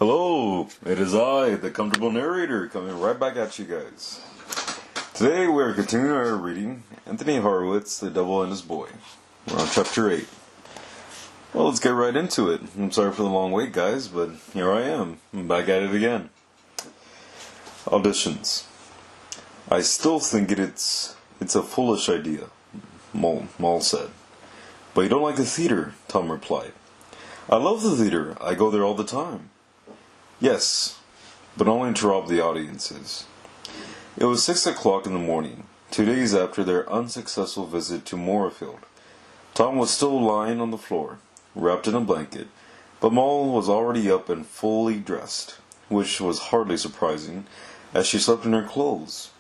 Hello, it is I, the comfortable narrator, coming right back at you guys. Today we are continuing our reading, Anthony Horowitz, The Devil and His Boy. We're on chapter 8. Well, let's get right into it. I'm sorry for the long wait, guys, but here I am. I'm back at it again. Auditions. I still think it's a foolish idea, Maul said. But you don't like the theater, Tom replied. I love the theater. I go there all the time. Yes, but only to rob the audiences. It was 6 o'clock in the morning, 2 days after their unsuccessful visit to Moorfield. Tom was still lying on the floor, wrapped in a blanket, but Maul was already up and fully dressed, which was hardly surprising, as she slept in her clothes.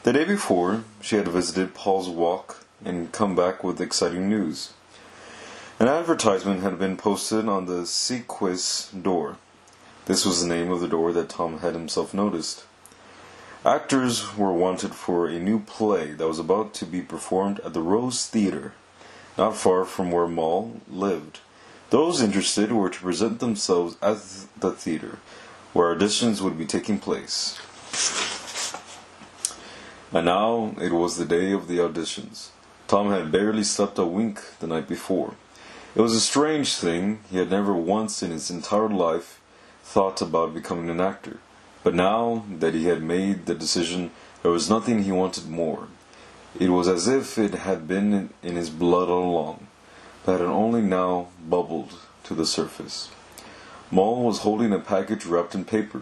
The day before, she had visited Paul's Walk and come back with exciting news. An advertisement had been posted on the Sequis door. This was the name of the door that Tom had himself noticed. Actors were wanted for a new play that was about to be performed at the Rose Theatre, not far from where Maul lived. Those interested were to present themselves at the theatre, where auditions would be taking place. And now it was the day of the auditions. Tom had barely slept a wink the night before. It was a strange thing. He had never once in his entire life thought about becoming an actor. But now that he had made the decision, there was nothing he wanted more. It was as if it had been in his blood all along, but had only now bubbled to the surface. Maul was holding a package wrapped in paper.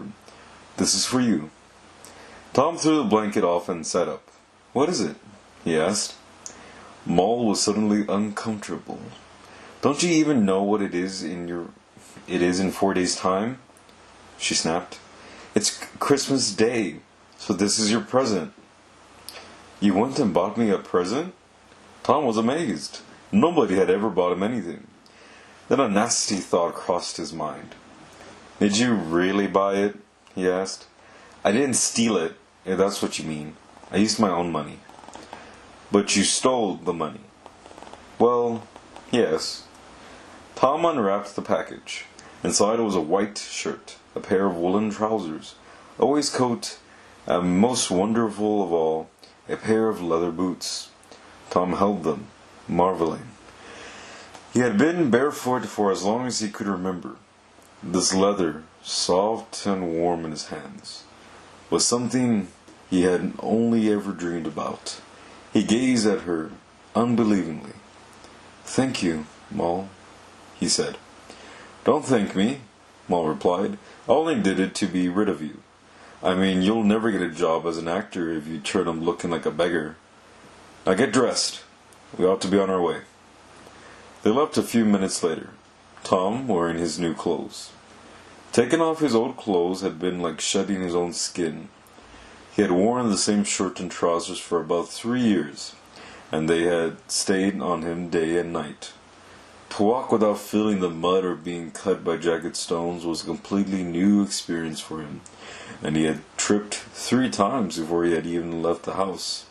This is for you. Tom threw the blanket off and sat up. What is it? He asked. Maul was suddenly uncomfortable. Don't you even know what it is in 4 days' time? She snapped. It's Christmas Day, so this is your present. You went and bought me a present? Tom was amazed. Nobody had ever bought him anything. Then a nasty thought crossed his mind. Did you really buy it? He asked. I didn't steal it, if that's what you mean. I used my own money. But you stole the money. Well, yes. Tom unwrapped the package. Inside was a white shirt, a pair of woolen trousers, a waistcoat, and most wonderful of all, a pair of leather boots. Tom held them, marveling. He had been barefoot for as long as he could remember. This leather, soft and warm in his hands, was something he had only ever dreamed about. He gazed at her unbelievingly. Thank you, Maul, he said. Don't thank me, Maul replied. I only did it to be rid of you. I mean, you'll never get a job as an actor if you turn up looking like a beggar. Now get dressed. We ought to be on our way. They left a few minutes later, Tom wearing his new clothes. Taking off his old clothes had been like shedding his own skin. He had worn the same shirt and trousers for about 3 years, and they had stayed on him day and night. To walk without feeling the mud or being cut by jagged stones was a completely new experience for him, and he had tripped 3 times before he had even left the house.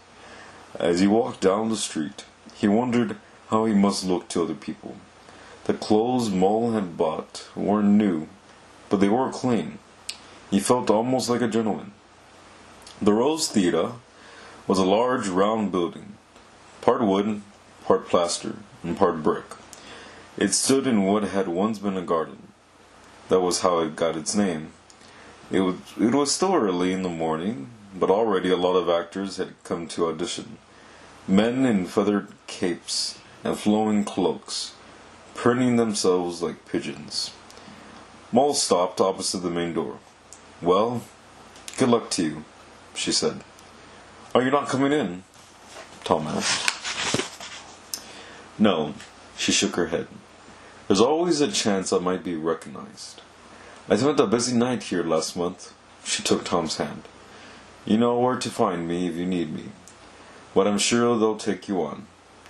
As he walked down the street, he wondered how he must look to other people. The clothes Maul had bought weren't new, but they were clean. He felt almost like a gentleman. The Rose Theatre was a large round building, part wood, part plaster, and part brick. It stood in what had once been a garden. That was how it got its name. It was still early in the morning, but already a lot of actors had come to audition. Men in feathered capes and flowing cloaks, preening themselves like pigeons. Maul stopped opposite the main door. Well, good luck to you, she said. Are you not coming in? Tom asked. No, she shook her head. There's always a chance I might be recognized. I spent a busy night here last month. She took Tom's hand. You know where to find me if you need me. But I'm sure they'll take you on.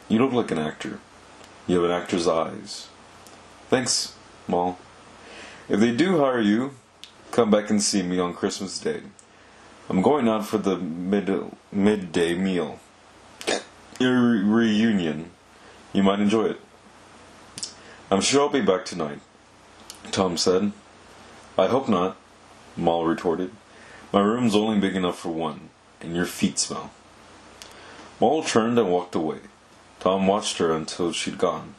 You look like an actor. You have an actor's eyes. Thanks, Maul. If they do hire you, come back and see me on Christmas Day. I'm going out for the midday meal. Your reunion. You might enjoy it. I'm sure I'll be back tonight, Tom said. I hope not, Moll retorted. My room's only big enough for one, and your feet smell. Moll turned and walked away. Tom watched her until she'd gone.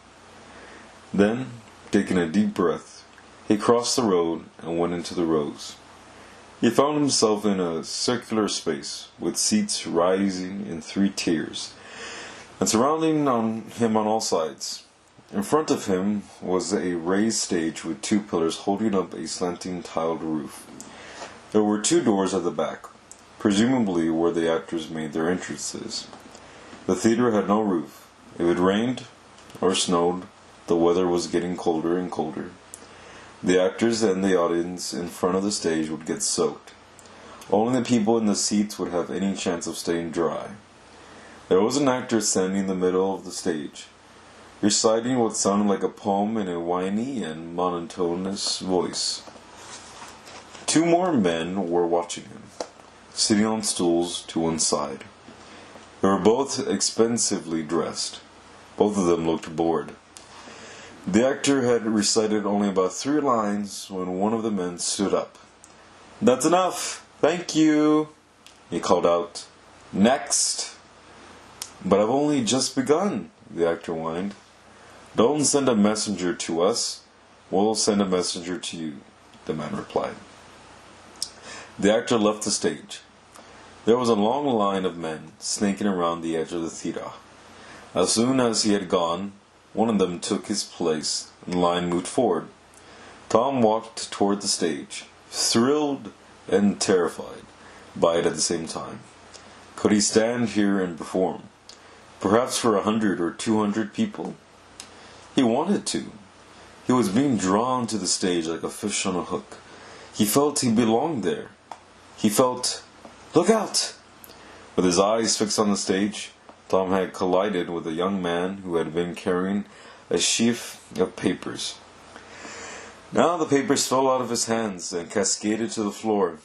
Then, taking a deep breath, he crossed the road and went into the rows. He found himself in a circular space, with seats rising in 3 tiers, and surrounding him on all sides. In front of him was a raised stage with 2 pillars holding up a slanting tiled roof. There were 2 doors at the back, presumably where the actors made their entrances. The theater had no roof. If it rained or snowed, the weather was getting colder and colder. The actors and the audience in front of the stage would get soaked. Only the people in the seats would have any chance of staying dry. There was an actor standing in the middle of the stage, reciting what sounded like a poem in a whiny and monotonous voice. 2 more men were watching him, sitting on stools to one side. They were both expensively dressed. Both of them looked bored. The actor had recited only about 3 lines when one of the men stood up. "That's enough! Thank you!" he called out. "Next!" "But I've only just begun," the actor whined. "Don't send a messenger to us. We'll send a messenger to you," the man replied. The actor left the stage. There was a long line of men snaking around the edge of the theater. As soon as he had gone, one of them took his place, and the line moved forward. Tom walked toward the stage, thrilled and terrified by it at the same time. Could he stand here and perform? Perhaps for 100 or 200 people? He wanted to. He was being drawn to the stage like a fish on a hook. He felt he belonged there. He felt, "Look out!" With his eyes fixed on the stage, Tom had collided with a young man who had been carrying a sheaf of papers. Now the papers fell out of his hands and cascaded to the floor,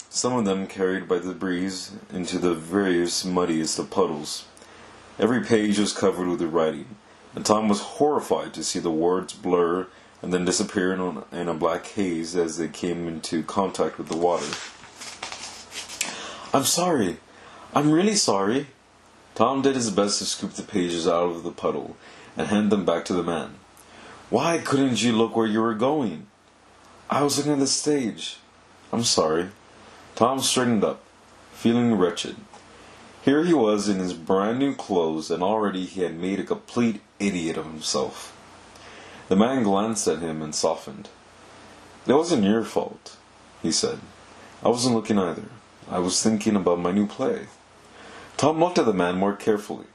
some of them carried by the breeze into the various muddiest of puddles. Every page was covered with writing, and Tom was horrified to see the words blur and then disappear in a black haze as they came into contact with the water. "I'm sorry. I'm really sorry." Tom did his best to scoop the pages out of the puddle and hand them back to the man. "Why couldn't you look where you were going?" "I was looking at the stage. I'm sorry." Tom straightened up, feeling wretched. Here he was in his brand new clothes, and already he had made a complete idiot of himself. The man glanced at him and softened. "It wasn't your fault," he said. "I wasn't looking either. I was thinking about my new play." Tom looked at the man more carefully.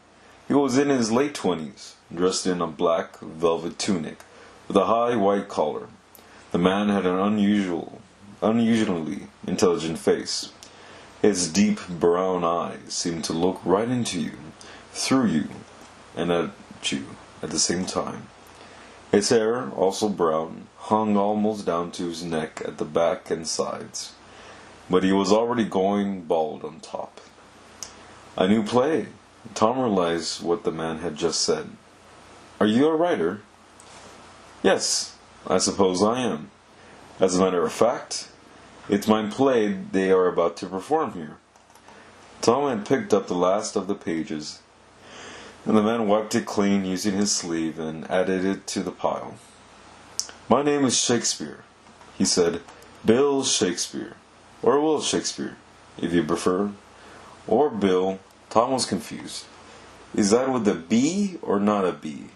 He was in his late 20s, dressed in a black velvet tunic, with a high white collar. The man had an unusually intelligent face. His deep brown eyes seemed to look right into you, through you, and at you at the same time. His hair, also brown, hung almost down to his neck at the back and sides, but he was already going bald on top. "A new play." Tom realized what the man had just said. "Are you a writer?" "Yes, I suppose I am. As a matter of fact, it's my play they are about to perform here." Tom had picked up the last of the pages, and the man wiped it clean using his sleeve and added it to the pile. "My name is Shakespeare," he said. "Bill Shakespeare. Or Will Shakespeare, if you prefer. Or Bill." Tom was confused. "Is that with a B or not a B?"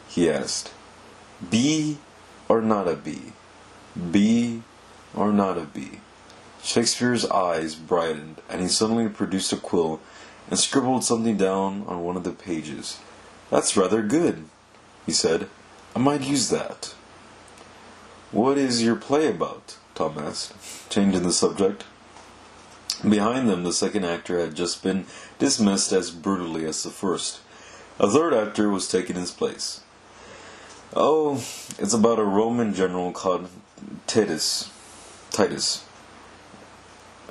he asked. "B or not a B? B or not a B?" Shakespeare's eyes brightened, and he suddenly produced a quill and scribbled something down on one of the pages. "That's rather good," he said. "I might use that." "What is your play about?" Tom asked, changing the subject. Behind them, the second actor had just been dismissed as brutally as the first. A third actor was taking his place. "Oh, it's about a Roman general called Titus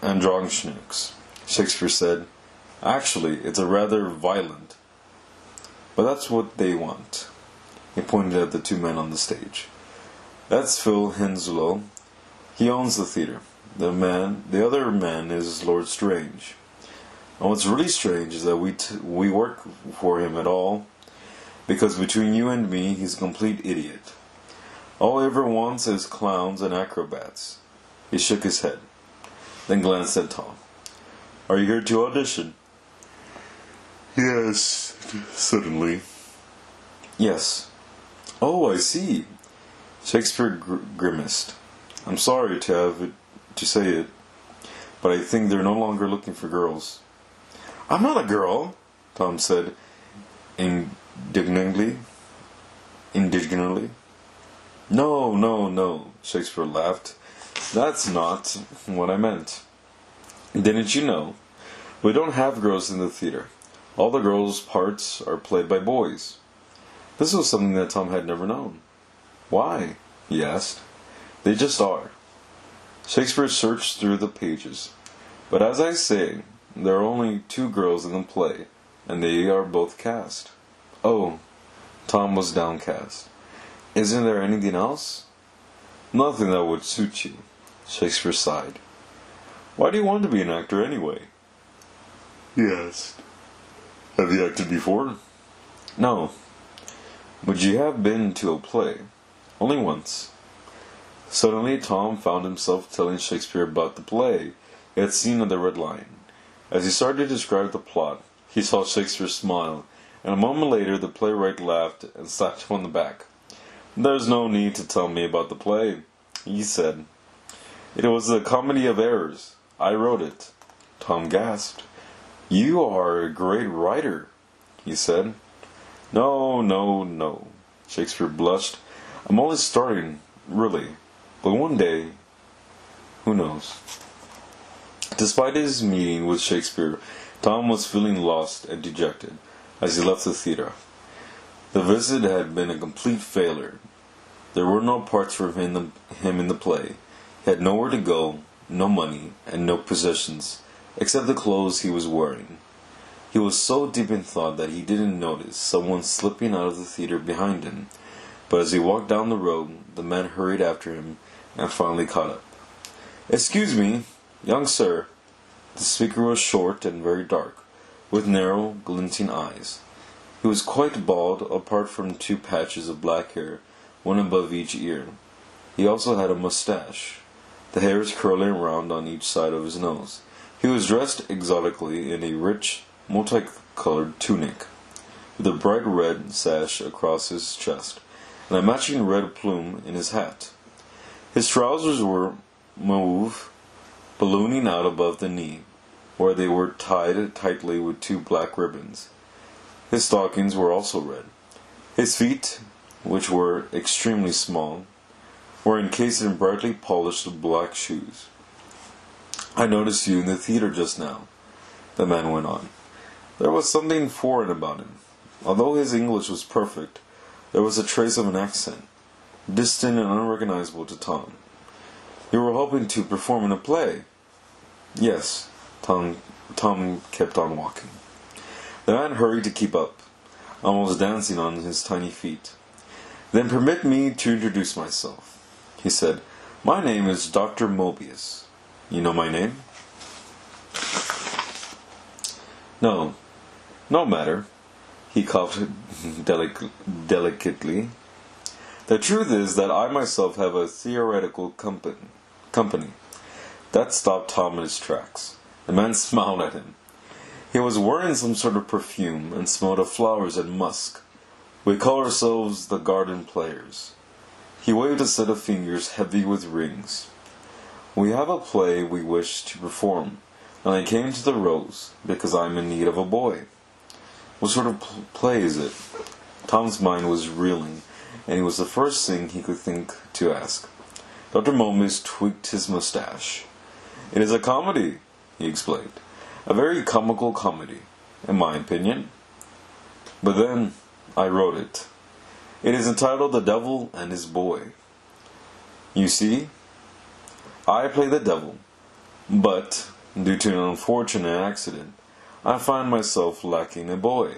Andronicus," Shakespeare said. "Actually, it's a rather violent. But that's what they want." He pointed at the 2 men on the stage. "That's Phil Henslowe. He owns the theater. The other man is Lord Strange. And what's really strange is that we work for him at all, because between you and me, he's a complete idiot. All he ever wants is clowns and acrobats. He shook his head, then glanced at Tom. Are you here to audition? Yes, suddenly. Yes. Oh, I see. Shakespeare grimaced. I'm sorry to say it, but I think they're no longer looking for girls. I'm not a girl, Tom said indignantly. No, no, no, Shakespeare laughed. That's not what I meant. Didn't you know? We don't have girls in the theater. All the girls' parts are played by boys. This was something that Tom had never known. Why? He asked. They just are. Shakespeare searched through the pages. But as I say, there are only 2 girls in the play, and they are both cast. Oh, Tom was downcast. Isn't there anything else? Nothing that would suit you, Shakespeare sighed. Why do you want to be an actor anyway? He asked. Have you acted before? No. But you have been to a play. Only once. Suddenly Tom found himself telling Shakespeare about the play he had seen on the Red Lion. As he started to describe the plot, he saw Shakespeare smile, and a moment later the playwright laughed and slapped him on the back. There's no need to tell me about the play, he said. It was a comedy of errors. I wrote it. Tom gasped. You are a great writer, he said. No, no, no, Shakespeare blushed. I'm only starting, really. But one day, who knows? Despite his meeting with Shakespeare, Tom was feeling lost and dejected as he left the theater. The visit had been a complete failure. There were no parts for him in the play. He had nowhere to go, no money, and no possessions, except the clothes he was wearing. He was so deep in thought that he didn't notice someone slipping out of the theater behind him, but as he walked down the road, the man hurried after him and finally caught up. Excuse me, young sir. The speaker was short and very dark, with narrow, glinting eyes. He was quite bald, apart from 2 patches of black hair, one above each ear. He also had a mustache, the hairs curling round on each side of his nose. He was dressed exotically in a rich, multicolored tunic, with a bright red sash across his chest, and a matching red plume in his hat. His trousers were mauve, ballooning out above the knee, where they were tied tightly with 2 black ribbons. His stockings were also red. His feet, which were extremely small, were encased in brightly polished black shoes. I noticed you in the theater just now, the man went on. There was something foreign about him. Although his English was perfect, there was a trace of an accent, distant and unrecognizable to Tom. You were hoping to perform in a play? Yes, Tom kept on walking. The man hurried to keep up, almost dancing on his tiny feet. Then permit me to introduce myself, he said. My name is Dr. Mobius. You know my name? No. No matter. He coughed delicately. The truth is that I myself have a theoretical company. That stopped Tom in his tracks. The man smiled at him. He was wearing some sort of perfume and smelled of flowers and musk. We call ourselves the Garden Players. He waved a set of fingers heavy with rings. We have a play we wish to perform, and I came to the Rose because I am in need of a boy. What sort of play is it? Tom's mind was reeling, and it was the first thing he could think to ask. Dr. Mobius tweaked his mustache. It is a comedy, he explained. A very comical comedy, in my opinion. But then, I wrote it. It is entitled The Devil and His Boy. You see, I play the devil, but, due to an unfortunate accident, I find myself lacking a boy.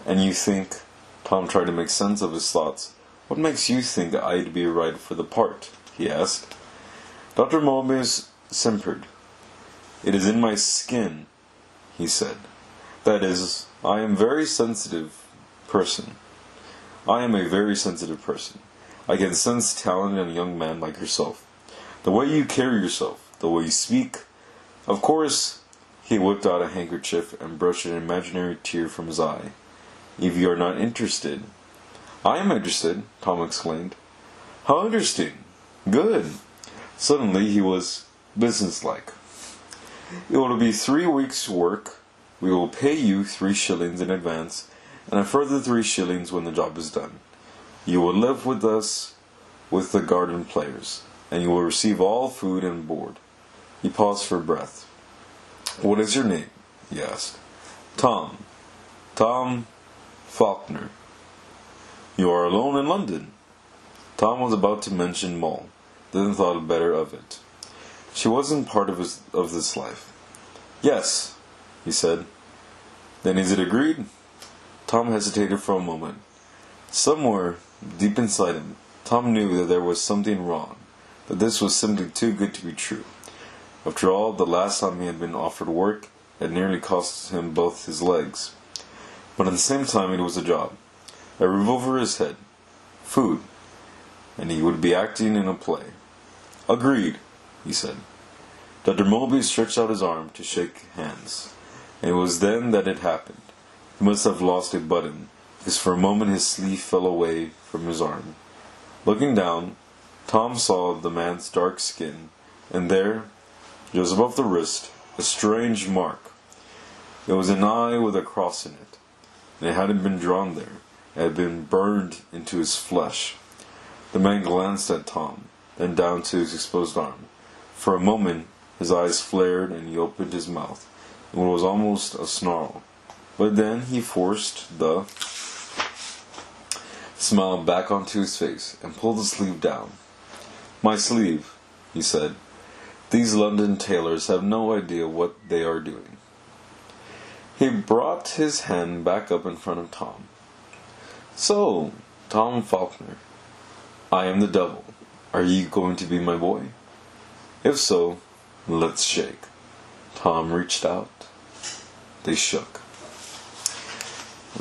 And you think, Tom tried to make sense of his thoughts, what makes you think I'd be right for the part? He asked. Dr. Mobius simpered. "It is in my skin," he said. "That is, I am a very sensitive person. I can sense talent in a young man like yourself. The way you carry yourself, the way you speak. Of course," he whipped out a handkerchief and brushed an imaginary tear from his eye. "If you are not interested—" "I am interested," Tom exclaimed. "How interesting! Good!" Suddenly he was businesslike. "It will be 3 weeks' work. We will pay you 3 shillings in advance, and a further 3 shillings when the job is done. You will live with us with the garden players, and you will receive all food and board." He paused for breath. "What is your name?" he asked. "Tom. Tom Faulkner." "You are alone in London?" Tom was about to mention Moll, then thought better of it. She wasn't part of this life. "Yes," he said. "Then is it agreed?" Tom hesitated for a moment. Somewhere, deep inside him, Tom knew that there was something wrong, that this was simply too good to be true. After all, the last time he had been offered work had nearly cost him both his legs. But at the same time it was a job, a roof over his head, food, and he would be acting in a play. "Agreed," he said. Dr. Moby stretched out his arm to shake hands, and it was then that it happened. He must have lost a button, because for a moment his sleeve fell away from his arm. Looking down, Tom saw the man's dark skin, and there, just above the wrist, a strange mark. It was an eye with a cross in it, and it hadn't been drawn there. It had been burned into his flesh. The man glanced at Tom, then down to his exposed arm. For a moment his eyes flared and he opened his mouth in what was almost a snarl. But then he forced the smile back onto his face and pulled the sleeve down. "My sleeve," he said. "These London tailors have no idea what they are doing." He brought his hand back up in front of Tom. "So, Tom Faulkner, I am the devil. Are you going to be my boy? If so, let's shake." Tom reached out. They shook.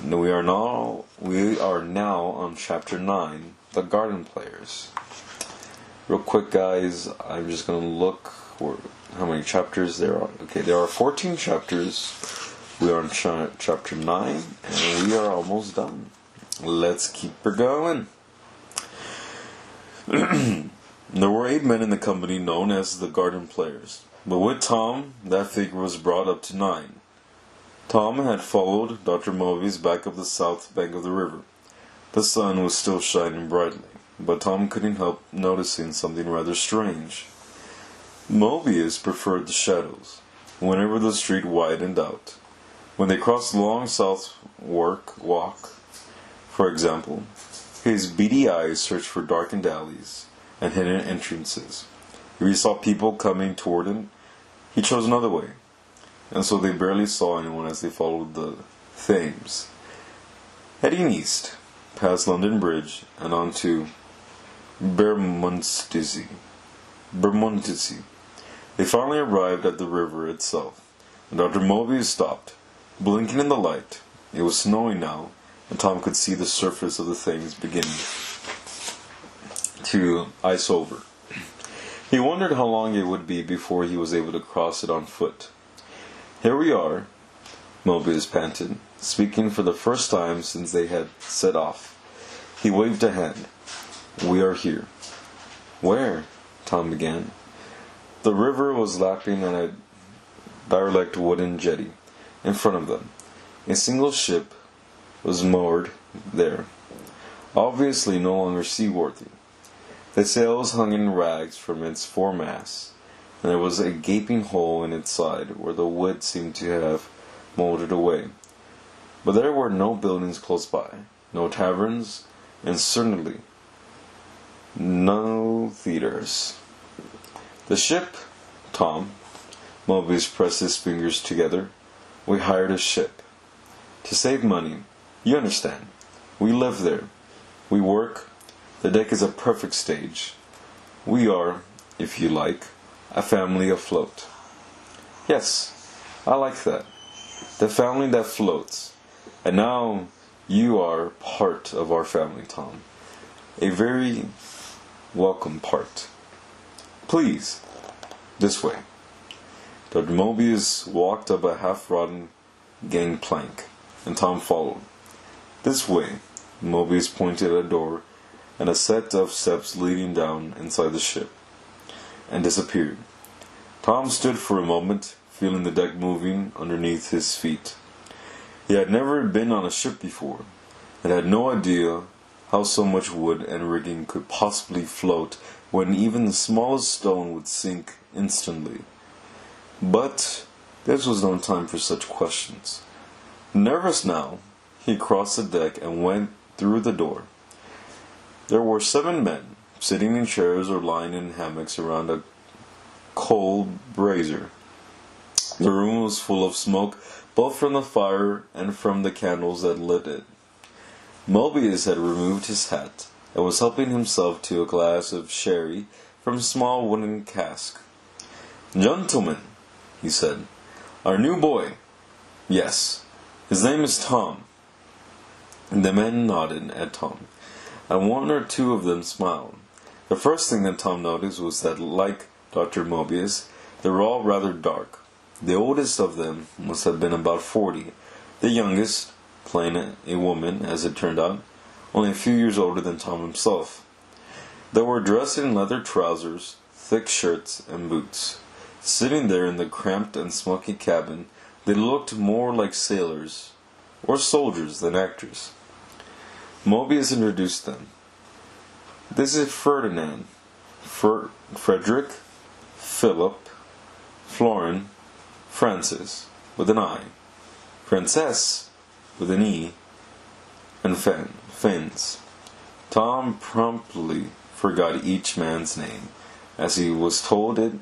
We are now on chapter 9, The Garden Players. Real quick, guys, I'm just going to look for how many chapters there are. Okay, there are 14 chapters. We are on chapter 9, and we are almost done. Let's keep her going. There were 8 men in the company known as the Garden Players, but with Tom, that figure was brought up to 9. Tom had followed Dr. Mobius back up the south bank of the river. The sun was still shining brightly, but Tom couldn't help noticing something rather strange. Mobius preferred the shadows, whenever the street widened out. When they crossed the long south walk, for example, his beady eyes searched for darkened alleys and hidden entrances. If he saw people coming toward him, he chose another way, and so they barely saw anyone as they followed the Thames. Heading east, past London Bridge, and on to Bermondsey, they finally arrived at the river itself, and Dr. Mobius stopped, blinking in the light. It was snowing now, and Tom could see the surface of the Thames beginning to ice over. He wondered how long it would be before he was able to cross it on foot. "Here we are," Mobius panted, speaking for the first time since they had set off. He waved a hand. "We are here." "Where?" Tom began. The river was lapping at a derelict wooden jetty in front of them. A single ship was moored there, obviously no longer seaworthy. The sails hung in rags from its foremasts, and there was a gaping hole in its side where the wood seemed to have mouldered away. But there were no buildings close by, no taverns, and certainly no theaters. "The ship, Tom," Mobius pressed his fingers together. "We hired a ship. To save money. You understand. We live there. We work. The deck is a perfect stage. We are if you like, a family afloat. Yes, I like that. The family that floats. And now you are part of our family, Tom. A very welcome part. Please, this way. Dr. Mobius walked up a half-rotten gangplank, and Tom followed. This way, Mobius pointed at a door and a set of steps leading down inside the ship, and disappeared. Tom stood for a moment, feeling the deck moving underneath his feet. He had never been on a ship before, and had no idea how so much wood and rigging could possibly float when even the smallest stone would sink instantly. But this was no time for such questions. Nervous now, he crossed the deck and went through the door. There were 7 men, sitting in chairs or lying in hammocks around a coal brazier. The room was full of smoke, both from the fire and from the candles that lit it. Mobius had removed his hat, and was helping himself to a glass of sherry from a small wooden cask. "Gentlemen," he said, "our new boy. Yes, his name is Tom." The men nodded at Tom, and 1 or 2 of them smiled. The first thing that Tom noticed was that, like Dr. Mobius, they were all rather dark. The oldest of them must have been about 40, the youngest, plain a woman, as it turned out, only a few years older than Tom himself. They were dressed in leather trousers, thick shirts, and boots. Sitting there in the cramped and smoky cabin, they looked more like sailors or soldiers than actors. Mobius introduced them. "This is Ferdinand, Frederick, Philip, Florin, Francis, with an I, Princess, with an E, and Fins." Tom promptly forgot each man's name, as he was told it,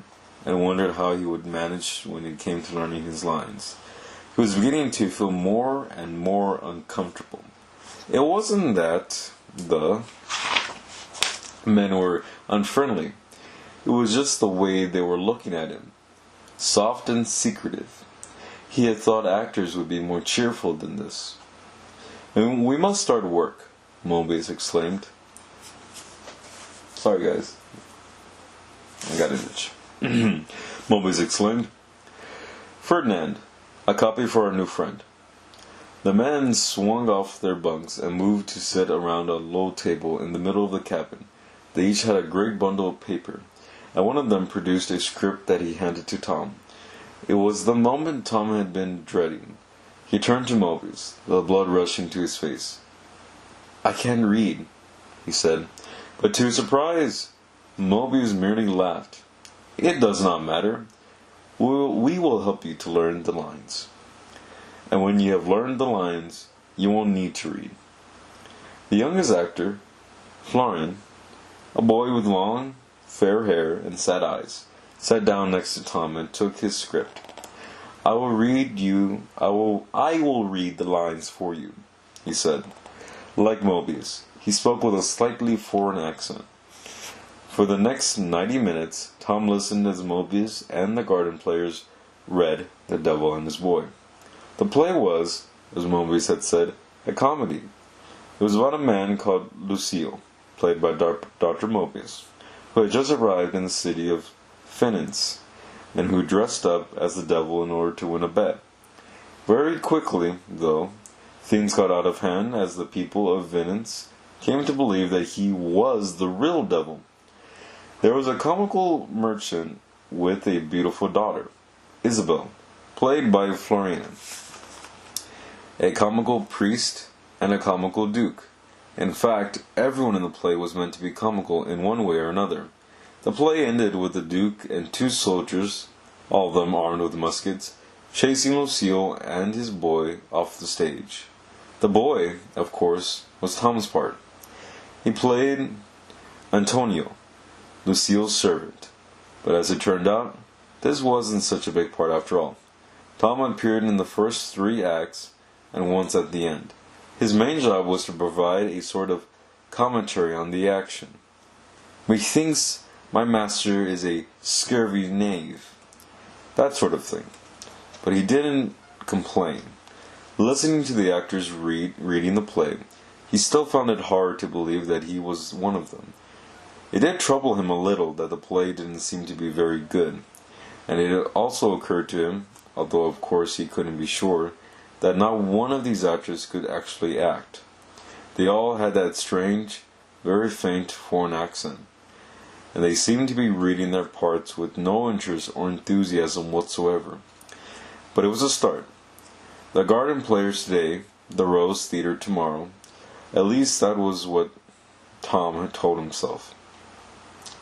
and wondered how he would manage when it came to learning his lines. He was beginning to feel more and more uncomfortable. It wasn't that the men were unfriendly. It was just the way they were looking at him, soft and secretive. He had thought actors would be more cheerful than this. "And we must start work," Mobius exclaimed. Sorry, guys. I got an itch. Mobius exclaimed. "Ferdinand, a copy for our new friend." The men swung off their bunks and moved to sit around a low table in the middle of the cabin. They each had a great bundle of paper, and one of them produced a script that he handed to Tom. It was the moment Tom had been dreading. He turned to Mobius, the blood rushing to his face. "I can't read," he said. But to his surprise, Mobius merely laughed. "It does not matter. We will help you to learn the lines. And when you have learned the lines, you won't need to read." The youngest actor, Florin, a boy with long, fair hair and sad eyes, sat down next to Tom and took his script. I will read the lines for you," he said. Like Mobius, he spoke with a slightly foreign accent. For the next 90 minutes, Tom listened as Mobius and the garden players read The Devil and His Boy. The play was, as Mobius had said, a comedy. It was about a man called Lucille, played by Dr. Mobius, who had just arrived in the city of Finance, and who dressed up as the devil in order to win a bet. Very quickly, though, things got out of hand as the people of Finance came to believe that he was the real devil. There was a comical merchant with a beautiful daughter, Isabel, played by Florian, a comical priest, and a comical duke. In fact, everyone in the play was meant to be comical in one way or another. The play ended with the duke and 2 soldiers, all of them armed with muskets, chasing Lucille and his boy off the stage. The boy, of course, was Tom's part. He played Antonio, Lucille's servant. But as it turned out, this wasn't such a big part after all. Tom appeared in the first 3 acts and once at the end. His main job was to provide a sort of commentary on the action. "Methinks My master is a scurvy knave. That sort of thing. But he didn't complain. Listening to the actors reading the play, he still found it hard to believe that he was one of them. It did trouble him a little that the play didn't seem to be very good, and it also occurred to him, although of course he couldn't be sure, that not one of these actors could actually act. They all had that strange, very faint foreign accent, and they seemed to be reading their parts with no interest or enthusiasm whatsoever. But it was a start. The Garden players today, the Rose Theatre tomorrow. At least that was what Tom had told himself.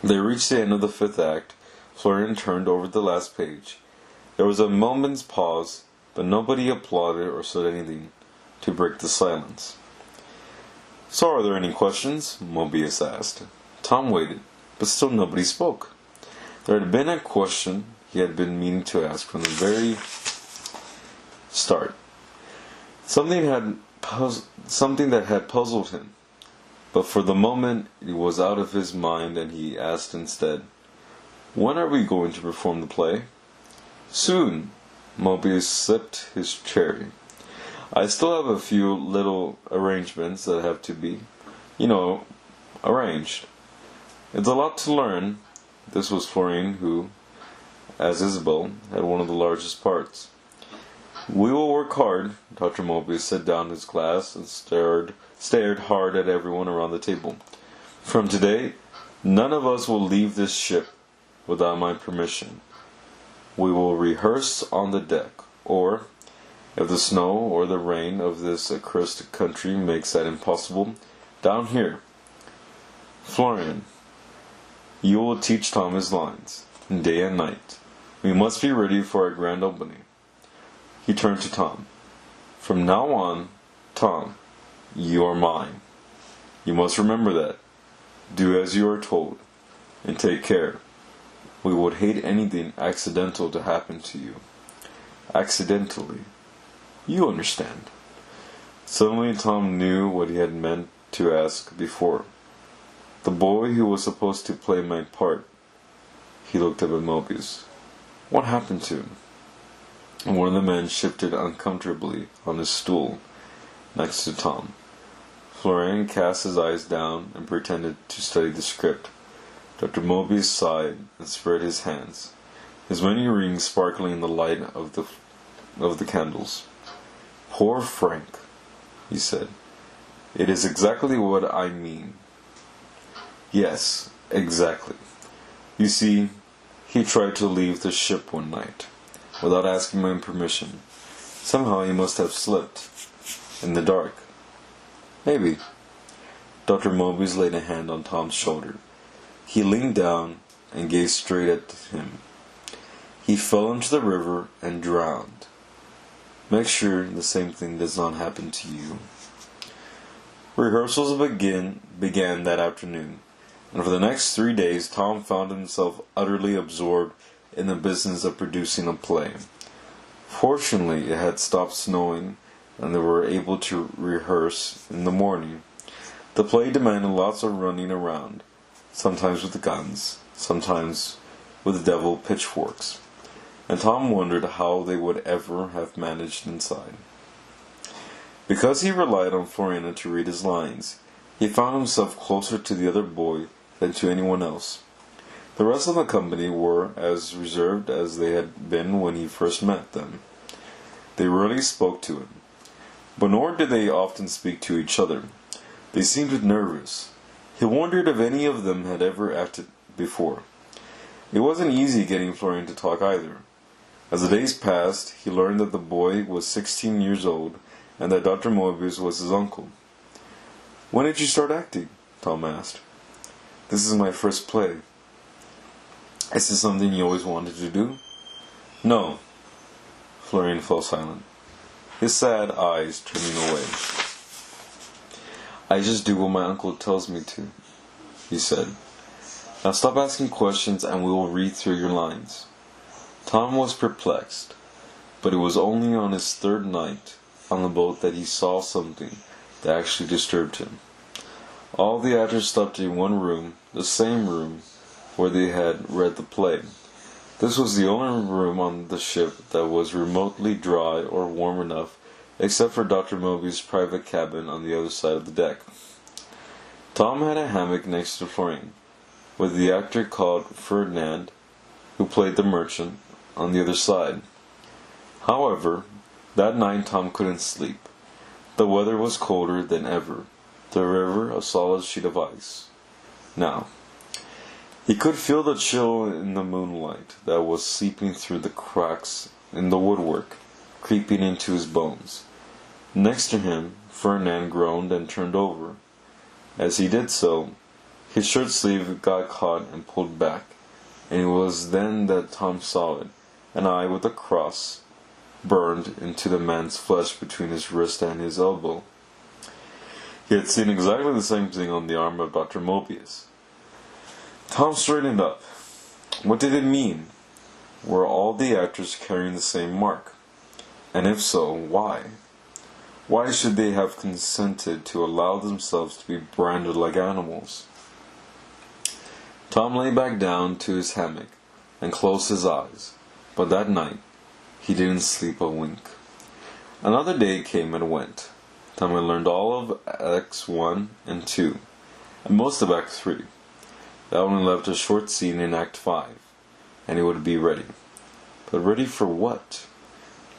They reached the end of the fifth act. Florian turned over the last page. There was a moment's pause, but nobody applauded or said anything to break the silence. "So are there any questions?" Mobius asked. Tom waited, but still nobody spoke. There had been a question he had been meaning to ask from the very start. Something that had puzzled him, but for the moment it was out of his mind, and he asked instead, "When are we going to perform the play?" "Soon." Mobius sipped his cherry. "I still have a few little arrangements that have to be, arranged. It's a lot to learn." This was Florian, who, as Isabel, had one of the largest parts. "We will work hard." Dr. Mobius set down his glass and stared hard at everyone around the table. "From today, none of us will leave this ship without my permission. We will rehearse on the deck, or, if the snow or the rain of this accursed country makes that impossible, down here. Florian, you will teach Tom his lines, day and night. We must be ready for our grand opening." He turned to Tom. "From now on, Tom, you are mine. You must remember that. Do as you are told, and take care. We would hate anything accidental to happen to you." "Accidentally? You understand." Suddenly Tom knew what he had meant to ask before. "The boy who was supposed to play my part," he looked up at Mobius. "What happened to him?" And one of the men shifted uncomfortably on his stool next to Tom. Florian cast his eyes down and pretended to study the script. Dr. Mobius sighed and spread his hands, his many rings sparkling in the light of the candles. "Poor Frank," he said. "It is exactly what I mean." "Yes, exactly. You see, he tried to leave the ship one night, without asking my permission. Somehow he must have slipped. In the dark. Maybe." Dr. Mobius laid a hand on Tom's shoulder. He leaned down and gazed straight at him. "He fell into the river and drowned. Make sure the same thing does not happen to you." Rehearsals began that afternoon, and for the next 3 days Tom found himself utterly absorbed in the business of producing a play. Fortunately, it had stopped snowing, and they were able to rehearse in the morning. The play demanded lots of running around, sometimes with guns, sometimes with devil pitchforks, and Tom wondered how they would ever have managed inside. Because he relied on Florian to read his lines, he found himself closer to the other boy than to anyone else. The rest of the company were as reserved as they had been when he first met them. They rarely spoke to him, but nor did they often speak to each other. They seemed nervous. He wondered if any of them had ever acted before. It wasn't easy getting Florian to talk either. As the days passed, he learned that the boy was 16 years old and that Dr. Mobius was his uncle. "When did you start acting?" Tom asked. "This is my first play." "Is this something you always wanted to do?" "No." Florian fell silent, his sad eyes turning away. "I just do what my uncle tells me to," he said. "Now stop asking questions and we will read through your lines." Tom was perplexed, but it was only on his third night on the boat that he saw something that actually disturbed him. All the actors slept in one room, the same room, where they had read the play. This was the only room on the ship that was remotely dry or warm enough, except for Dr. Moby's private cabin on the other side of the deck. Tom had a hammock next to Florian, with the actor called Ferdinand, who played the merchant, on the other side. However, that night Tom couldn't sleep. The weather was colder than ever, the river a solid sheet of ice. Now, he could feel the chill in the moonlight that was seeping through the cracks in the woodwork, creeping into his bones. Next to him, Ferdinand groaned and turned over. As he did so, his shirt sleeve got caught and pulled back, and it was then that Tom saw it, an eye with a cross burned into the man's flesh between his wrist and his elbow. He had seen exactly the same thing on the arm of Dr. Mobius. Tom straightened up. What did it mean? Were all the actors carrying the same mark? And if so, why? Why should they have consented to allow themselves to be branded like animals? Tom lay back down to his hammock and closed his eyes, but that night he didn't sleep a wink. Another day came and went. Tom had learned all of Acts 1 and 2, and most of Act 3. That only left a short scene in Act 5, and he would be ready. But ready for what?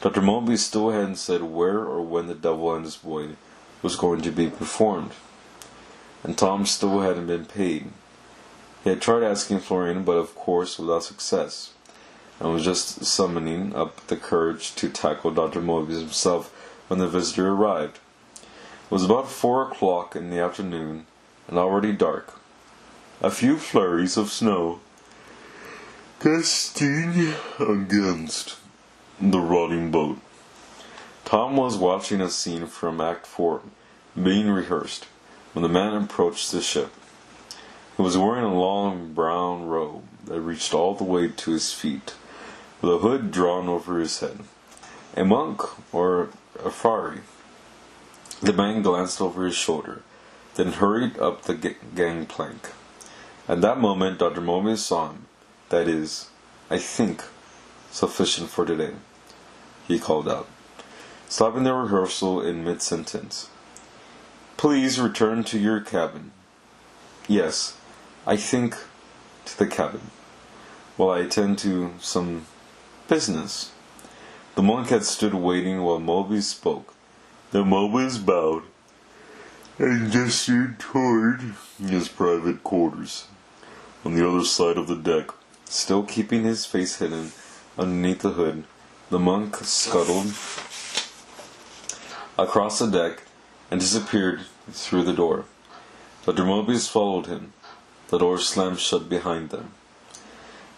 Dr. Moby still hadn't said where or when The Devil and His Boy was going to be performed, and Tom still hadn't been paid. He had tried asking Florian, but of course without success, and was just summoning up the courage to tackle Dr. Mobius himself when the visitor arrived. It was about 4 o'clock in the afternoon, and already dark. A few flurries of snow gusting against the rotting boat. Tom was watching a scene from Act 4 being rehearsed when the man approached the ship. He was wearing a long brown robe that reached all the way to his feet, with a hood drawn over his head. A monk or a friar. The man glanced over his shoulder, then hurried up the gangplank. At that moment Dr. Mobius saw him. That is, I think, sufficient for today, he called out, stopping the rehearsal in mid-sentence. Please return to your cabin. Yes, I think, to the cabin, while I attend to some business. The monk had stood waiting while Moby spoke. The Mobius bowed and gestured toward his private quarters. On the other side of the deck, still keeping his face hidden underneath the hood, the monk scuttled across the deck and disappeared through the door. Dr. Mobius followed him. The door slammed shut behind them.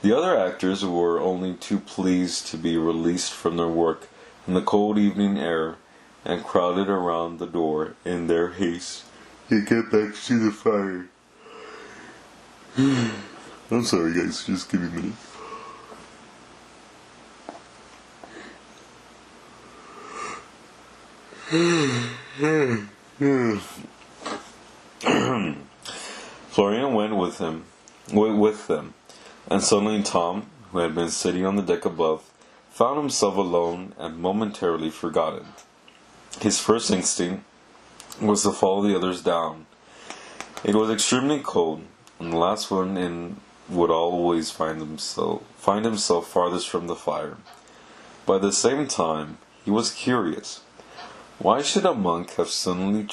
The other actors were only too pleased to be released from their work in the cold evening air, and crowded around the door in their haste to get back to the fire. I'm sorry guys, just give me a minute. Florian went with them, and suddenly Tom, who had been sitting on the deck above, found himself alone and momentarily forgotten. His first instinct was to follow the others down. It was extremely cold, and the last one in would always find himself farthest from the fire. But at the same time, he was curious. Why should a monk have suddenly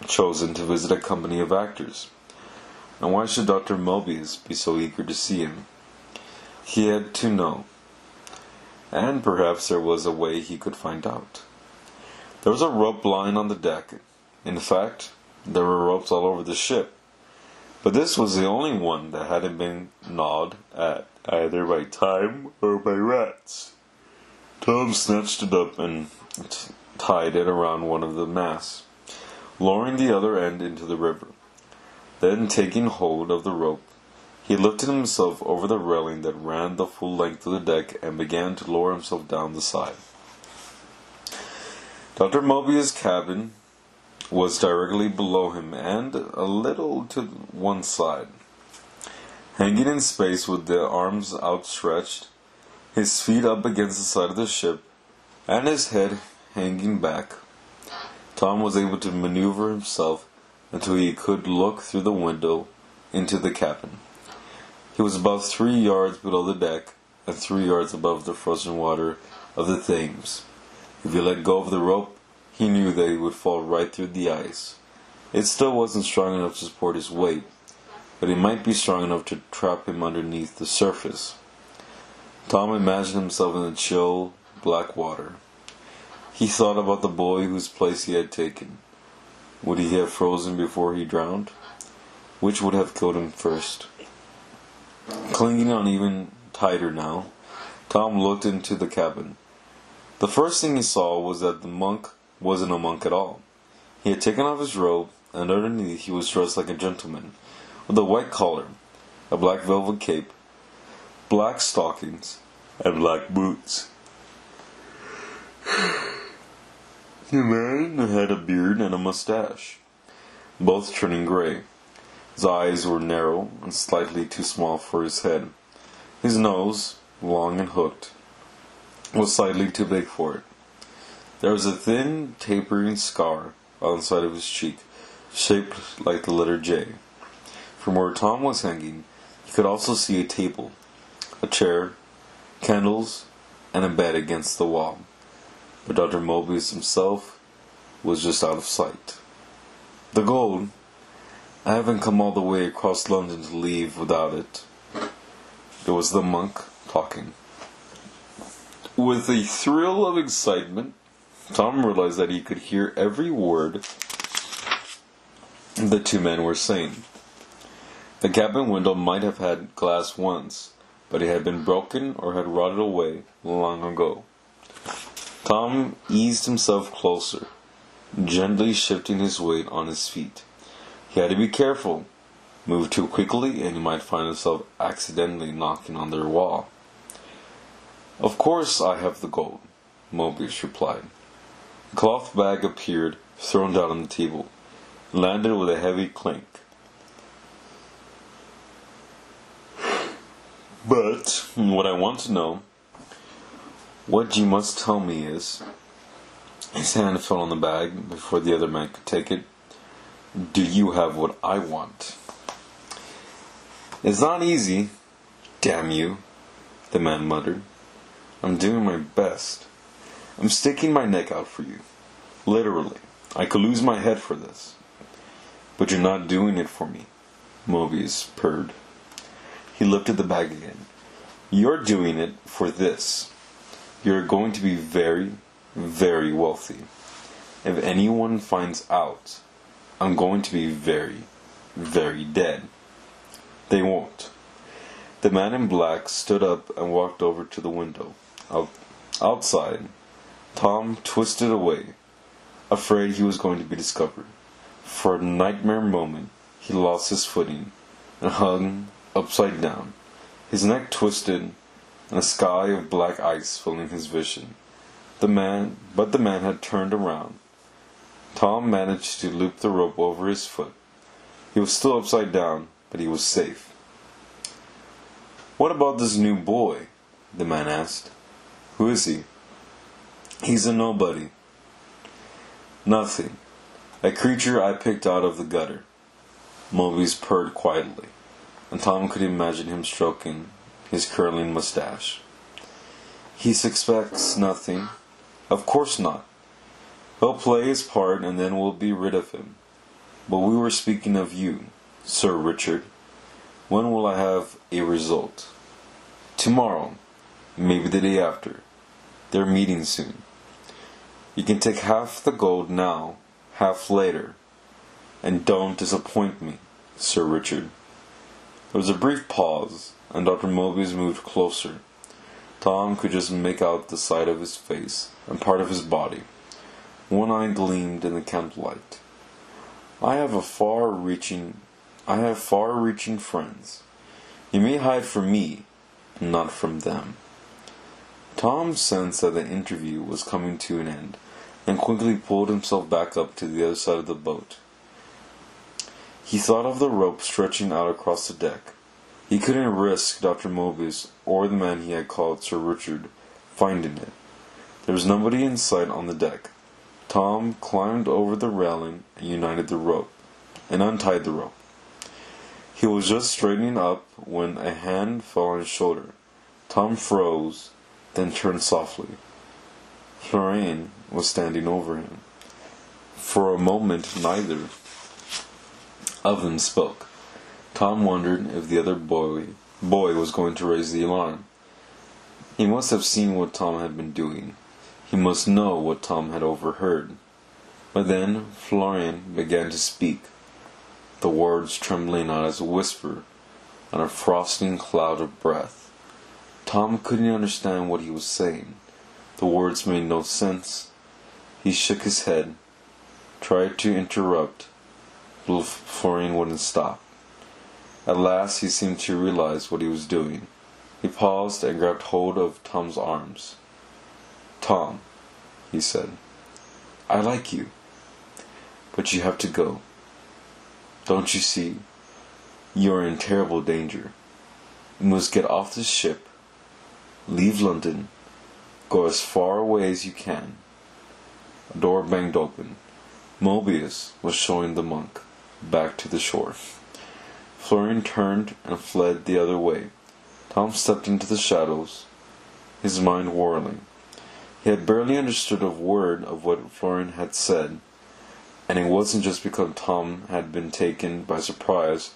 chosen to visit a company of actors? And why should Dr. Mobius be so eager to see him? He had to know. And perhaps there was a way he could find out. There was a rope lying on the deck. In fact, there were ropes all over the ship. But this was the only one that hadn't been gnawed at, either by time or by rats. Tom snatched it up and tied it around one of the masts, lowering the other end into the river. Then, taking hold of the rope, he lifted himself over the railing that ran the full length of the deck and began to lower himself down the side. Dr. Mobius' cabin was directly below him and a little to one side. Hanging in space with the arms outstretched, his feet up against the side of the ship, and his head hanging back, Tom was able to maneuver himself until he could look through the window into the cabin. He was about 3 yards below the deck and 3 yards above the frozen water of the Thames. If he let go of the rope, he knew that he would fall right through the ice. It still wasn't strong enough to support his weight, but it might be strong enough to trap him underneath the surface. Tom imagined himself in the chill, black water. He thought about the boy whose place he had taken. Would he have frozen before he drowned? Which would have killed him first? Clinging on even tighter now, Tom looked into the cabin. The first thing he saw was that the monk wasn't a monk at all. He had taken off his robe, and underneath he was dressed like a gentleman, with a white collar, a black velvet cape, black stockings, and black boots. The man had a beard and a mustache, both turning gray. His eyes were narrow and slightly too small for his head. His nose, long and hooked, was slightly too big for it. There was a thin, tapering scar on the side of his cheek, shaped like the letter J. From where Tom was hanging, he could also see a table, a chair, candles, and a bed against the wall. But Dr. Mobius himself was just out of sight. The gold? I haven't come all the way across London to leave without it. It was the monk talking. With a thrill of excitement, Tom realized that he could hear every word the two men were saying. The cabin window might have had glass once, but it had been broken or had rotted away long ago. Tom eased himself closer, gently shifting his weight on his feet. He had to be careful. Move too quickly and he might find himself accidentally knocking on their wall. Of course I have the gold, Mobius replied. A cloth bag appeared, thrown down on the table, and landed with a heavy clink. But what I want to know, what you must tell me is, his hand fell on the bag before the other man could take it. Do you have what I want? It's not easy, damn you, the man muttered. I'm doing my best. I'm sticking my neck out for you. Literally. I could lose my head for this. But you're not doing it for me, Mobius purred. He lifted the bag again. You're doing it for this. You're going to be very, very wealthy. If anyone finds out, I'm going to be very, very dead. They won't. The man in black stood up and walked over to the window. Outside, Tom twisted away, afraid he was going to be discovered. For a nightmare moment, he lost his footing and hung upside down, his neck twisted, and a sky of black ice filling his vision. But the man had turned around. Tom managed to loop the rope over his foot. He was still upside down, but he was safe. What about this new boy? The man asked. Who is he? He's a nobody. Nothing. A creature I picked out of the gutter. Mobius purred quietly, and Tom could imagine him stroking his curling mustache. He suspects nothing. Of course not. He'll play his part and then we'll be rid of him. But we were speaking of you, Sir Richard. When will I have a result? Tomorrow. Maybe the day after. They're meeting soon. You can take half the gold now, half later. And don't disappoint me, Sir Richard. There was a brief pause, and Dr. Mobius moved closer. Tom could just make out the side of his face and part of his body. One eye gleamed in the candlelight. I have far-reaching friends. You may hide from me, but not from them. Tom sensed that the interview was coming to an end, and quickly pulled himself back up to the other side of the boat. He thought of the rope stretching out across the deck. He couldn't risk Dr. Mobius or the man he had called Sir Richard finding it. There was nobody in sight on the deck. Tom climbed over the railing and untied the rope. He was just straightening up when a hand fell on his shoulder. Tom froze, then turned softly. Florian was standing over him. For a moment neither of them spoke. Tom wondered if the other boy was going to raise the alarm. He must have seen what Tom had been doing. He must know what Tom had overheard. But then Florian began to speak, the words trembling out as a whisper on a frosting cloud of breath. Tom couldn't understand what he was saying. The words made no sense. He shook his head, tried to interrupt, but Florian wouldn't stop. At last he seemed to realize what he was doing. He paused and grabbed hold of Tom's arms. "Tom," he said, "I like you, but you have to go. Don't you see? You are in terrible danger. You must get off this ship, leave London, go as far away as you can." A door banged open. Mobius was showing the monk back to the shore. Florian turned and fled the other way. Tom stepped into the shadows, his mind whirling. He had barely understood a word of what Florian had said, and it wasn't just because Tom had been taken by surprise,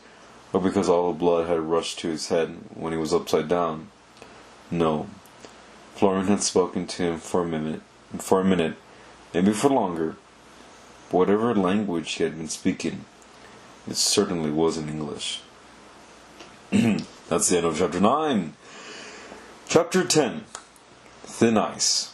or because all the blood had rushed to his head when he was upside down. No, Florian had spoken to him for a minute, maybe for longer. But whatever language he had been speaking, it certainly wasn't English. That's the end of chapter 9. Chapter 10. Thin Ice.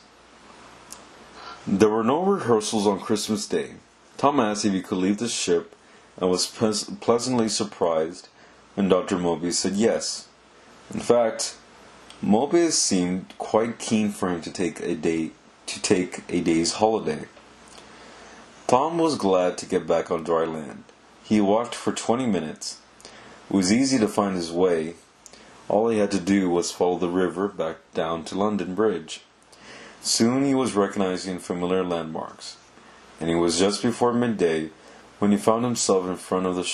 There were no rehearsals on Christmas Day. Tom asked if he could leave the ship and was pleasantly surprised when Dr. Mobius said yes. In fact, Mobius seemed quite keen for him to take a day's holiday. Tom was glad to get back on dry land. He walked for 20 minutes. It was easy to find his way. All he had to do was follow the river back down to London Bridge. Soon he was recognizing familiar landmarks, and it was just before midday when he found himself in front of the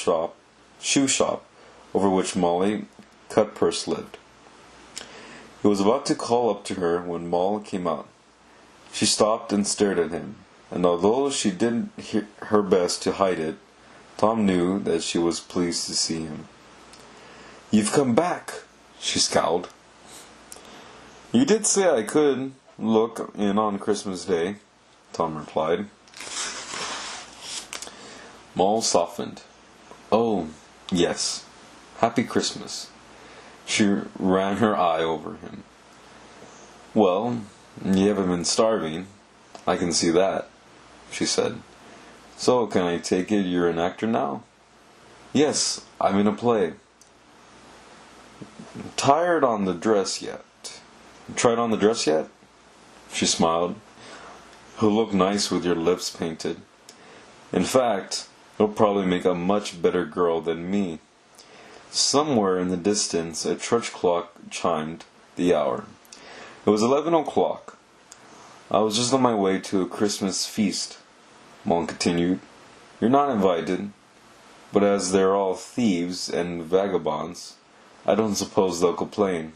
shoe shop over which Molly Cutpurse lived. He was about to call up to her when Moll came out. She stopped and stared at him, and although she did her best to hide it, Tom knew that she was pleased to see him. "You've come back," she scowled. "You did say I could look in on Christmas Day," Tom replied. Moll softened. "Oh, yes. Happy Christmas." She ran her eye over him. "Well, you haven't been starving. I can see that," she said. "So, can I take it you're an actor now?" "Yes, I'm in a play." "Tried on the dress yet?" She smiled. "It'll look nice with your lips painted. In fact, it'll probably make a much better girl than me." Somewhere in the distance a church clock chimed the hour. It was 11 o'clock. "I was just on my way to a Christmas feast," Moll continued. "You're not invited, but as they're all thieves and vagabonds, I don't suppose they'll complain."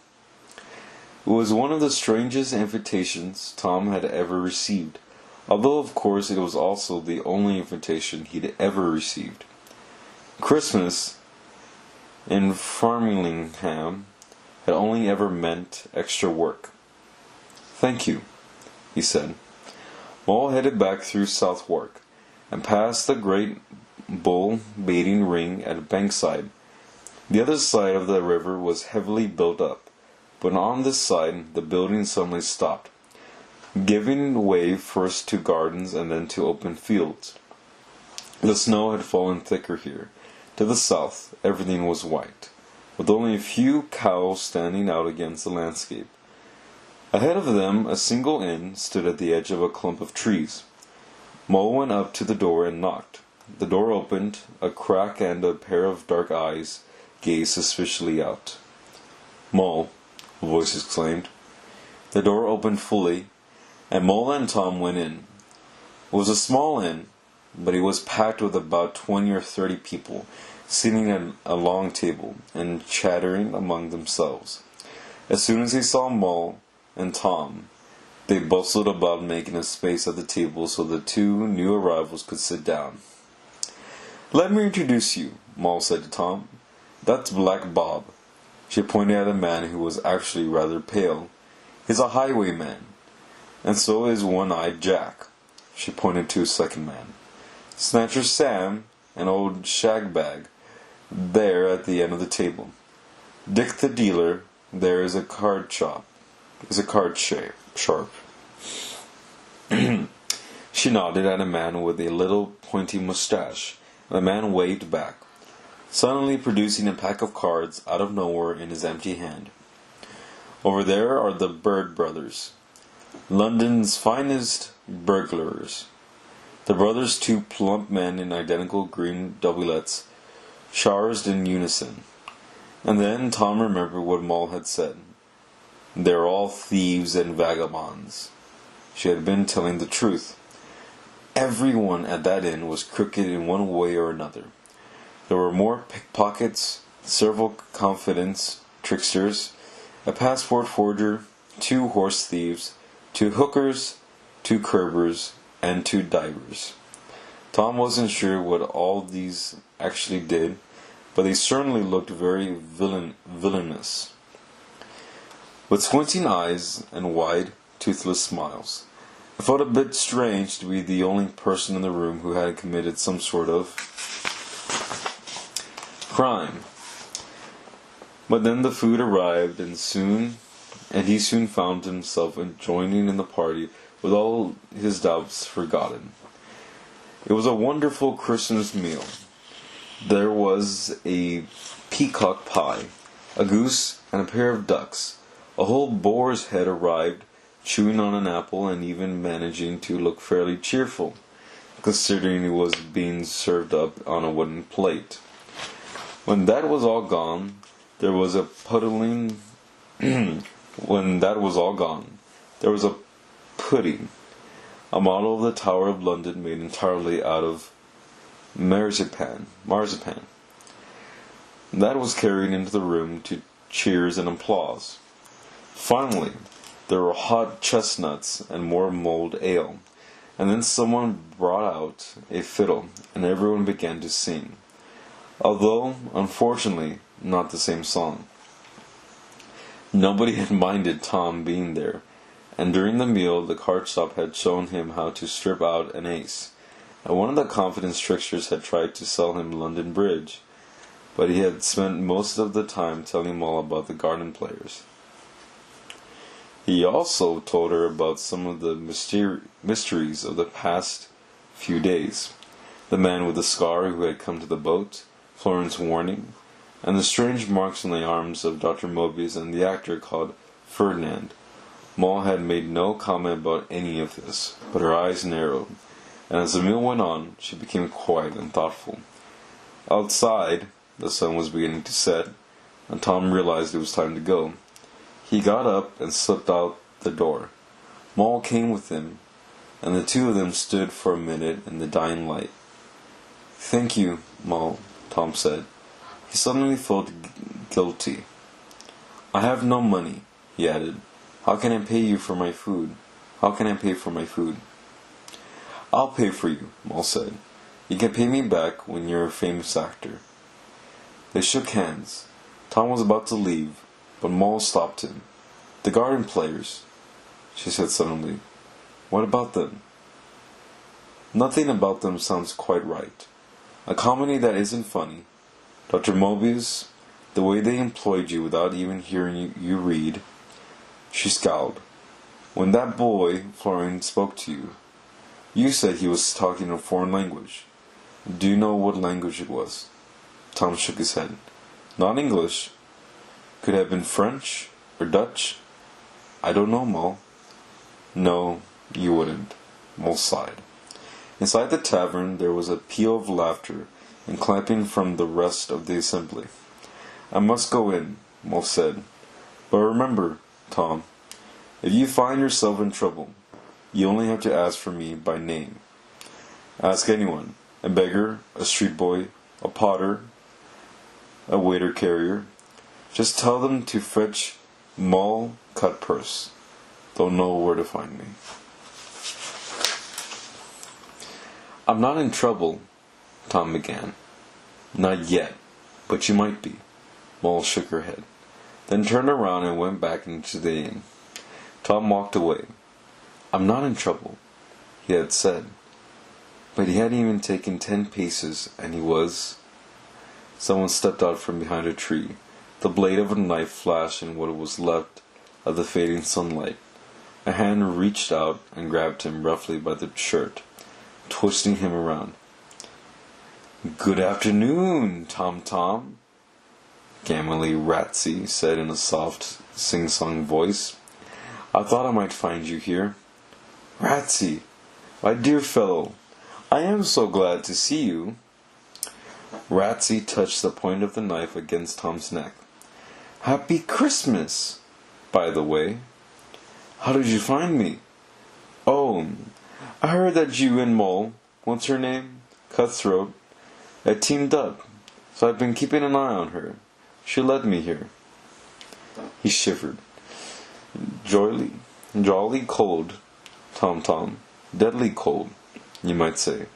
It was one of the strangest invitations Tom had ever received, although of course it was also the only invitation he'd ever received. Christmas in Framlingham had only ever meant extra work. "Thank you," he said. Moll headed back through Southwark, and past the great bull baiting ring at Bankside. The other side of the river was heavily built up, but on this side the buildings suddenly stopped, giving way first to gardens and then to open fields. The snow had fallen thicker here. To the south, everything was white, with only a few cows standing out against the landscape. Ahead of them, a single inn stood at the edge of a clump of trees. Moll went up to the door and knocked. The door opened. A crack and a pair of dark eyes gazed suspiciously out. "Mole," a voice exclaimed. The door opened fully, and Mole and Tom went in. It was a small inn, but it was packed with about 20 or 30 people, sitting at a long table and chattering among themselves. As soon as they saw Mole and Tom, they bustled about making a space at the table so the two new arrivals could sit down. "Let me introduce you," Mole said to Tom. "That's Black Bob." She pointed at a man who was actually rather pale. "He's a highwayman. And so is One-Eyed Jack." She pointed to a second man. "Snatcher Sam and old Shagbag, there at the end of the table. Dick the dealer, there is a card sharp. She nodded at a man with a little pointy mustache, and the man waved back, suddenly producing a pack of cards out of nowhere in his empty hand. "Over there are the Bird brothers, London's finest burglars." The brothers, two plump men in identical green doublets, charged in unison. And then Tom remembered what Mole had said. "They're all thieves and vagabonds." She had been telling the truth. Everyone at that inn was crooked in one way or another. There were more pickpockets, several confidence tricksters, a passport forger, 2 horse thieves, 2 hookers, 2 curbers, and 2 divers. Tom wasn't sure what all these actually did, but they certainly looked very villainous, with squinting eyes and wide, toothless smiles. It felt a bit strange to be the only person in the room who had committed some sort of crime. But then the food arrived, and he soon found himself joining in the party with all his doubts forgotten. It was a wonderful Christmas meal. There was a peacock pie, a goose, and a pair of ducks. A whole boar's head arrived, chewing on an apple and even managing to look fairly cheerful, considering it was being served up on a wooden plate. When that was all gone, there was a pudding, a model of the Tower of London made entirely out of marzipan. That was carried into the room to cheers and applause. Finally, there were hot chestnuts and more mulled ale, and then someone brought out a fiddle, and everyone began to sing, although, unfortunately, not the same song. Nobody had minded Tom being there, and during the meal the card shop had shown him how to strip out an ace, and one of the confidence tricksters had tried to sell him London Bridge, but he had spent most of the time telling him all about the garden players. He also told her about some of the mysteries of the past few days. The man with the scar who had come to the boat, Florence Warning, and the strange marks on the arms of Dr. Mobius and the actor called Ferdinand. Mole had made no comment about any of this, but her eyes narrowed, and as the meal went on, she became quiet and thoughtful. Outside, the sun was beginning to set, and Tom realized it was time to go. He got up and slipped out the door. Mole came with him, and the two of them stood for a minute in the dying light. "Thank you, Mole," Tom said. He suddenly felt guilty. "I have no money," he added. How can I pay for my food? "I'll pay for you," Mole said. "You can pay me back when you're a famous actor." They shook hands. Tom was about to leave, but Mole stopped him. "The garden players," she said suddenly. "What about them?" "Nothing about them sounds quite right. A comedy that isn't funny. Dr. Mobius, the way they employed you without even hearing you read." She scowled. "When that boy, Florian, spoke to you, you said he was talking a foreign language. Do you know what language it was?" Tom shook his head. "Not English. Could have been French or Dutch. I don't know, Mole." "No, you wouldn't." Mole sighed. Inside the tavern there was a peal of laughter and clapping from the rest of the assembly. I must go in, Mole said. But remember, Tom, if you find yourself in trouble, you only have to ask for me by name. Ask anyone, a beggar, a street boy, a potter, a waiter carrier. Just tell them to fetch Moll Cutpurse. They'll know where to find me. I'm not in trouble, Tom began. Not yet, but you might be. Moll shook her head, then turned around and went back into the inn. Tom walked away. I'm not in trouble, he had said. But he hadn't even taken 10 paces, and he was... Someone stepped out from behind a tree. The blade of a knife flashed in what was left of the fading sunlight. A hand reached out and grabbed him roughly by the shirt, twisting him around. Good afternoon, Tom, Gamely Ratsey said in a soft, sing-song voice. I thought I might find you here. Ratsey, my dear fellow, I am so glad to see you. Ratsey touched the point of the knife against Tom's neck. Happy Christmas, by the way. How did you find me? Oh, I heard that you and Moll, what's her name? Cutthroat, had teamed up, so I've been keeping an eye on her. She led me here. He shivered. Jolly cold, Tom. Deadly cold, you might say.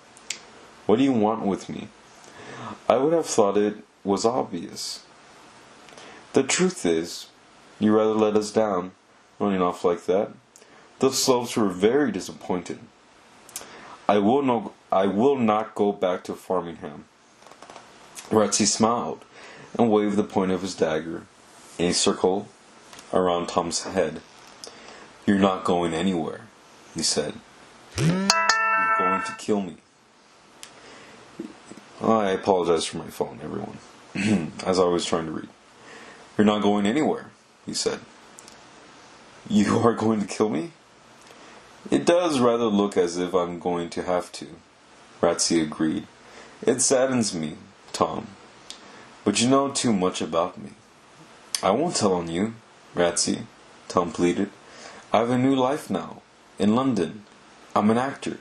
What do you want with me? I would have thought it was obvious. The truth is, you rather let us down, running off like that. The Slopes were very disappointed. I will not go back to Farmingham. Ratsey smiled and waved the point of his dagger in a circle around Tom's head. You're not going anywhere, he said. You're going to kill me. I apologize for my phone, everyone, as I was trying to read. You're not going anywhere, he said. You are going to kill me? It does rather look as if I'm going to have to, Ratsey agreed. It saddens me, Tom, but you know too much about me. I won't tell on you, Ratsey, Tom pleaded. I have a new life now, in London. I'm an actor.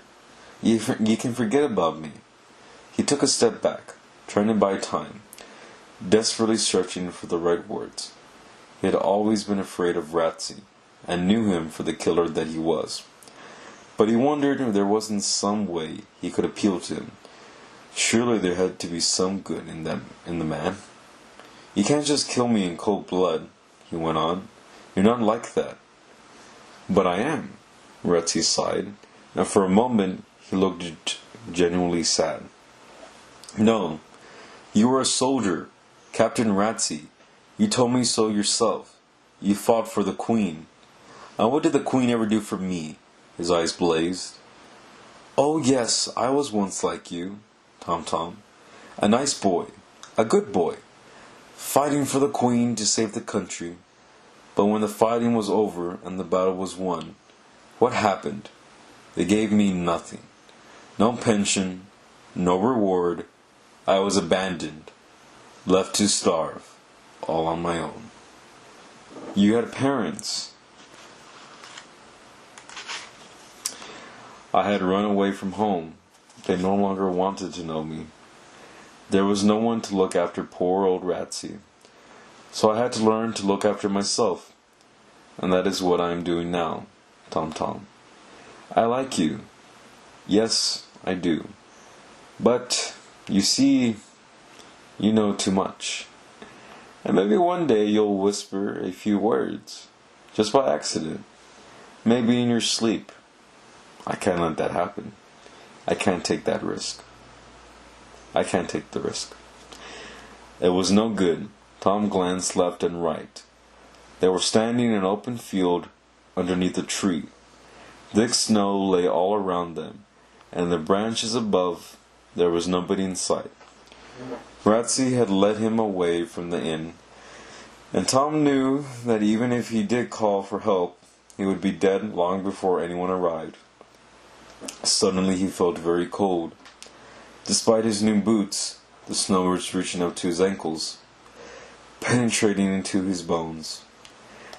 You can forget about me. He took a step back, trying to buy time, desperately searching for the right words. He had always been afraid of Ratsey, and knew him for the killer that he was. But he wondered if there wasn't some way he could appeal to him. Surely there had to be some good in the man. You can't just kill me in cold blood, he went on. You're not like that. But I am, Ratsey sighed, and for a moment he looked genuinely sad. No, you were a soldier, Captain Ratsey. You told me so yourself. You fought for the Queen. And what did the Queen ever do for me? His eyes blazed. Oh yes, I was once like you, Tom. A nice boy, a good boy, fighting for the Queen to save the country. But when the fighting was over and the battle was won, what happened? They gave me nothing. No pension, no reward. I was abandoned, left to starve, all on my own. You had parents. I had run away from home. They no longer wanted to know me. There was no one to look after poor old Ratsey. So I had to learn to look after myself. And that is what I am doing now, Tom. I like you. Yes, I do. But, you see, you know too much. And maybe one day you'll whisper a few words, just by accident. Maybe in your sleep. I can't let that happen. I can't take that risk. I can't take the risk. It was no good. Tom glanced left and right. They were standing in an open field underneath a tree. Thick snow lay all around them, and in the branches above there was nobody in sight. Ratsey had led him away from the inn, and Tom knew that even if he did call for help, he would be dead long before anyone arrived. Suddenly he felt very cold. Despite his new boots, the snow was reaching up to his ankles. penetrating into his bones.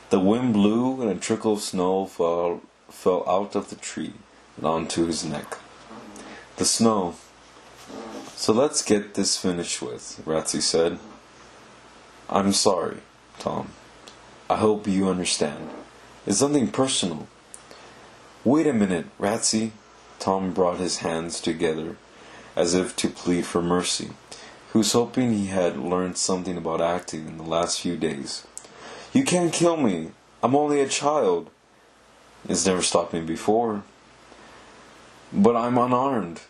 The wind blew and a trickle of snow fell out of the tree and onto his neck. The snow. "So let's get this finished with," Ratsey said. "I'm sorry, Tom. I hope you understand. It's something personal." "Wait a minute, Ratsey." Tom brought his hands together as if to plead for mercy. He was hoping he had learned something about acting in the last few days. "You can't kill me. I'm only a child. It's never stopped me before. But I'm unarmed."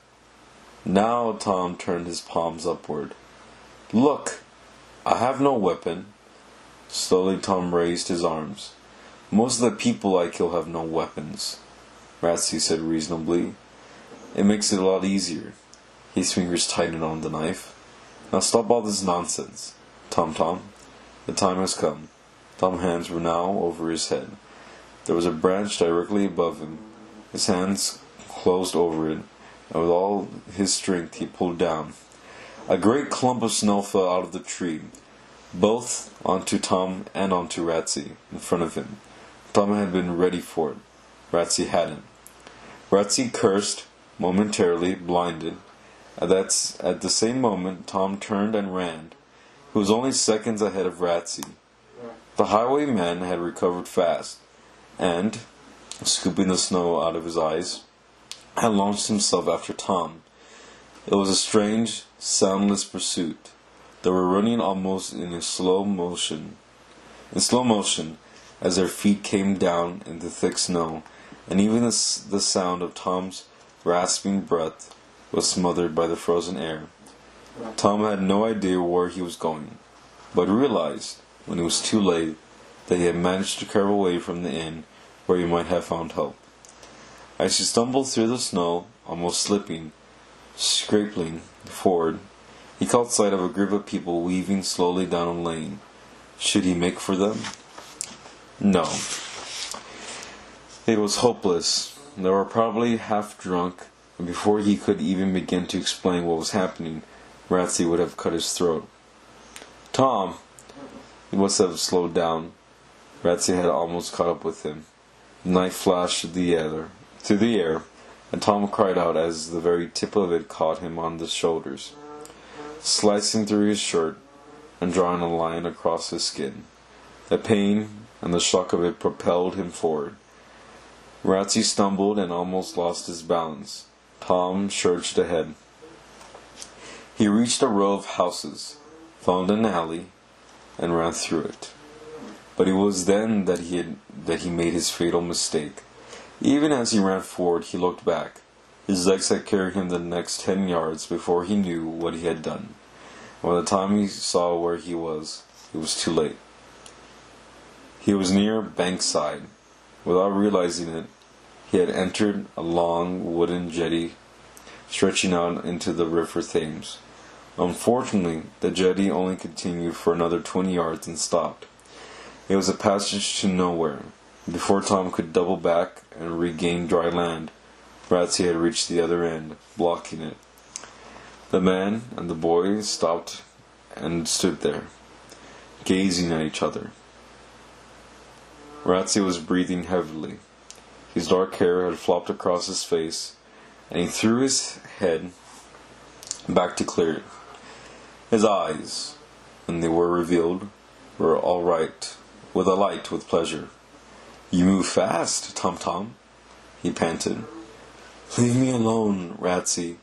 Now Tom turned his palms upward. "Look, I have no weapon." Slowly Tom raised his arms. "Most of the people I kill have no weapons," Ratsey said reasonably. "It makes it a lot easier." His fingers tightened on the knife. "Now stop all this nonsense. Tom. The time has come." Tom's hands were now over his head. There was a branch directly above him. His hands closed over it, and with all his strength he pulled down. A great clump of snow fell out of the tree, both onto Tom and onto Ratsey, in front of him. Tom had been ready for it. Ratsey hadn't. Ratsey cursed, momentarily blinded. At the same moment, Tom turned and ran. He was only seconds ahead of Ratsey. The highwayman had recovered fast, and, scooping the snow out of his eyes, had launched himself after Tom. It was a strange, soundless pursuit. They were running almost in slow motion, as their feet came down in the thick snow, and even the sound of Tom's rasping breath was smothered by the frozen air. Tom had no idea where he was going, but realized, when it was too late, that he had managed to carve away from the inn where he might have found help. As he stumbled through the snow, almost slipping, scraping forward, he caught sight of a group of people weaving slowly down a lane. Should he make for them? No. It was hopeless. They were probably half drunk, and before he could even begin to explain what was happening, Ratsey would have cut his throat. "Tom!" He must have slowed down. Ratsey had almost caught up with him. The knife flashed through the air, and Tom cried out as the very tip of it caught him on the shoulders, slicing through his shirt and drawing a line across his skin. The pain and the shock of it propelled him forward. Ratsey stumbled and almost lost his balance. Tom surged ahead. He reached a row of houses, found an alley, and ran through it. But it was then that he made his fatal mistake. Even as he ran forward, he looked back. His legs had carried him the next 10 yards before he knew what he had done. And by the time he saw where he was, it was too late. He was near Bankside. Without realizing it, he had entered a long wooden jetty stretching out into the river Thames. Unfortunately, the jetty only continued for another 20 yards and stopped. It was a passage to nowhere. Before Tom could double back and regain dry land, Ratsey had reached the other end, blocking it. The man and the boy stopped and stood there, gazing at each other. Ratsey was breathing heavily. His dark hair had flopped across his face, and he threw his head back to clear it. His eyes, when they were revealed, were all right, alight with pleasure. "You move fast, Tom," he panted. "Leave me alone, Ratsey."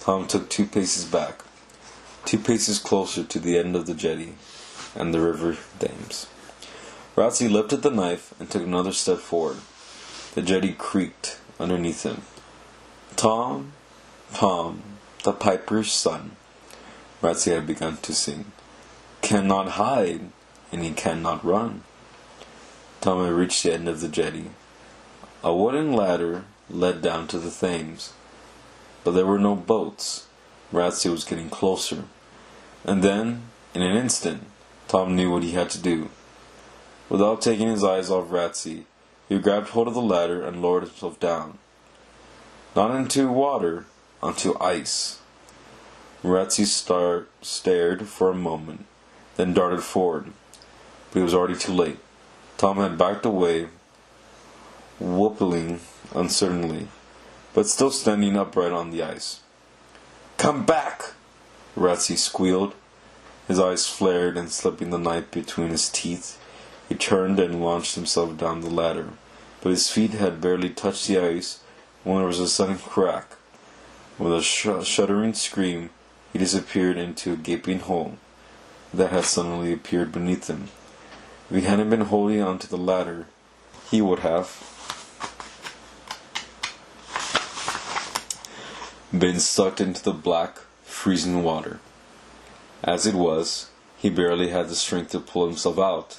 Tom took 2 paces back, 2 paces closer to the end of the jetty and the river Thames. Ratsey lifted the knife and took another step forward. The jetty creaked underneath him. Tom, the piper's son," Ratsey had begun to sing, "cannot hide, and he cannot run." Tom had reached the end of the jetty. A wooden ladder led down to the Thames, but there were no boats. Ratsey was getting closer, and then, in an instant, Tom knew what he had to do. Without taking his eyes off Ratsey, he grabbed hold of the ladder and lowered himself down. Not into water, onto ice. Ratsey stared for a moment, then darted forward. But it was already too late. Tom had backed away, whooping uncertainly, but still standing upright on the ice. "Come back!" Ratsey squealed. His eyes flared, and slipping the knife between his teeth, he turned and launched himself down the ladder. But his feet had barely touched the ice when there was a sudden crack. With a shuddering scream, he disappeared into a gaping hole that had suddenly appeared beneath him. If he hadn't been holding onto the ladder, he would have been sucked into the black, freezing water. As it was, he barely had the strength to pull himself out,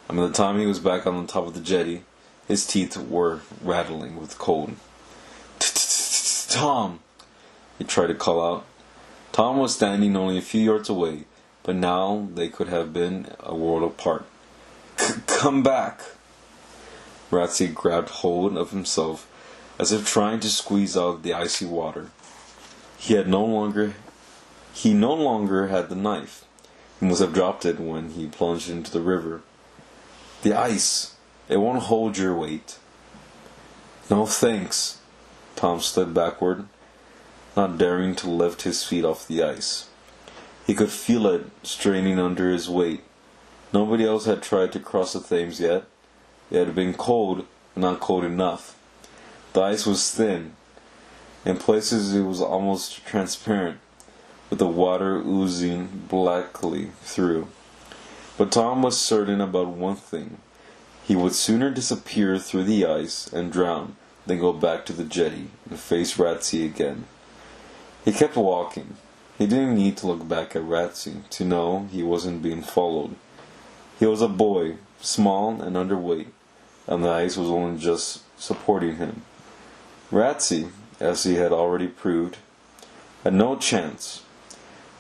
and by the time he was back on the top of the jetty, his teeth were rattling with cold. "Tom!" he tried to call out. Tom was standing only a few yards away, but now they could have been a world apart. "Come back!" Ratsey grabbed hold of himself as if trying to squeeze out the icy water. He no longer had the knife. He must have dropped it when he plunged into the river. "The ice! It won't hold your weight." "No thanks." Tom slid backward, not daring to lift his feet off the ice. He could feel it straining under his weight. Nobody else had tried to cross the Thames yet. It had been cold, but not cold enough. The ice was thin. In places it was almost transparent, with the water oozing blackly through. But Tom was certain about one thing. He would sooner disappear through the ice and drown than go back to the jetty and face Ratsey again. He kept walking. He didn't need to look back at Ratsey to know he wasn't being followed. He was a boy, small and underweight, and the ice was only just supporting him. Ratsey, as he had already proved, had no chance.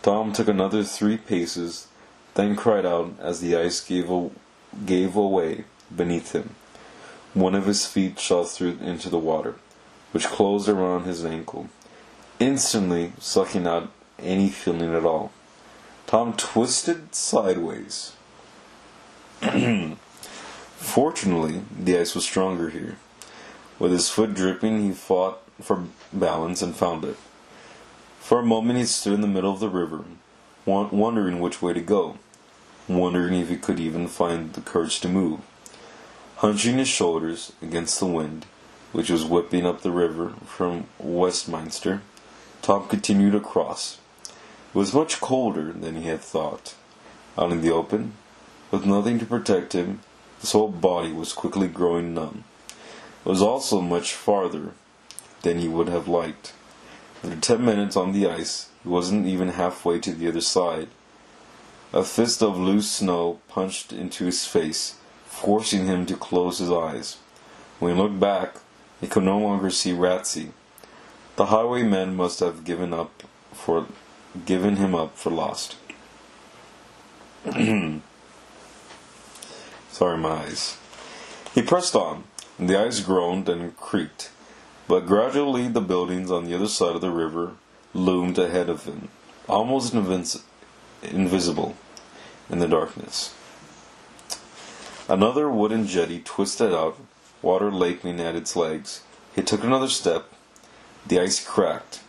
Tom took another 3 paces, then cried out as the ice gave way beneath him. One of his feet shot through into the water, which closed around his ankle, instantly sucking out any feeling at all. Tom twisted sideways. Fortunately, the ice was stronger here. With his foot dripping, he fought for balance and found it. For a moment he stood in the middle of the river, wondering which way to go, wondering if he could even find the courage to move. Hunching his shoulders against the wind, which was whipping up the river from Westminster, Tom continued across. It was much colder than he had thought. Out in the open, with nothing to protect him, his whole body was quickly growing numb. It was also much farther than he would have liked. After 10 minutes on the ice, he wasn't even halfway to the other side. A fist of loose snow punched into his face, forcing him to close his eyes. When he looked back, he could no longer see Ratsey. The highwaymen must have given him up for lost. Sorry, my eyes. He pressed on, and the ice groaned and creaked, but gradually the buildings on the other side of the river loomed ahead of him, almost invisible in the darkness. Another wooden jetty twisted out, water lapping at its legs. He took another step. The ice cracked.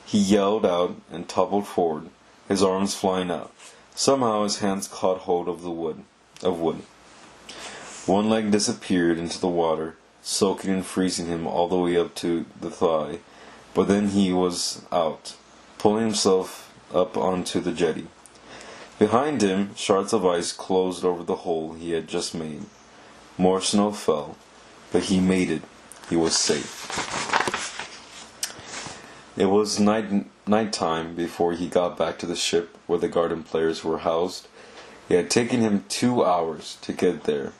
He yelled out and toppled forward, his arms flying out. Somehow his hands caught hold of wood. One leg disappeared into the water, soaking and freezing him all the way up to the thigh, but then he was out, pulling himself up onto the jetty. Behind him, shards of ice closed over the hole he had just made. More snow fell, but he made it. He was safe. It was night time before he got back to the ship where the garden players were housed. It had taken him 2 hours to get there,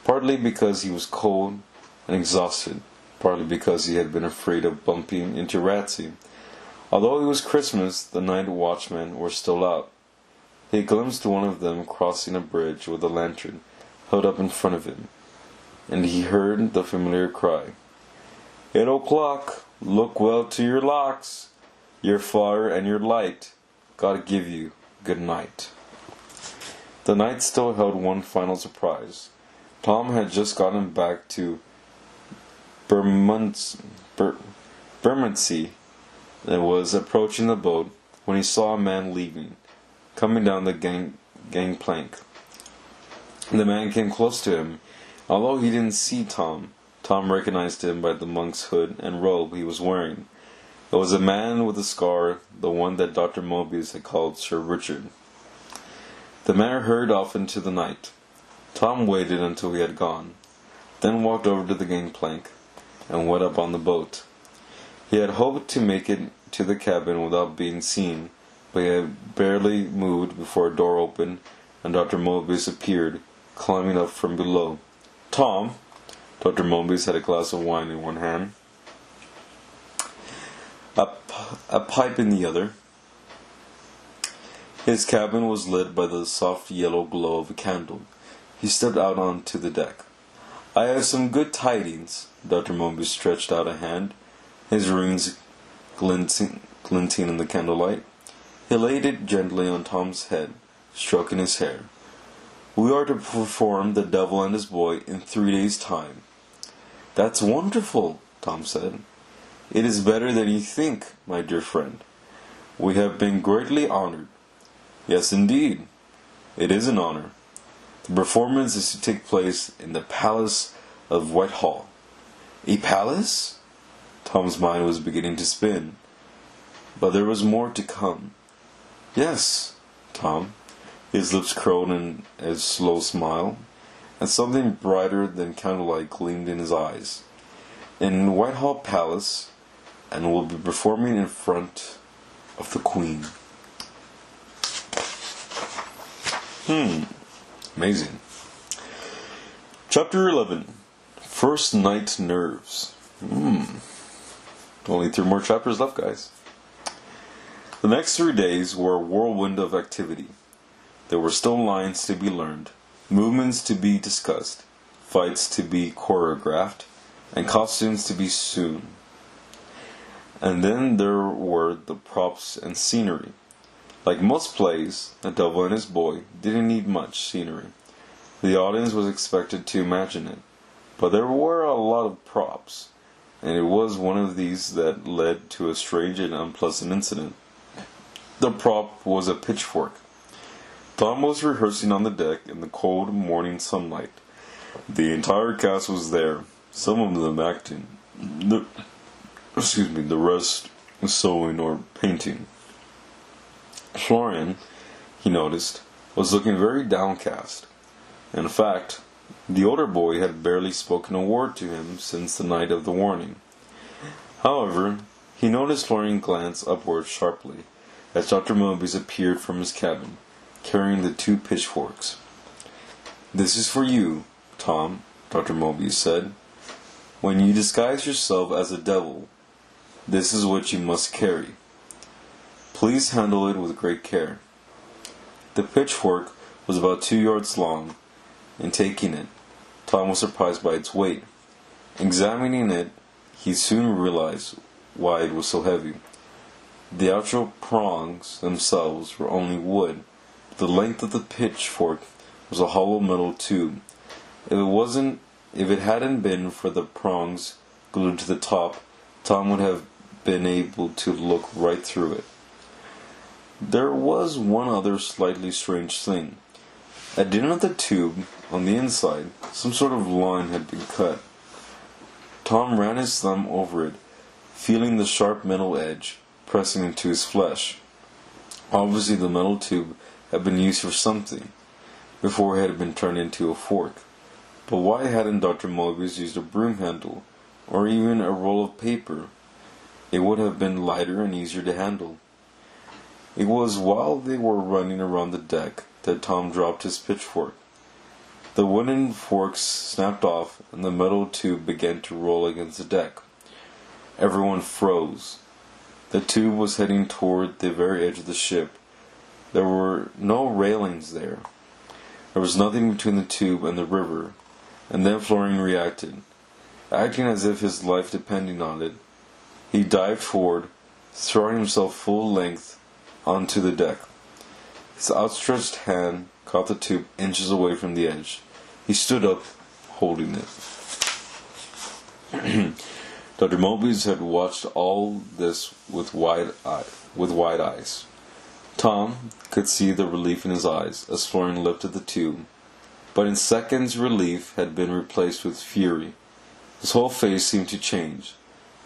partly because he was cold and exhausted, partly because he had been afraid of bumping into Ratsey. Although it was Christmas, the night watchmen were still out. He glimpsed one of them crossing a bridge with a lantern held up in front of him, and he heard the familiar cry, 8 o'clock, look well to your locks, your fire and your light, God give you good night. The night still held one final surprise. Tom had just gotten back to Bermondsey and was approaching the boat when he saw a man leaving, coming down the gangplank. The man came close to him. Although he didn't see Tom recognized him by the monk's hood and robe he was wearing. It was a man with a scar, the one that Dr. Mobius had called Sir Richard. The man hurried off into the night. Tom waited until he had gone, then walked over to the gangplank and went up on the boat. He had hoped to make it to the cabin without being seen, but he had barely moved before a door opened and Dr. Mobius appeared, climbing up from below. "Tom." Dr. Mobius had a glass of wine in one hand, a pipe in the other. His cabin was lit by the soft yellow glow of a candle. He stepped out onto the deck. "I have some good tidings." Dr. Mobius stretched out a hand, his rings glinting in the candlelight. He laid it gently on Tom's head, stroking his hair. "We are to perform The Devil and His Boy in 3 days' time." "That's wonderful," Tom said. "It is better than you think, my dear friend. We have been greatly honored." "Yes, indeed. It is an honor. The performance is to take place in the Palace of Whitehall." "A palace?" Tom's mind was beginning to spin. But there was more to come. "Yes, Tom." His lips curled in a slow smile, and something brighter than candlelight gleamed in his eyes. "In Whitehall Palace, and we'll be performing in front of the Queen." Amazing. Chapter 11. First Night Nerves. Only 3 more chapters left, guys. The next 3 days were a whirlwind of activity. There were still lines to be learned, movements to be discussed, fights to be choreographed, and costumes to be sewn. And then there were the props and scenery. Like most plays, The Devil and His Boy didn't need much scenery. The audience was expected to imagine it, but there were a lot of props, and it was one of these that led to a strange and unpleasant incident. The prop was a pitchfork. Tom was rehearsing on the deck in the cold morning sunlight. The entire cast was there, some of them acting, the rest sewing or painting. Florian, he noticed, was looking very downcast. In fact, the older boy had barely spoken a word to him since the night of the warning. However, he noticed Florian glance upward sharply as Dr. Mobius appeared from his cabin, carrying the 2 pitchforks. "This is for you, Tom," Dr. Mobius said. "When you disguise yourself as a devil, this is what you must carry. Please handle it with great care." The pitchfork was about 2 yards long. In taking it, Tom was surprised by its weight. Examining it, he soon realized why it was so heavy. The actual prongs themselves were only wood. The length of the pitchfork was a hollow metal tube. If it hadn't been for the prongs glued to the top, Tom would have been able to look right through it. There was one other slightly strange thing. At the end of the tube, on the inside, some sort of line had been cut. Tom ran his thumb over it, feeling the sharp metal edge pressing into his flesh. Obviously the metal tube had been used for something before it had been turned into a fork. But why hadn't Dr. Mobius used a broom handle, or even a roll of paper? It would have been lighter and easier to handle. It was while they were running around the deck that Tom dropped his pitchfork. The wooden forks snapped off, and the metal tube began to roll against the deck. Everyone froze. The tube was heading toward the very edge of the ship. There were no railings there. There was nothing between the tube and the river. And then Florian reacted. Acting as if his life depended on it, he dived forward, throwing himself full length onto the deck. His outstretched hand caught the tube inches away from the edge. He stood up, holding it. Dr. Mobius had watched all this with wide eyes. Tom could see the relief in his eyes as Florian lifted the tube, but in seconds relief had been replaced with fury. His whole face seemed to change.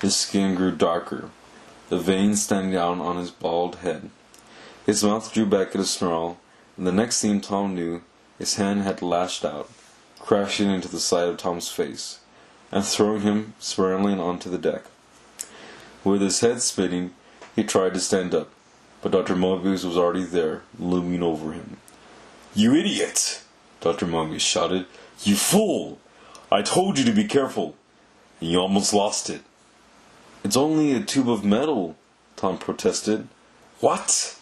His skin grew darker, the veins standing out on his bald head. His mouth drew back at a snarl, and the next thing Tom knew, his hand had lashed out, crashing into the side of Tom's face, and throwing him spiraling onto the deck. With his head spinning, he tried to stand up, but Dr. Mobius was already there, looming over him. "You idiot!" Dr. Mobius shouted. "You fool! I told you to be careful, and you almost lost it." "It's only a tube of metal," Tom protested. "What?"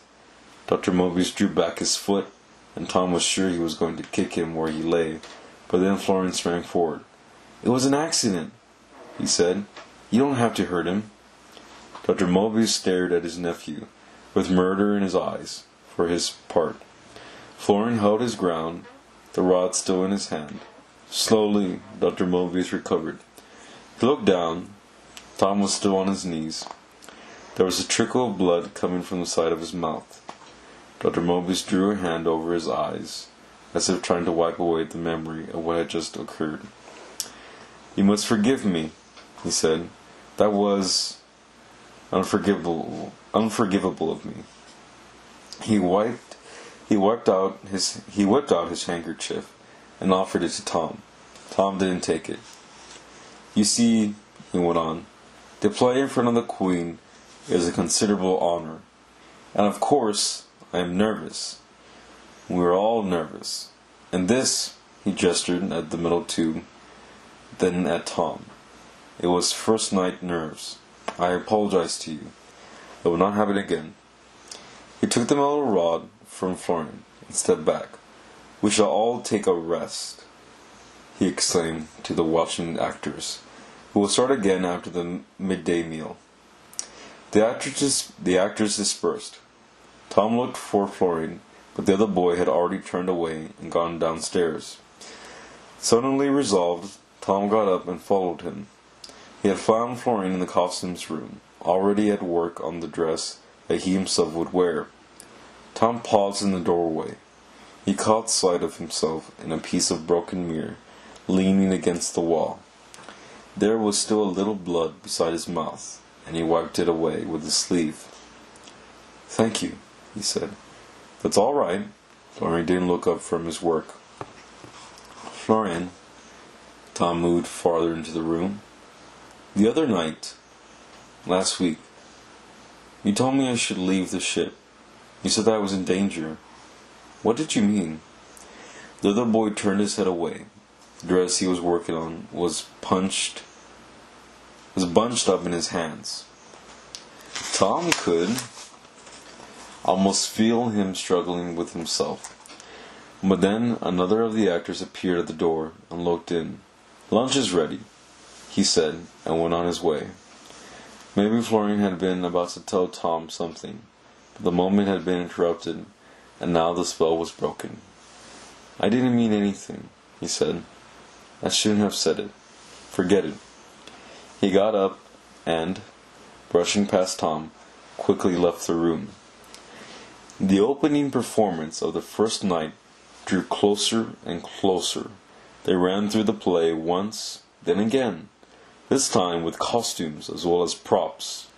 Dr. Mobius drew back his foot, and Tom was sure he was going to kick him where he lay, but then Florian sprang forward. "It was an accident," he said. "You don't have to hurt him." Dr. Mobius stared at his nephew, with murder in his eyes, for his part. Florian held his ground, the rod still in his hand. Slowly, Dr. Mobius recovered. He looked down. Tom was still on his knees. There was a trickle of blood coming from the side of his mouth. Dr. Mobius drew a hand over his eyes, as if trying to wipe away the memory of what had just occurred. "You must forgive me," he said. "That was unforgivable of me." He whipped out his handkerchief and offered it to Tom. Tom didn't take it. "You see," he went on, "to play in front of the Queen is a considerable honor, and of course I am nervous. We are all nervous. And this," he gestured at the metal tube, then at Tom. "It was first night nerves. I apologize to you. I will not have it again." He took the metal rod from Florian and stepped back. "We shall all take a rest," he exclaimed to the watching actors. "We will start again after the midday meal." The actors dispersed. Tom looked for Florian, but the other boy had already turned away and gone downstairs. Suddenly resolved, Tom got up and followed him. He had found Florian in the costumes room, already at work on the dress that he himself would wear. Tom paused in the doorway. He caught sight of himself in a piece of broken mirror, leaning against the wall. There was still a little blood beside his mouth, and he wiped it away with his sleeve. "Thank you," he said. "That's all right." Florian didn't look up from his work. "Florian," Tom moved farther into the room. "The other night, last week, you told me I should leave the ship. You said that I was in danger. What did you mean?" The other boy turned his head away. The dress he was working on was bunched up in his hands. Tom could almost feel him struggling with himself. But then another of the actors appeared at the door and looked in. "Lunch is ready," he said, and went on his way. Maybe Florian had been about to tell Tom something, but the moment had been interrupted, and now the spell was broken. "I didn't mean anything," he said. "I shouldn't have said it. Forget it." He got up and, brushing past Tom, quickly left the room. The opening performance of the first night drew closer and closer. They ran through the play once, then again, this time with costumes as well as props.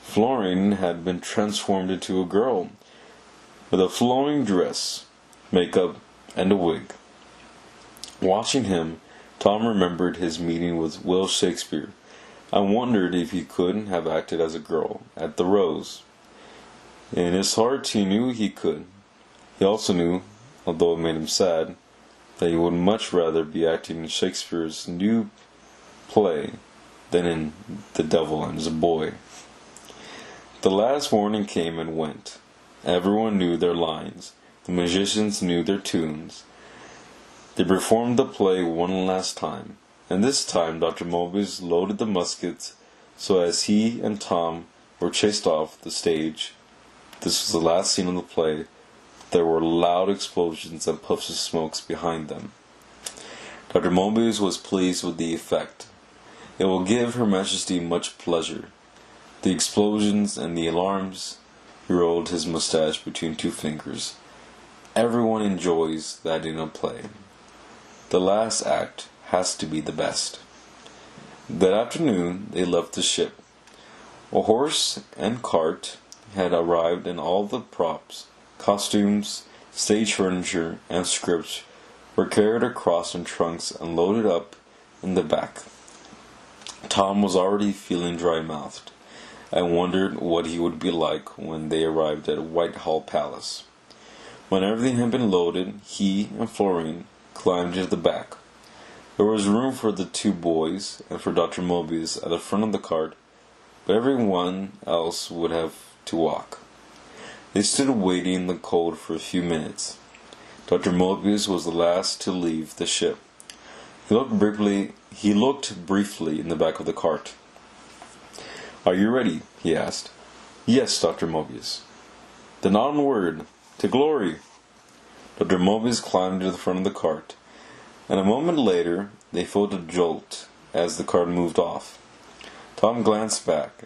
Florian had been transformed into a girl, with a flowing dress, makeup, and a wig. Watching him, Tom remembered his meeting with Will Shakespeare, and wondered if he couldn't have acted as a girl at the Rose. In his heart he knew he could. He also knew, although it made him sad, that he would much rather be acting in Shakespeare's new play than in The Devil and His Boy. The last morning came and went. Everyone knew their lines. The musicians knew their tunes. They performed the play one last time, and this time Dr. Mobius loaded the muskets so as he and Tom were chased off the stage. This was the last scene of the play. there were loud explosions and puffs of smoke behind them. Dr. Mobius was pleased with the effect. "It will give Her Majesty much pleasure. The explosions and the alarms," he rolled his mustache between two fingers. "Everyone enjoys that in a play. The last act has to be the best." That afternoon they left the ship. A horse and cart had arrived, and all the props, costumes, stage furniture, and scripts were carried across in trunks and loaded up in the back. Tom was already feeling dry-mouthed, and wondered what he would be like when they arrived at Whitehall Palace. When everything had been loaded, he and Florine climbed into the back. There was room for the two boys and for Dr. Mobius at the front of the cart, but everyone else would have to walk. They stood waiting in the cold for a few minutes. Dr. Mobius was the last to leave the ship. He looked briefly in the back of the cart. "Are you ready?" he asked. "Yes, Dr. Mobius." "Then onward, to glory!" Dr. Mobius climbed to the front of the cart, and a moment later they felt a jolt as the cart moved off. Tom glanced back,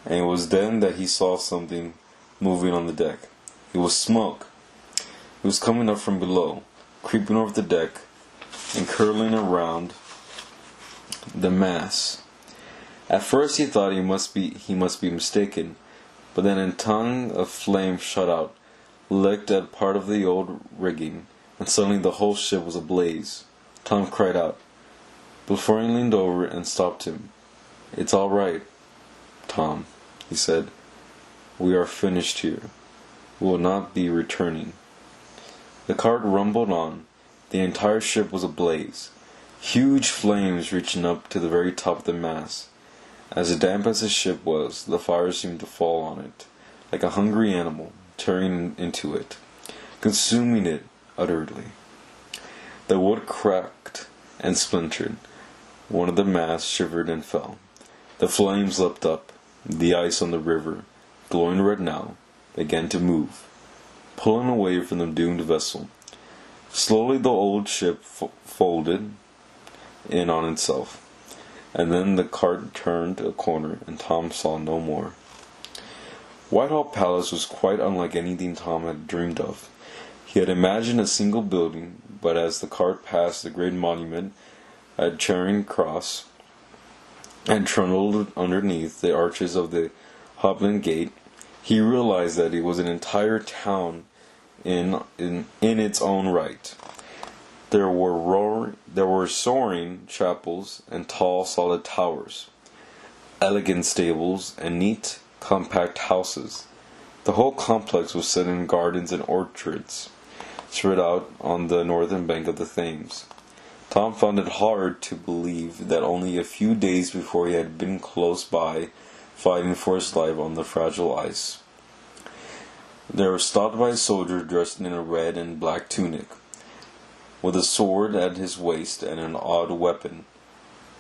and it was then that he saw something moving on the deck. It was smoke. It was coming up from below, creeping over the deck, and curling around the mass. At first he thought he must be mistaken, but then a tongue of flame shot out, licked at part of the old rigging, and suddenly the whole ship was ablaze. Tom cried out, but Florine leaned over and stopped him. "It's all right, Tom," he said. "We are finished here. We will not be returning." The cart rumbled on. The entire ship was ablaze, huge flames reaching up to the very top of the mast. As damp as the ship was, the fire seemed to fall on it, like a hungry animal, tearing into it, consuming it utterly. The wood cracked and splintered. One of the masts shivered and fell. The flames leapt up. The ice on the river, glowing red now, began to move, pulling away from the doomed vessel. Slowly the old ship folded in on itself, and then the cart turned a corner and Tom saw no more. Whitehall Palace was quite unlike anything Tom had dreamed of. He had imagined a single building, but as the cart passed the great monument at Charing Cross and trundled underneath the arches of the Holborn Gate, he realized that it was an entire town in its own right. There were soaring chapels and tall, solid towers, elegant stables and neat, compact houses. The whole complex was set in gardens and orchards, spread out on the northern bank of the Thames. Tom found it hard to believe that only a few days before he had been close by, fighting for his life on the fragile ice. They were stopped by a soldier dressed in a red and black tunic, with a sword at his waist and an odd weapon,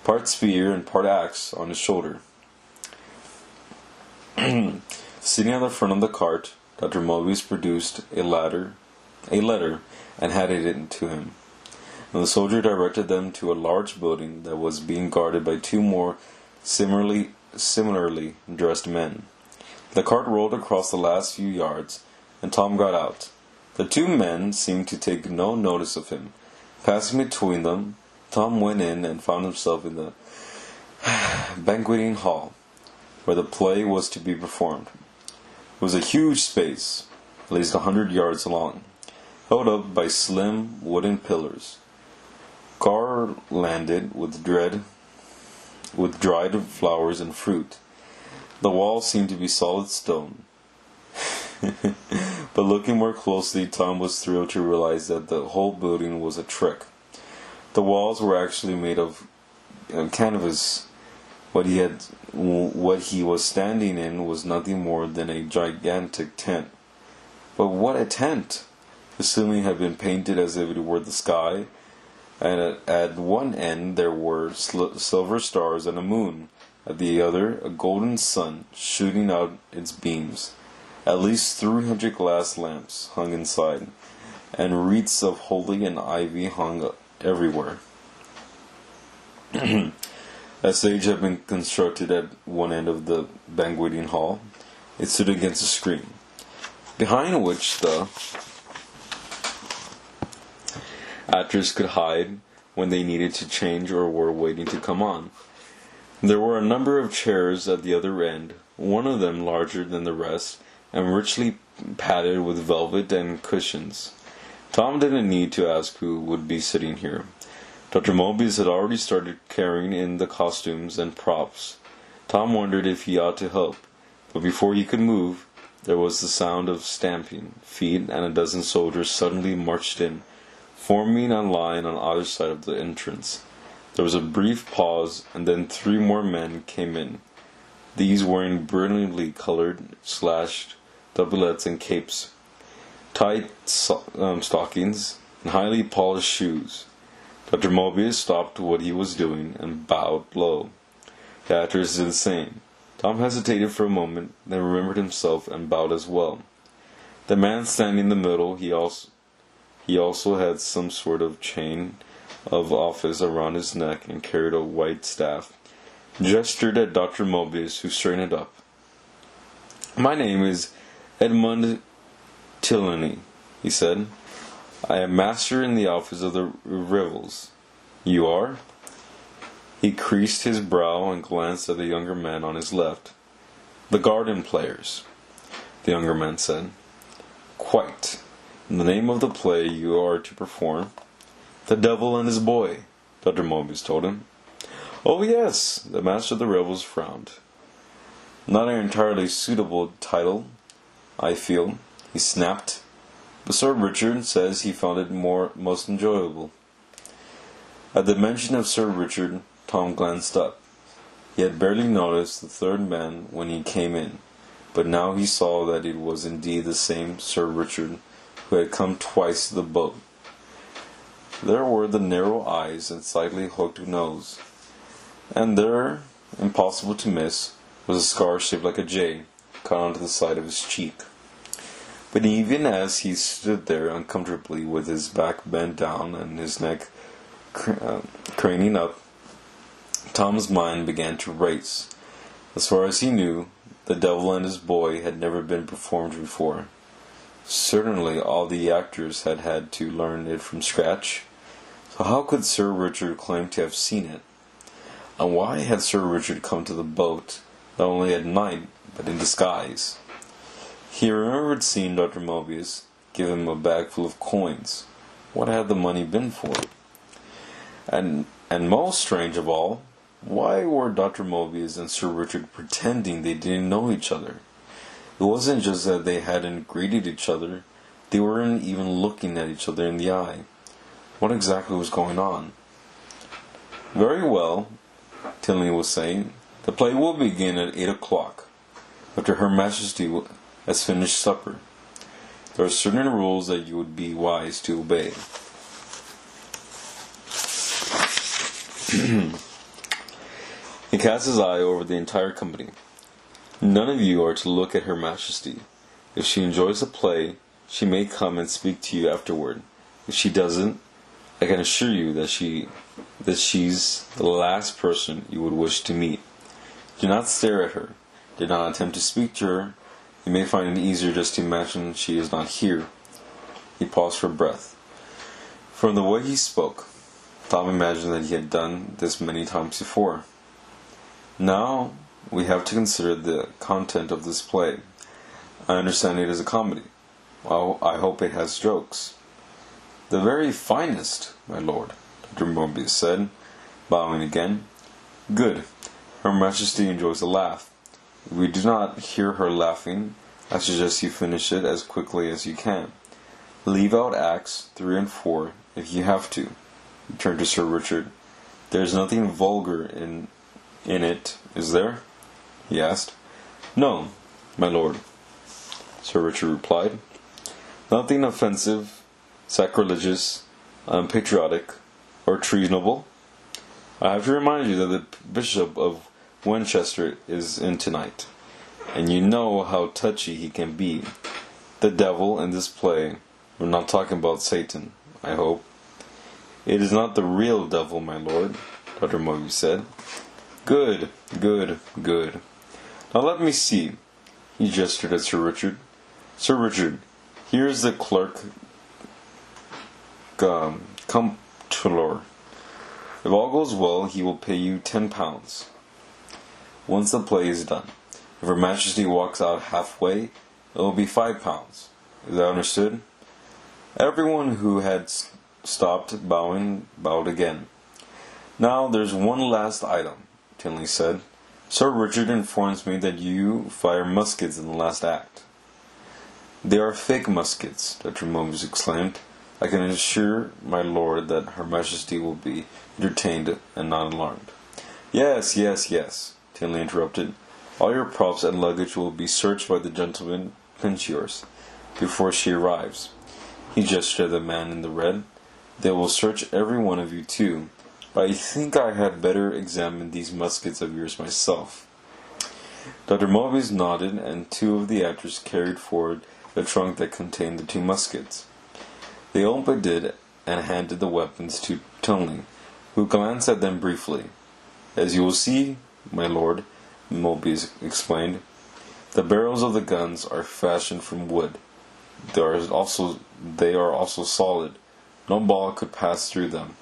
part spear and part axe, on his shoulder. Sitting at the front of the cart, Dr. Mobius produced a letter, and handed it to him. And the soldier directed them to a large building that was being guarded by two more similarly dressed men. The cart rolled across the last few yards, and Tom got out. The two men seemed to take no notice of him. Passing between them, Tom went in and found himself in the banqueting hall, where the play was to be performed. It was a huge space, at least 100 yards long, held up by slim wooden pillars, garlanded with dried flowers and fruit. The walls seemed to be solid stone. But looking more closely, Tom was thrilled to realize that the whole building was a trick. The walls were actually made of canvas. What he was standing in was nothing more than a gigantic tent. But what a tent! The ceiling had been painted as if it were the sky, and at one end there were silver stars and a moon, at the other a golden sun shooting out its beams. At least 300 glass lamps hung inside, and wreaths of holly and ivy hung everywhere. A stage had been constructed at one end of the banqueting hall. It stood against a screen, behind which the actors could hide when they needed to change or were waiting to come on. There were a number of chairs at the other end, one of them larger than the rest, and richly padded with velvet and cushions. Tom didn't need to ask who would be sitting here. Dr. Mobius had already started carrying in the costumes and props. Tom wondered if he ought to help, but before he could move, there was the sound of stamping feet, and a dozen soldiers suddenly marched in, forming a line on either side of the entrance. There was a brief pause, and then 3 more men came in, these wearing brilliantly colored, slashed doublettes and capes, tight stockings, and highly polished shoes. Dr. Mobius stopped what he was doing and bowed low. The actors did the same. Tom hesitated for a moment, then remembered himself and bowed as well. The man standing in the middle, he also had some sort of chain of office around his neck and carried a white staff, gestured at Dr. Mobius, who straightened up. "My name is Edmund Tilney," he said. "I am master in the office of the Revels. You are?" He creased his brow and glanced at the younger man on his left. "The Garden Players," the younger man said. "Quite. The name of the play you are to perform?" "The Devil and His Boy," Dr. Mobius told him. "Oh, yes," the master of the Revels frowned. "Not an entirely suitable title, I feel," he snapped. "But Sir Richard says he found it most enjoyable." At the mention of Sir Richard, Tom glanced up. He had barely noticed the third man when he came in, but now he saw that it was indeed the same Sir Richard who had come twice to the boat. There were the narrow eyes and slightly hooked nose, and there, impossible to miss, was a scar shaped like a J, cut onto the side of his cheek. But even as he stood there uncomfortably with his back bent down and his neck craning up, Tom's mind began to race. As far as he knew, The Devil and His Boy had never been performed before. Certainly all the actors had had to learn it from scratch. So how could Sir Richard claim to have seen it? And why had Sir Richard come to the boat, not only at night, but in disguise? He remembered seeing Dr. Mobius give him a bag full of coins. What had the money been for? And most strange of all, why were Dr. Mobius and Sir Richard pretending they didn't know each other? It wasn't just that they hadn't greeted each other, they weren't even looking at each other in the eye. What exactly was going on? "Very well," Tilney was saying. "The play will begin at 8 o'clock, after Her Majesty has finished supper. There are certain rules that you would be wise to obey." He cast his eye over the entire company. "None of you are to look at Her Majesty. If she enjoys the play, she may come and speak to you afterward. If she doesn't, I can assure you that she's the last person you would wish to meet. Do not stare at her. Do not attempt to speak to her. You may find it easier just to imagine she is not here." He paused for breath. From the way he spoke, Tom imagined that he had done this many times before. "Now we have to consider the content of this play. I understand it is a comedy. I hope it has jokes." "The very finest, my lord," Dr. Mobius said, bowing again. "Good. Her Majesty enjoys a laugh. If we do not hear her laughing, I suggest you finish it as quickly as you can. Leave out acts 3 and 4 if you have to." He turned to Sir Richard. "There is nothing vulgar in it, is there?" he asked. "No, my lord," Sir Richard replied. "Nothing offensive, sacrilegious, unpatriotic, or treasonable. I have to remind you that the Bishop of Winchester is in tonight. and you know how touchy he can be. The devil in this play, we're not talking about Satan, I hope. It is not the real devil, my lord, Dr. Moby said. Good, good, good. Now let me see. He gestured at Sir Richard. Sir Richard, here is the clerk, comptroller. If all goes well, he will pay you £10. Once the play is done. If Her Majesty walks out halfway, it will be £5. Is that understood? Everyone who had stopped bowing bowed again. Now there's one last item, Tinley said. Sir Richard informs me that you fire muskets in the last act. They are fake muskets, Dr. Momus exclaimed. I can assure my lord that Her Majesty will be entertained and not alarmed. Yes, yes, yes, Tinley interrupted. All your props and luggage will be searched by the gentleman Pinchers before she arrives. He gestured at the man in the red. They will search every one of you too, but I think I had better examine these muskets of yours myself. Dr. Mobius nodded, and two of the actors carried forward the trunk that contained the two muskets. They opened it and handed the weapons to Tinley, who glanced at them briefly. As you will see, my lord, Mobius explained, the barrels of the guns are fashioned from wood. They are also solid. No ball could pass through them.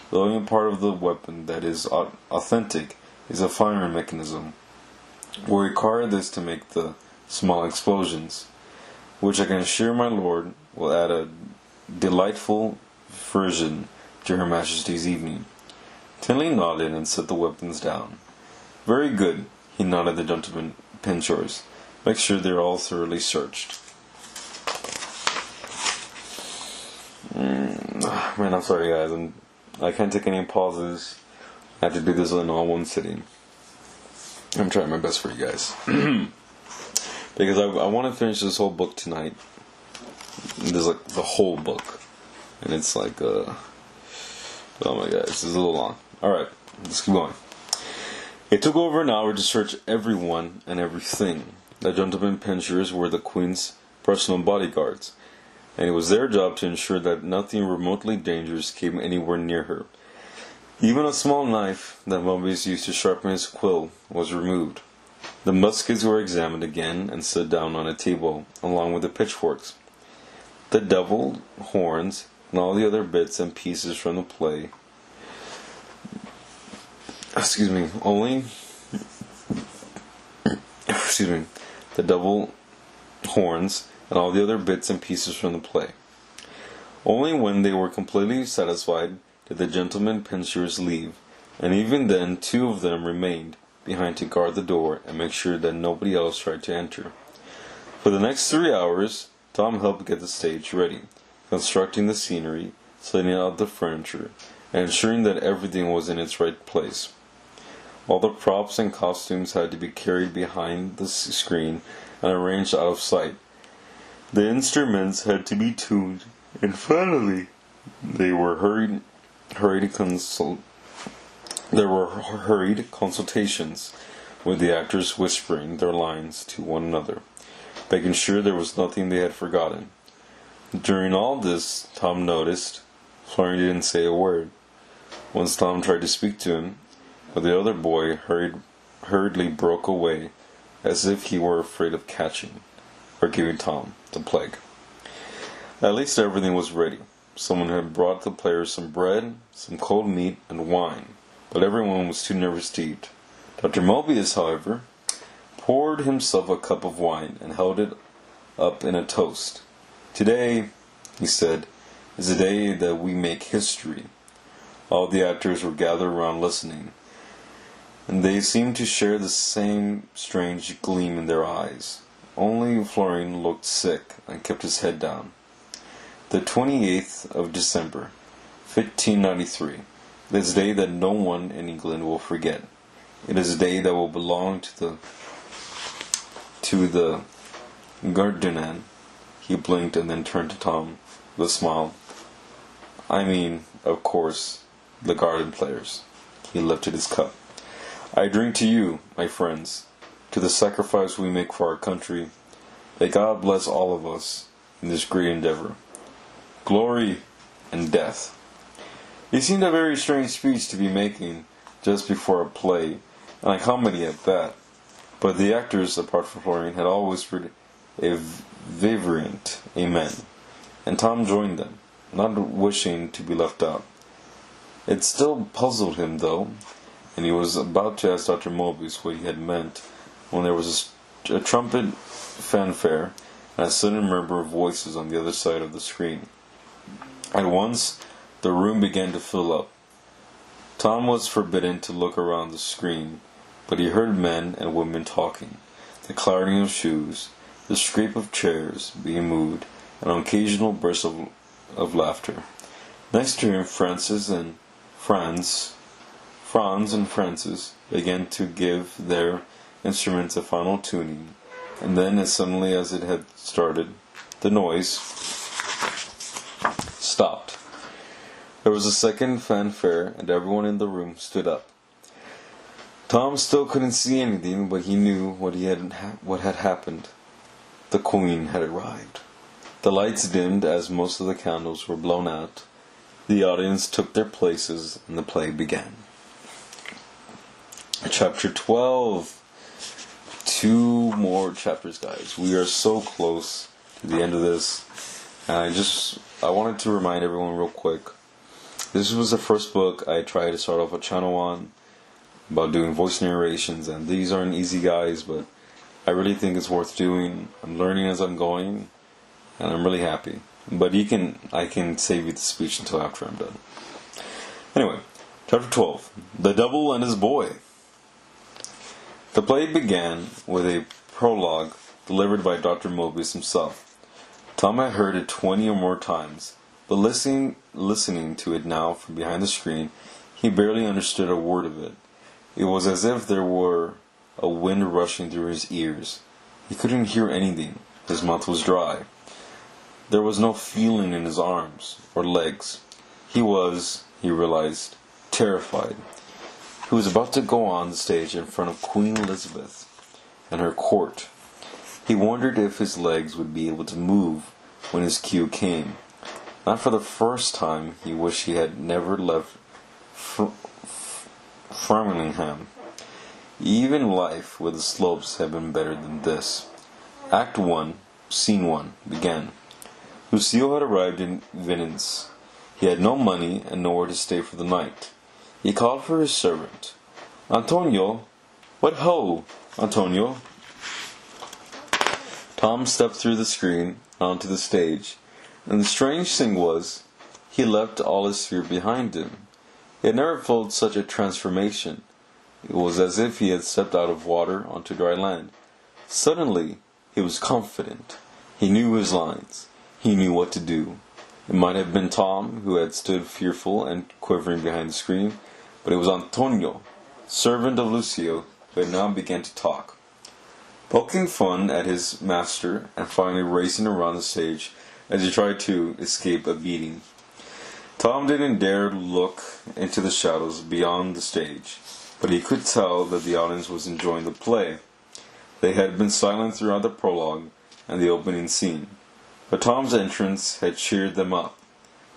The only part of the weapon that is authentic is a firing mechanism. We require this to make the small explosions, which I can assure my lord will add a delightful version to Her Majesty's evening. Tinley nodded and set the weapons down. Very good, he nodded the gentleman Pinchers. Make sure they're all thoroughly searched. Man, I'm sorry guys, I can't take any pauses. I have to do this in all one sitting. I'm trying my best for you guys. Because I want to finish this whole book tonight. There's like the whole book. And it's like, oh my god, this is a little long. Alright, let's keep going. It took over an hour to search everyone and everything. The gentlemen Pinchers were the Queen's personal bodyguards, and it was their job to ensure that nothing remotely dangerous came anywhere near her. Even a small knife that Mobius used to sharpen his quill was removed. The muskets were examined again and set down on a table, along with the pitchforks. The devil horns and all the other bits and pieces from the play. The devil horns and all the other bits and pieces from the play. Only when they were completely satisfied did the gentlemen Pinchers leave, and even then 2 of them remained behind to guard the door and make sure that nobody else tried to enter. For the next 3 hours, Tom helped get the stage ready, constructing the scenery, setting out the furniture, and ensuring that everything was in its right place. All the props and costumes had to be carried behind the screen and arranged out of sight. The instruments had to be tuned, and finally, there were hurried consultations, with the actors whispering their lines to one another, making sure there was nothing they had forgotten. During all this, Tom noticed Florian didn't say a word. Once Tom tried to speak to him, but the other boy hurriedly broke away, as if he were afraid of catching or giving Tom the plague. At least everything was ready. Someone had brought the players some bread, some cold meat, and wine, but everyone was too nervous to eat. Dr. Mobius, however, poured himself a cup of wine and held it up in a toast. Today, he said, is a day that we make history. All the actors were gathered around listening, and they seemed to share the same strange gleam in their eyes. Only Florian looked sick and kept his head down. The 28th of December, 1593. It is a day that no one in England will forget. It is a day that will belong to the Gardinan. He blinked and then turned to Tom with a smile. I mean, of course, the garden players. He lifted his cup. I drink to you, my friends. to the sacrifice we make for our country. May God bless all of us in this great endeavor. Glory and death. He seemed a very strange speech to be making just before a play, and a comedy at that. But the actors, apart from Florian, had all whispered a vibrant amen, and Tom joined them, not wishing to be left out. It still puzzled him, though, and he was about to ask Dr. Mobius what he had meant when there was a trumpet fanfare and a sudden murmur of voices on the other side of the screen. At once, the room began to fill up. Tom was forbidden to look around the screen, but he heard men and women talking, the clattering of shoes, the scrape of chairs being moved, and an occasional burst of laughter. Next to him, Franz and Francis began to give their instruments a final tuning, and then, as suddenly as it had started, the noise stopped. There was a second fanfare, and everyone in the room stood up. Tom still couldn't see anything, but he knew what had happened. The Queen had arrived. The lights dimmed as most of the candles were blown out. The audience took their places, and the play began. Chapter 12. 2 more chapters, guys. We are so close to the end of this. And I wanted to remind everyone real quick. This was the first book I tried to start off a channel on about doing voice narrations, and these aren't easy, guys, but I really think it's worth doing. I'm learning as I'm going, and I'm really happy. But I can save you the speech until after I'm done. Anyway, chapter 12. The Devil and His Boy. The play began with a prologue delivered by Dr. Mobius himself. Tom had heard it 20 or more times, but listening to it now from behind the screen, he barely understood a word of it. It was as if there were a wind rushing through his ears. He couldn't hear anything. His mouth was dry. There was no feeling in his arms or legs. He realized, terrified. He was about to go on the stage in front of Queen Elizabeth and her court. He wondered if his legs would be able to move when his cue came. Not for the first time, he wished he had never left Framingham. Even life with the Slopes had been better than this. Act 1, Scene 1, began. Lucille had arrived in Venice. He had no money and nowhere to stay for the night. He called for his servant. Antonio! What ho, Antonio! Tom stepped through the screen onto the stage, and the strange thing was, he left all his fear behind him. He had never felt such a transformation. It was as if he had stepped out of water onto dry land. Suddenly, he was confident. He knew his lines. He knew what to do. It might have been Tom, who had stood fearful and quivering behind the screen, but it was Antonio, servant of Lucio, who had now begun to talk, poking fun at his master and finally racing around the stage as he tried to escape a beating. Tom didn't dare look into the shadows beyond the stage, but he could tell that the audience was enjoying the play. They had been silent throughout the prologue and the opening scene, but Tom's entrance had cheered them up.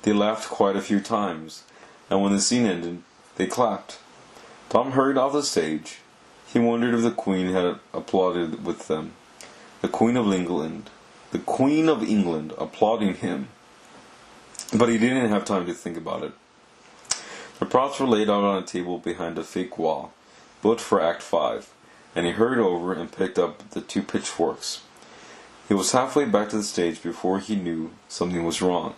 They laughed quite a few times, and when the scene ended, they clapped. Tom hurried off the stage. He wondered if the Queen had applauded with them. The Queen of England applauding him. But he didn't have time to think about it. The props were laid out on a table behind a fake wall, built for Act 5, and he hurried over and picked up the 2 pitchforks. He was halfway back to the stage before he knew something was wrong,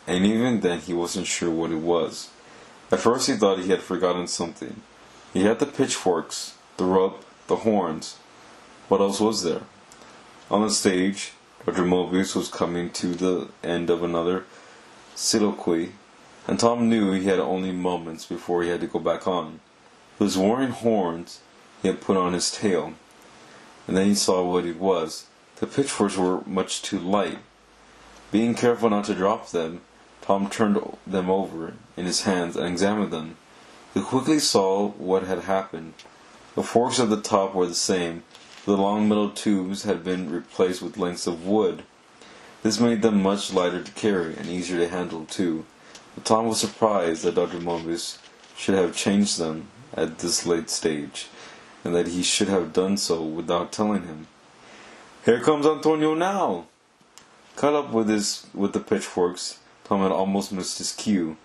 and even then he wasn't sure what it was. At first he thought he had forgotten something. He had the pitchforks, the rope, the horns. What else was there? On the stage, Dr. Mobius was coming to the end of another soliloquy, and Tom knew he had only moments before he had to go back on. Those warring horns he had put on his tail, and then he saw what it was. The pitchforks were much too light. Being careful not to drop them, Tom turned them over in his hands and examined them. He quickly saw what had happened. The forks at the top were the same, The long metal tubes had been replaced with lengths of wood. This made them much lighter to carry and easier to handle too. But Tom was surprised that Dr. Mobius should have changed them at this late stage, and that he should have done so without telling him. "Here comes Antonio now!" Caught up with the pitchforks, Tom had almost missed his cue.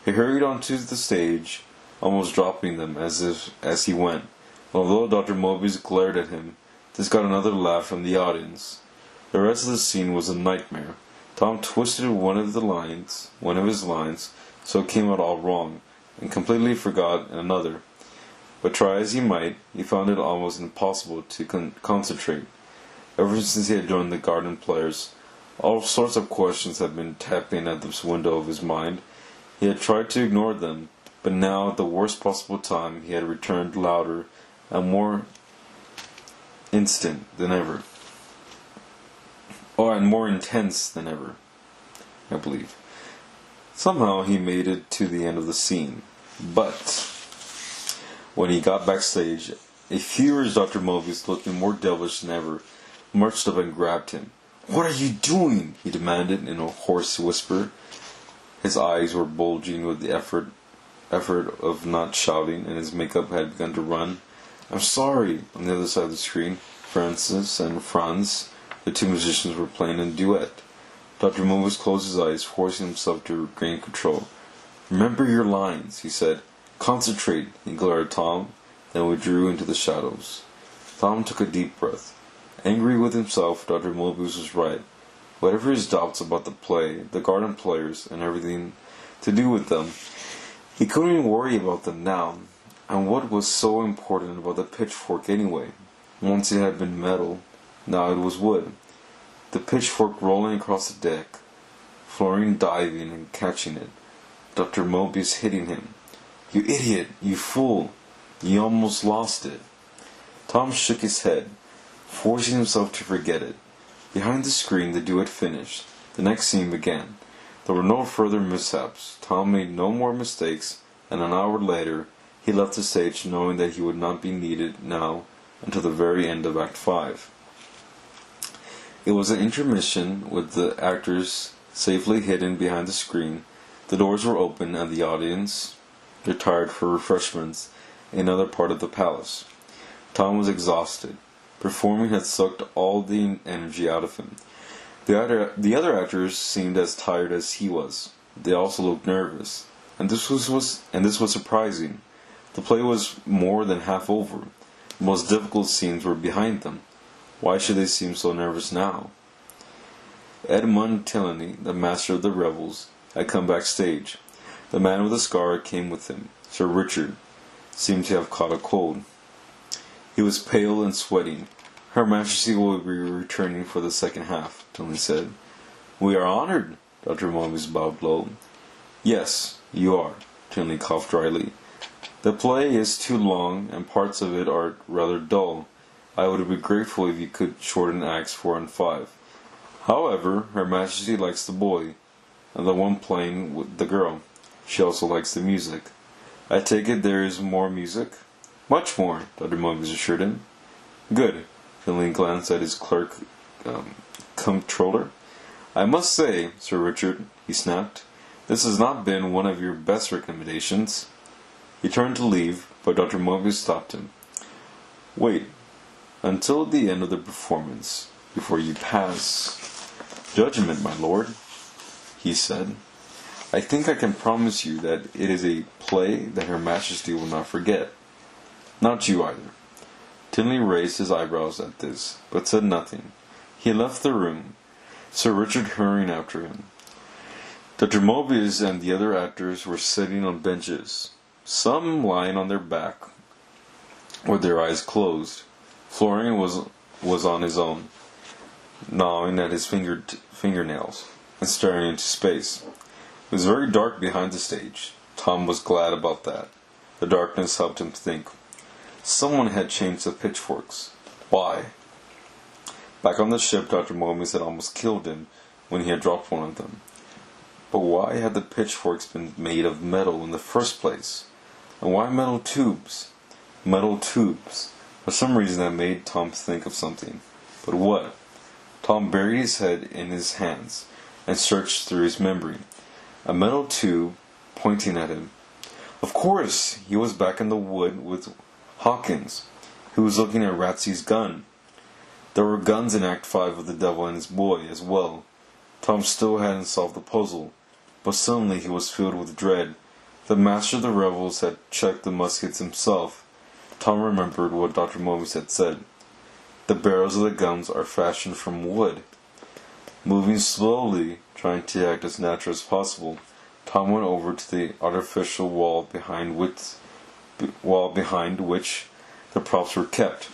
He hurried onto the stage, almost dropping them as he went. Although Dr. Mobius glared at him, this got another laugh from the audience. The rest of the scene was a nightmare. Tom twisted one of his lines, so it came out all wrong, and completely forgot another. But try as he might, he found it almost impossible to concentrate. Ever since he had joined the Garden Players, all sorts of questions had been tapping at the window of his mind. He had tried to ignore them, but now, at the worst possible time, he had returned louder and more instant than ever. And more intense than ever, I believe. Somehow he made it to the end of the scene. But when he got backstage, a furious Dr. Mobius, looking more devilish than ever, marched up and grabbed him. "What are you doing?" he demanded in a hoarse whisper. His eyes were bulging with the effort of not shouting, and his makeup had begun to run. "I'm sorry." On the other side of the screen, Francis and Franz, the two musicians, were playing a duet. Dr. Mobius closed his eyes, forcing himself to regain control. "Remember your lines," he said. "Concentrate." He glared at Tom, then withdrew into the shadows. Tom took a deep breath. Angry with himself, Dr. Mobius was right. Whatever his doubts about the play, the Garden Players, and everything to do with them, he couldn't even worry about them now. And what was so important about the pitchfork anyway? Once it had been metal, now it was wood. The pitchfork rolling across the deck, Florian diving and catching it, Dr. Mobius hitting him. "You idiot! You fool! You almost lost it." Tom shook his head, forcing himself to forget it. Behind the screen, the duet finished. The next scene began. There were no further mishaps. Tom made no more mistakes, and an hour later, he left the stage knowing that he would not be needed now until the very end of Act 5. It was an intermission with the actors safely hidden behind the screen. The doors were open and the audience retired for refreshments in another part of the palace. Tom was exhausted. Performing had sucked all the energy out of him. The other actors seemed as tired as he was. They also looked nervous, and this was surprising. The play was more than half over. The most difficult scenes were behind them. Why should they seem so nervous now? Edmund Tillany, the master of the revels, had come backstage. The man with the scar came with him. Sir Richard seemed to have caught a cold. He was pale and sweating. "Her Majesty will be returning for the second half," Tillany said. "We are honored." Dr. Mobius bowed low. "Yes, you are," Tillany coughed dryly. "The play is too long, and parts of it are rather dull. I would be grateful if you could shorten Acts 4 and 5. However, Her Majesty likes the boy, and the one playing with the girl. She also likes the music. I take it there is more music?" "Much more," Dr. Mobius assured him. "Good." Tillany glanced at his comptroller. "I must say, Sir Richard," he snapped, "this has not been one of your best recommendations." He turned to leave, but Dr. Mobius stopped him. "Wait until the end of the performance before you pass judgment, my lord," he said. "I think I can promise you that it is a play that Her Majesty will not forget. Not you either." Tillany raised his eyebrows at this, but said nothing. He left the room, Sir Richard hurrying after him. Dr. Mobius and the other actors were sitting on benches, some lying on their back, with their eyes closed. Florian was on his own, gnawing at his fingernails and staring into space. It was very dark behind the stage. Tom was glad about that. The darkness helped him think. Someone had changed the pitchforks. Why? Back on the ship, Dr. Mobius had almost killed him when he had dropped one of them. But why had the pitchforks been made of metal in the first place? And why metal tubes? Metal tubes. For some reason that made Tom think of something. But what? Tom buried his head in his hands and searched through his memory. A metal tube pointing at him. Of course! He was back in the wood with Hawkins. He was looking at Ratsy's gun. There were guns in Act 5 of The Devil and His Boy as well. Tom still hadn't solved the puzzle, but suddenly he was filled with dread. The master of the rebels had checked the muskets himself. Tom remembered what Dr. Mobius had said. The barrels of the guns are fashioned from wood. Moving slowly, trying to act as natural as possible, Tom went over to the artificial wall behind which the props were kept.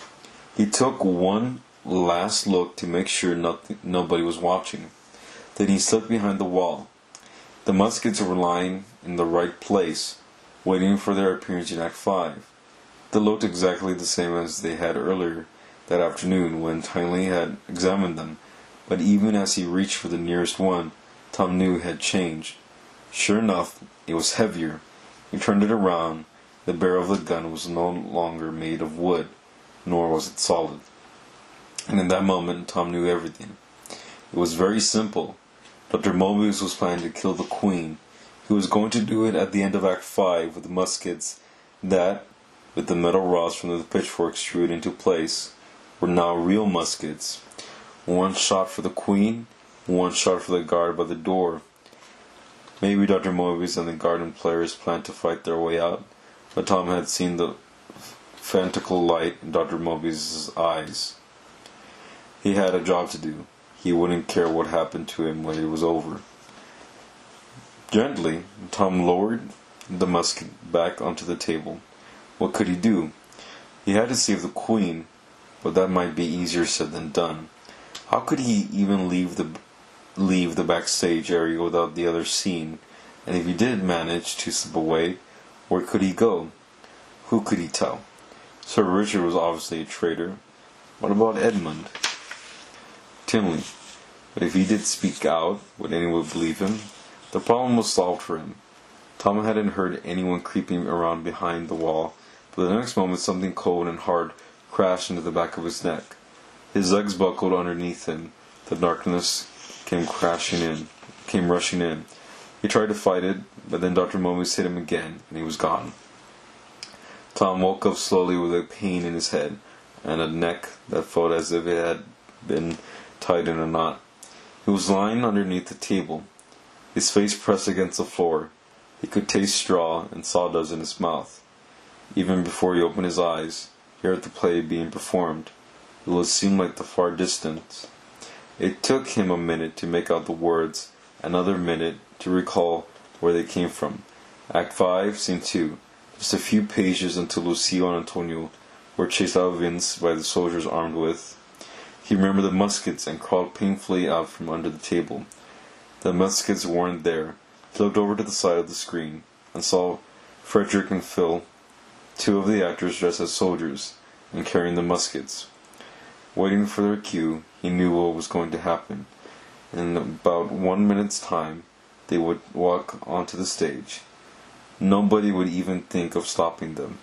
He took one last look to make sure nobody was watching. Then he slipped behind the wall. The muskets were lying in the right place, waiting for their appearance in Act 5. They looked exactly the same as they had earlier that afternoon when Tinley had examined them, but even as he reached for the nearest one, Tom knew it had changed. Sure enough, it was heavier. He turned it around. The barrel of the gun was no longer made of wood, nor was it solid. And in that moment, Tom knew everything. It was very simple. Dr. Mobius was planning to kill the Queen. He was going to do it at the end of Act 5 with the muskets that, with the metal rods from the pitchfork screwed into place, were now real muskets. One shot for the Queen, one shot for the guard by the door. Maybe Dr. Mobius and the garden players planned to fight their way out, but Tom had seen the fanatical light in Dr. Mobius's eyes. He had a job to do. He wouldn't care what happened to him when it was over. Gently, Tom lowered the musket back onto the table. What could he do? He had to save the Queen, but that might be easier said than done. How could he even leave the backstage area without the others seeing? And if he did manage to slip away, where could he go? Who could he tell? Sir Richard was obviously a traitor. What about Edmund? Tinley. But if he did speak out, would anyone believe him? The problem was solved for him. Tom hadn't heard anyone creeping around behind the wall, but the next moment something cold and hard crashed into the back of his neck. His legs buckled underneath him. The darkness came rushing in. He tried to fight it, but then Dr. Mobius hit him again, and he was gone. Tom woke up slowly with a pain in his head, and a neck that felt as if it had been tied in a knot. He was lying underneath the table, his face pressed against the floor. He could taste straw and sawdust in his mouth. Even before he opened his eyes, he heard the play being performed. It would seem like the far distance. It took him a minute to make out the words, another minute to recall where they came from. Act 5, Scene 2. Just a few pages until Lucio and Antonio were chased out of Vince by the soldiers armed with. He remembered the muskets and crawled painfully out from under the table. The muskets weren't there. He looked over to the side of the screen and saw Frederick and Phil, two of the actors dressed as soldiers and carrying the muskets. Waiting for their cue, he knew what was going to happen. In about 1 minute's time, they would walk onto the stage. Nobody would even think of stopping them.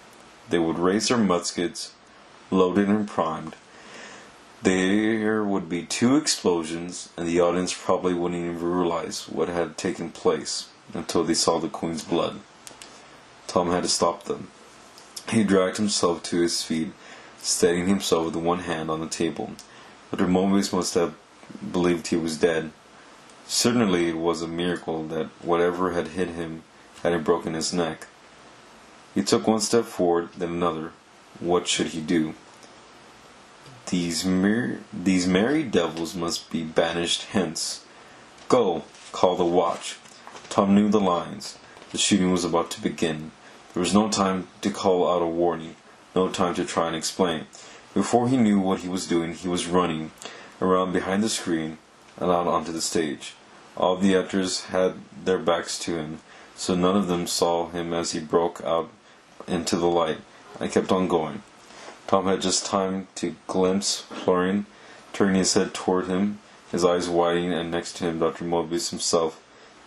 They would raise their muskets, loaded and primed. There would be 2 explosions, and the audience probably wouldn't even realize what had taken place until they saw the Queen's blood. Tom had to stop them. He dragged himself to his feet, steadying himself with one hand on the table. Dr. Mobius must have believed he was dead. Certainly it was a miracle that whatever had hit him hadn't broken his neck. He took one step forward, then another. What should he do? These merry devils must be banished hence. Go, call the watch. Tom knew the lines. The shooting was about to begin. There was no time to call out a warning, no time to try and explain. Before he knew what he was doing, he was running around behind the screen and out onto the stage. All the actors had their backs to him, so none of them saw him as he broke out into the light and kept on going. Tom had just time to glimpse Florian turning his head toward him, his eyes widening, and next to him Dr. Mobius himself,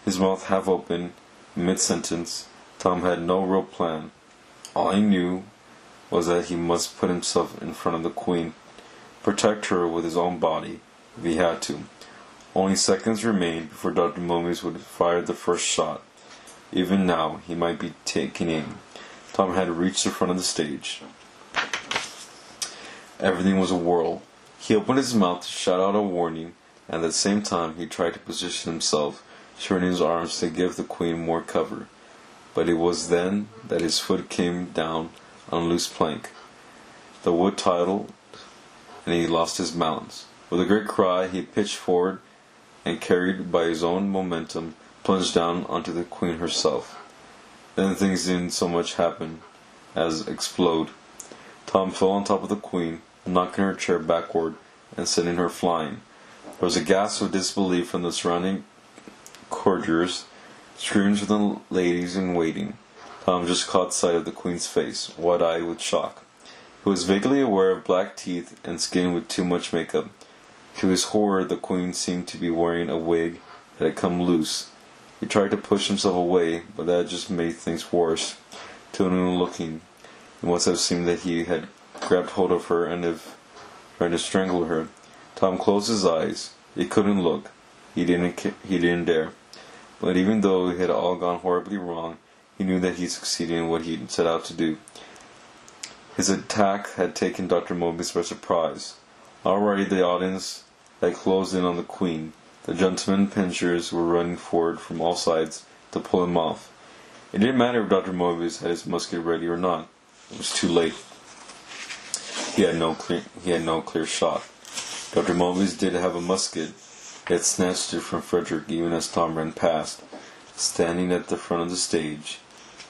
his mouth half open, mid-sentence. Tom had no real plan. All he knew was that he must put himself in front of the Queen, protect her with his own body, if he had to. Only seconds remained before Dr. Mobius would fire the first shot. Even now, he might be taking aim. Tom had reached the front of the stage. Everything was a whirl. He opened his mouth to shout out a warning, and at the same time he tried to position himself, turning his arms to give the Queen more cover. But it was then that his foot came down on a loose plank. The wood tightened, and he lost his balance. With a great cry, he pitched forward, and carried by his own momentum, plunged down onto the Queen herself. Then things didn't so much happen as explode. Tom fell on top of the Queen, knocking her chair backward and sending her flying. There was a gasp of disbelief from the surrounding courtiers, screams from the ladies in waiting. Tom just caught sight of the Queen's face, wide-eyed with shock. He was vaguely aware of black teeth and skin with too much makeup. To his horror, the Queen seemed to be wearing a wig that had come loose. He tried to push himself away, but that just made things worse. To anyone looking, it must have seemed that he had grabbed hold of her and tried to strangle her. Tom closed his eyes. He couldn't look. He didn't dare. But even though it had all gone horribly wrong, he knew that he succeeded in what he set out to do. His attack had taken Dr. Mobius by surprise. Already the audience had closed in on the Queen. The gentlemen pinchers were running forward from all sides to pull him off. It didn't matter if Dr. Mobius had his musket ready or not. It was too late. He had no clear shot. Dr. Mobius did have a musket. He had snatched it from Frederick even as Tom ran past. Standing at the front of the stage,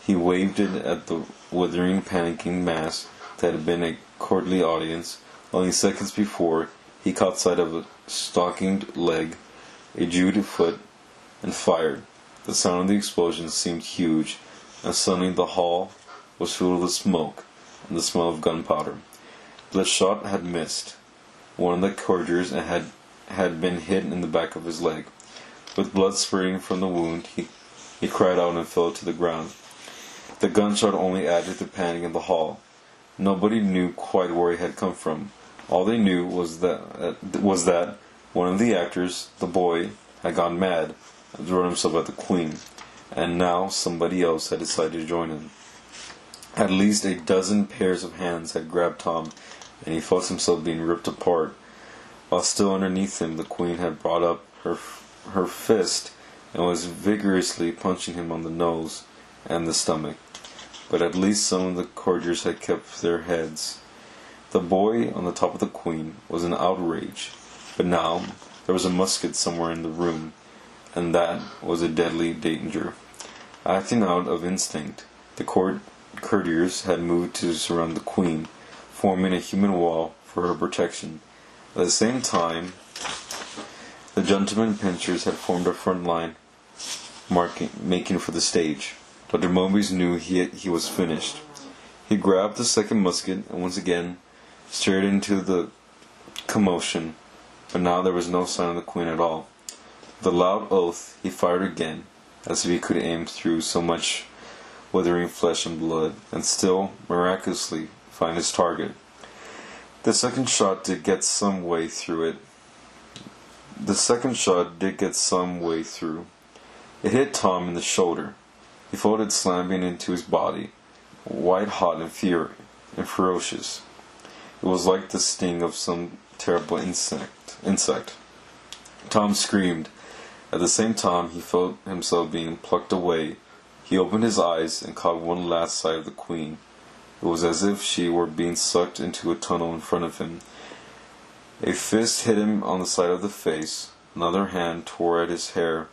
he waved it at the withering, panicking mass that had been a courtly audience. Only seconds before, he caught sight of a stockinged leg, a jewed foot, and fired. The sound of the explosion seemed huge, and suddenly the hall was filled with smoke and the smell of gunpowder. The shot had missed. One of the courtiers had been hit in the back of his leg. With blood spraying from the wound, he cried out and fell to the ground. The gunshot only added to the panic in the hall. Nobody knew quite where it had come from. All they knew was that one of the actors, the boy, had gone mad and thrown himself at the Queen, and now somebody else had decided to join him. At least a dozen pairs of hands had grabbed Tom, and he felt himself being ripped apart. While still underneath him, the Queen had brought up her fist and was vigorously punching him on the nose and the stomach. But at least some of the courtiers had kept their heads. The boy on the top of the Queen was an outrage, but now there was a musket somewhere in the room, and that was a deadly danger. Acting out of instinct, the courtiers had moved to surround the Queen, forming a human wall for her protection. At the same time, the gentlemen pinchers had formed a front line, making for the stage. Dr. Mobius knew he was finished. He grabbed the second musket and once again stared into the commotion, but now there was no sign of the Queen at all. With a loud oath, he fired again, as if he could aim through so much withering flesh and blood, and still, miraculously, find his target. The second shot did get some way through. It hit Tom in the shoulder. He felt it slamming into his body, white-hot and ferocious. It was like the sting of some terrible insect. Tom screamed. At the same time, he felt himself being plucked away. He opened his eyes and caught one last sight of the Queen. It was as if she were being sucked into a tunnel in front of him. A fist hit him on the side of the face. Another hand tore at his hair.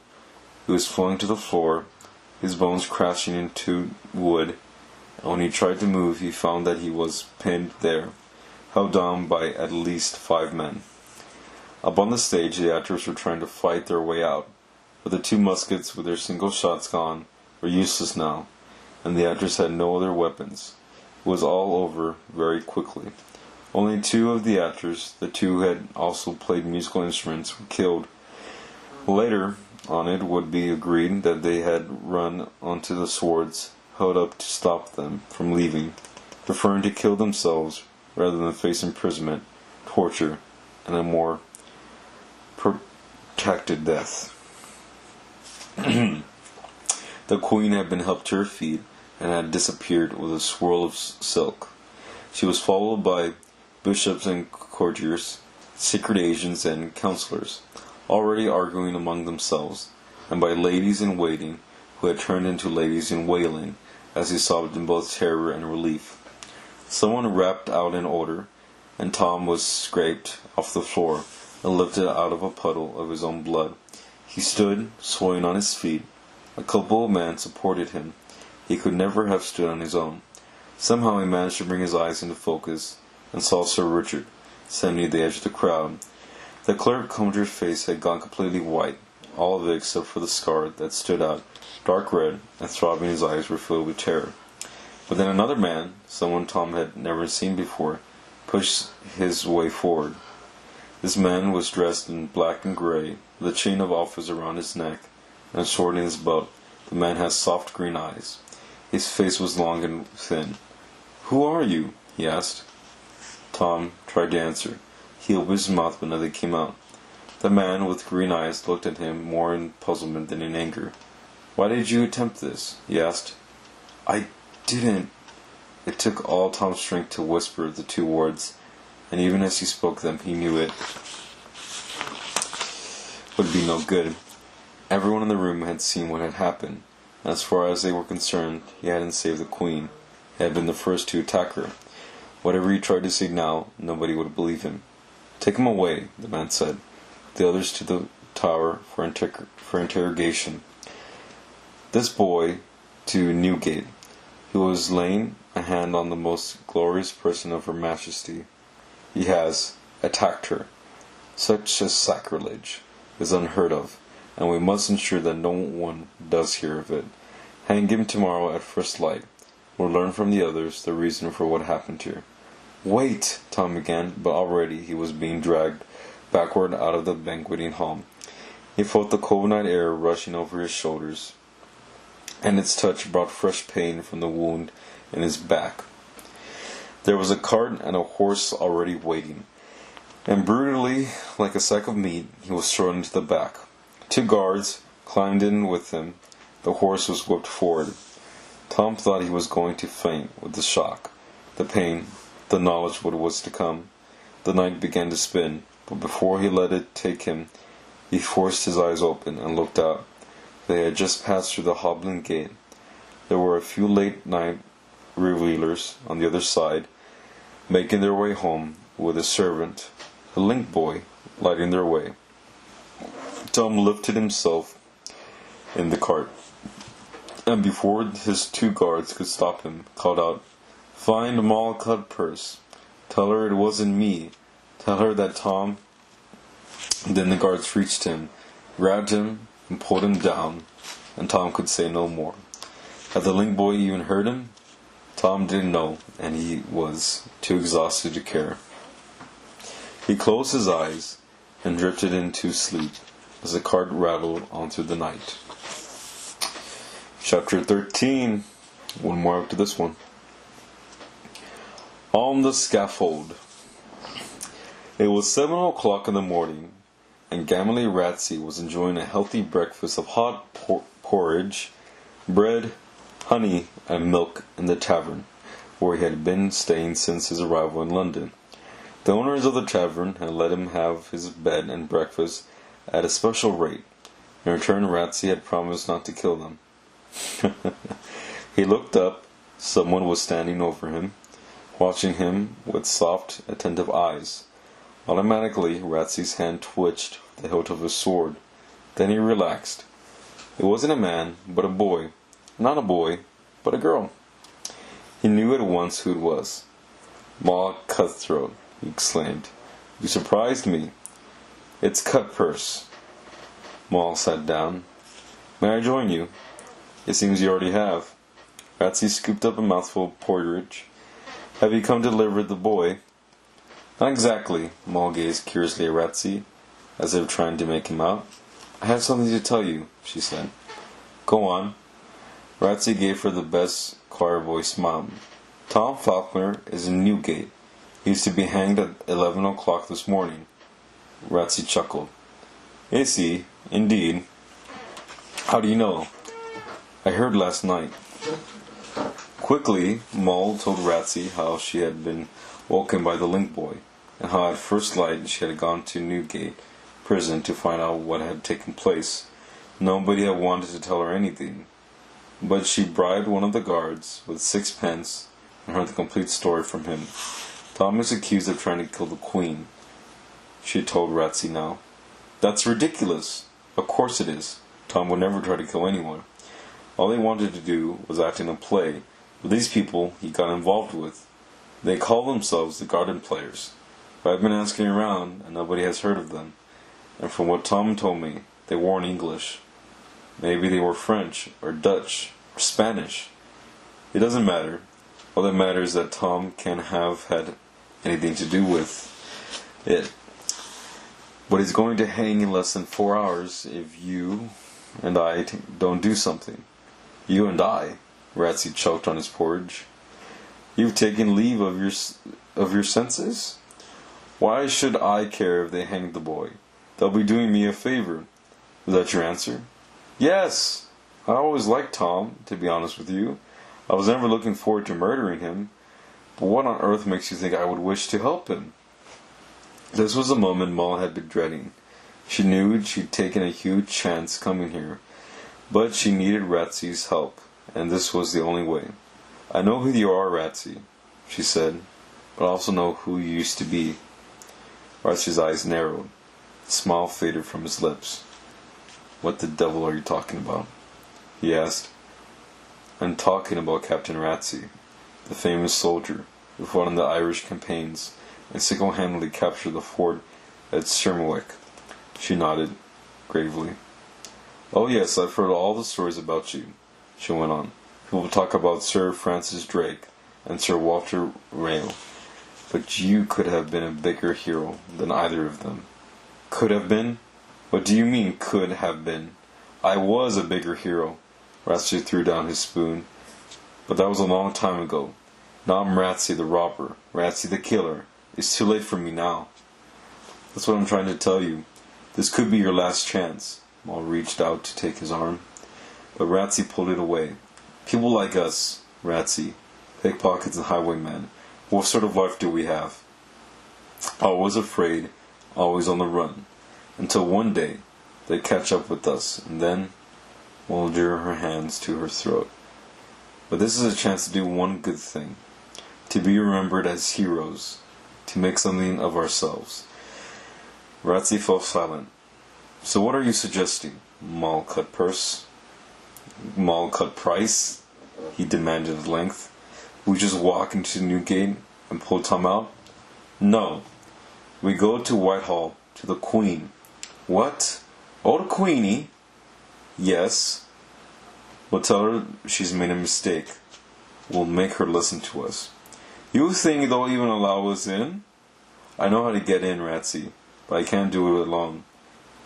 He was flung to the floor, his bones crashing into wood, and when he tried to move, he found that he was pinned there, held down by at least 5 men. Up on the stage, the actors were trying to fight their way out, but the 2 muskets, with their single shots gone, were useless now, and the actors had no other weapons. It was all over very quickly. Only 2 of the actors, the 2 who had also played musical instruments, were killed. Later on it would be agreed that they had run onto the swords held up to stop them from leaving. preferring to kill themselves rather than face imprisonment, torture, and a more protracted death. The queen had been helped to her feet and had disappeared with a swirl of silk. She was followed by bishops and courtiers, secret agents and counselors, already arguing among themselves, and by ladies in waiting who had turned into ladies in wailing as they sobbed in both terror and relief. Someone rapped out an order, and Tom was scraped off the floor and lifted out of a puddle of his own blood. He stood, swaying on his feet. A couple of men supported him. He could never have stood on his own. Somehow he managed to bring his eyes into focus and saw Sir Richard, standing at the edge of the crowd. The clerk-commander's face had gone completely white, all of it except for the scar that stood out, dark red, and throbbing his eyes were filled with terror. But then another man, someone Tom had never seen before, pushed his way forward. This man was dressed in black and gray, with a chain of office around his neck and a sword in his belt. The man had soft green eyes. His face was long and thin. "Who are you?" he asked. Tom tried to answer. He opened his mouth, but nothing came out. The man with green eyes looked at him more in puzzlement than in anger. "Why did you attempt this?" he asked. "I didn't." It took all Tom's strength to whisper the two words, and even as he spoke them, he knew it would be no good. Everyone in the room had seen what had happened. As far as they were concerned, he hadn't saved the queen. He had been the first to attack her. Whatever he tried to say now, nobody would believe him. "Take him away," the man said. "The others to the tower for interrogation. This boy to Newgate. He was laying a hand on the most glorious person of Her Majesty. He has attacked her. Such a sacrilege is unheard of, and we must ensure that no one does hear of it. Hang him tomorrow at first light. We'll learn from the others the reason for what happened here." "Wait," Tom began, but already he was being dragged backward out of the banqueting hall. He felt the cold night air rushing over his shoulders, and its touch brought fresh pain from the wound in his back. There was a cart and a horse already waiting, and brutally, like a sack of meat, he was thrown into the back. 2 guards climbed in with him. The horse was whipped forward. Tom thought he was going to faint with the shock, the pain, the knowledge of what was to come. The night began to spin, but before he let it take him, he forced his eyes open and looked out. They had just passed through the hobbling gate. There were a few late-night revelers on the other side, making their way home, with a servant, a link boy, lighting their way. Tom lifted himself in the cart, and before his 2 guards could stop him, called out, "Find Moll Cutpurse. Tell her it wasn't me. Tell her that Tom..." Then the guards reached him, grabbed him, and pulled him down, and Tom could say no more. Had the link boy even heard him? Tom didn't know, and he was too exhausted to care. He closed his eyes and drifted into sleep as the cart rattled on through the night. Chapter 13. One more after this one. On the scaffold. It was 7 o'clock in the morning, and Gamaliel Ratsey was enjoying a healthy breakfast of hot porridge, bread, honey, and milk in the tavern, where he had been staying since his arrival in London. The owners of the tavern had let him have his bed and breakfast at a special rate. In return, Ratsey had promised not to kill them. He looked up. Someone was standing over him, watching him with soft, attentive eyes. Automatically, Ratsey's hand twitched the hilt of his sword. Then he relaxed. It wasn't a man, but a boy. Not a boy, but a girl. He knew at once who it was. "Moll Cutthroat," he exclaimed. "You surprised me." "It's Cutpurse." Moll sat down. "May I join you?" "It seems you already have." Ratsey scooped up a mouthful of porridge. "Have you come to deliver the boy?" "Not exactly." Moll gazed curiously at Ratsey, as if trying to make him out. "I have something to tell you," she said. "Go on." Ratsey gave her the best choir voice smile. Tom Faulkner is in Newgate. He is to be hanged at 11 o'clock this morning. Ratsey chuckled. Is he? Indeed. How do you know? I heard last night. Quickly, Moll told Ratsey how she had been woken by the link boy, and how at first light she had gone to Newgate prison to find out what had taken place. Nobody had wanted to tell her anything, but she bribed one of the guards with 6 pence and heard the complete story from him. Tom is accused of trying to kill the Queen, she told Ratsey now. That's ridiculous. Of course it is. Tom would never try to kill anyone. All he wanted to do was act in a play with these people he got involved with. They call themselves the Garden Players, but I've been asking around and nobody has heard of them. And from what Tom told me, they weren't English. Maybe they were French, or Dutch, or Spanish. It doesn't matter. All that matters is that Tom can't have had anything to do with it. But he's going to hang in less than 4 hours if you and I don't do something. You and I, Ratsey choked on his porridge. You've taken leave of your senses? Why should I care if they hang the boy? They'll be doing me a favor. Was that your answer? Yes! I always liked Tom, to be honest with you. I was never looking forward to murdering him. But what on earth makes you think I would wish to help him? This was the moment Moll had been dreading. She knew she'd taken a huge chance coming here, but she needed Ratsey's help, and this was the only way. I know who you are, Ratsey, she said, but I also know who you used to be. Ratsey's eyes narrowed. The smile faded from his lips. What the devil are you talking about? He asked. I'm talking about Captain Ratsey, the famous soldier who fought in the Irish campaigns and single-handedly captured the fort at Schermerwick. She nodded, gravely. Oh yes, I've heard all the stories about you, she went on. People talk about Sir Francis Drake and Sir Walter Raleigh, but you could have been a bigger hero than either of them. Could have been? What do you mean, could have been? I was a bigger hero. Ratsey threw down his spoon. But that was a long time ago. Now I'm Ratsey the robber, Ratsey the killer. It's too late for me now. That's what I'm trying to tell you. This could be your last chance. Moll reached out to take his arm, but Ratsey pulled it away. People like us, Ratsey, pickpockets and highwaymen, what sort of life do we have? Always afraid, always on the run, until one day they catch up with us, and then Moll drew her hands to her throat. But this is a chance to do one good thing, to be remembered as heroes, to make something of ourselves. Ratsey fell silent. So what are you suggesting? Moll cut price? He demanded at length. We just walk into Newgate and pull Tom out? No. We go to Whitehall, to the Queen. What? Oh, the Queenie? Yes. We'll tell her she's made a mistake. We'll make her listen to us. You think they'll even allow us in? I know how to get in, Ratsey, but I can't do it alone.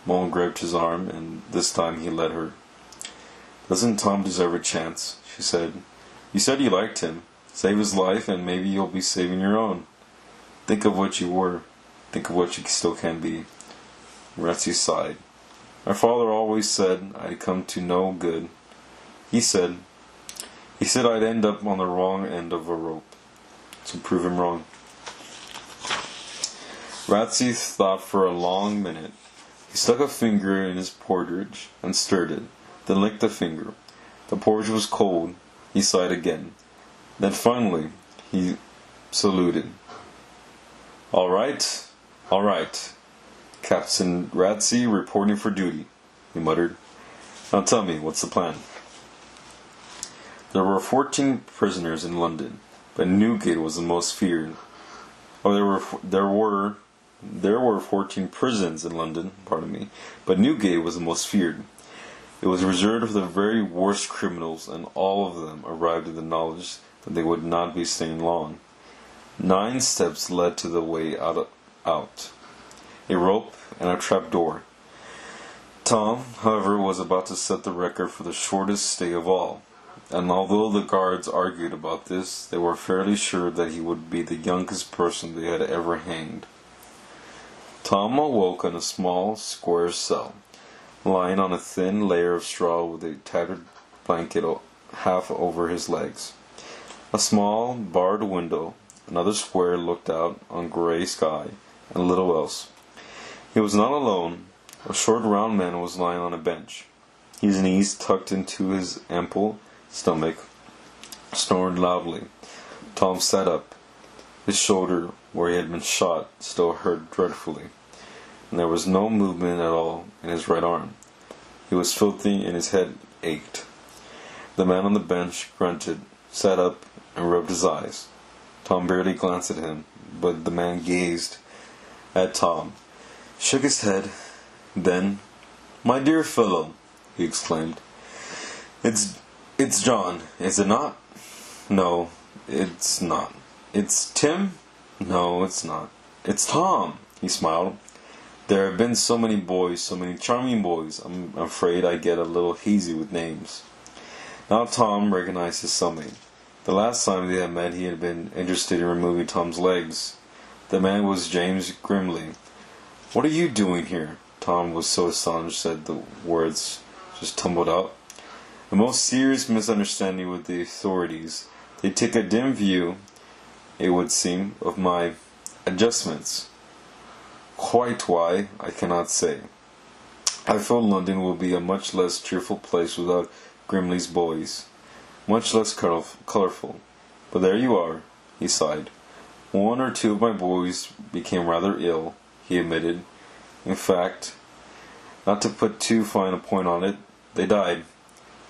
Moll gripped his arm, and this time he led her. Doesn't Tom deserve a chance? She said. You said you liked him. Save his life, and maybe you'll be saving your own. Think of what you were. Think of what you still can be. Ratsey sighed. My father always said I'd come to no good. He said I'd end up on the wrong end of a rope. So prove him wrong. Ratsey thought for a long minute. He stuck a finger in his porridge and stirred it, then licked the finger. The porridge was cold. He sighed again. Then finally he saluted. All right. Captain Ratsey reporting for duty, he muttered. Now tell me, what's the plan? There were 14 prisoners in London, but Newgate was the most feared. There were 14 prisons in London, but Newgate was the most feared. It was reserved for the very worst criminals, and all of them arrived at the knowledge that they would not be staying long. 9 steps led to the way out. A rope and a trap door. Tom, however, was about to set the record for the shortest stay of all. and although the guards argued about this, they were fairly sure that he would be the youngest person they had ever hanged. Tom awoke in a small, square cell, lying on a thin layer of straw with a tattered blanket half over his legs. A small, barred window, another square, looked out on grey sky and little else. He was not alone. A short, round man was lying on a bench, his knees tucked into his ample stomach, snored loudly. Tom sat up. His shoulder, where he had been shot, still hurt dreadfully, and there was no movement at all in his right arm. He was filthy and his head ached. The man on the bench grunted, sat up, and rubbed his eyes. Tom barely glanced at him, but the man gazed at Tom, shook his head, then, "My dear fellow," he exclaimed, It's John, is it not?" "No, it's not." "It's Tim?" "No, it's not." "It's Tom," he smiled. "There have been so many boys, so many charming boys, I'm afraid I get a little hazy with names." Now Tom recognized his cellmate. The last time they had met he had been interested in removing Tom's legs. The man was James Grimley. "What are you doing here?" Tom was so astonished that the words just tumbled out. "A most serious misunderstanding with the authorities. They take a dim view, it would seem, of my adjustments. Quite why, I cannot say. I feel London will be a much less cheerful place without Grimley's boys. Much less colourful. But there you are," he sighed. "One or two of my boys became rather ill," he admitted. "In fact, not to put too fine a point on it, they died.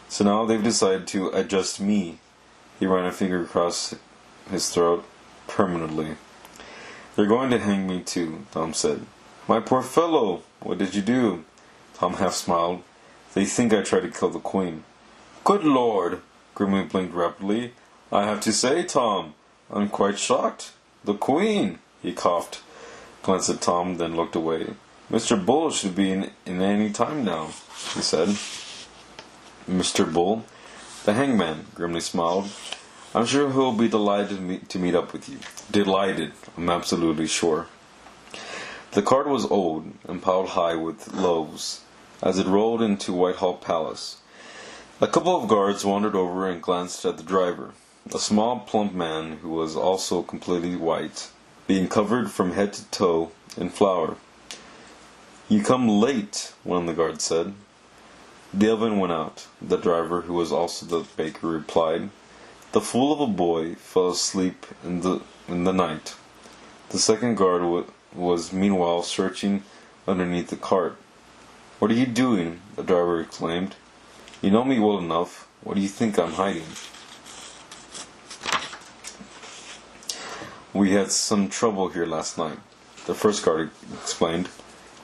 So now they've decided to adjust me." He ran a finger across his throat. "Permanently. They're going to hang me too," Tom said. "My poor fellow! What did you do?" Tom half smiled. "They think I tried to kill the Queen." "Good Lord!" Grimley blinked rapidly. "I have to say, Tom, I'm quite shocked. The Queen!" He coughed, glanced at Tom, then looked away. "Mr. Bull should be in any time now," he said. "Mr. Bull?" "The hangman," Grimley smiled. "I'm sure he'll be delighted to meet up with you." "Delighted, I'm absolutely sure." The cart was old and piled high with loaves, as it rolled into Whitehall Palace. A couple of guards wandered over and glanced at the driver, a small plump man who was also completely white, being covered from head to toe in flour. "You come late," one of the guards said. "The oven went out," the driver, who was also the baker, replied. "The fool of a boy fell asleep in the night." The second guard was meanwhile searching underneath the cart. "What are you doing?" the driver exclaimed. "You know me well enough. What do you think I'm hiding?" "We had some trouble here last night," the first guard explained.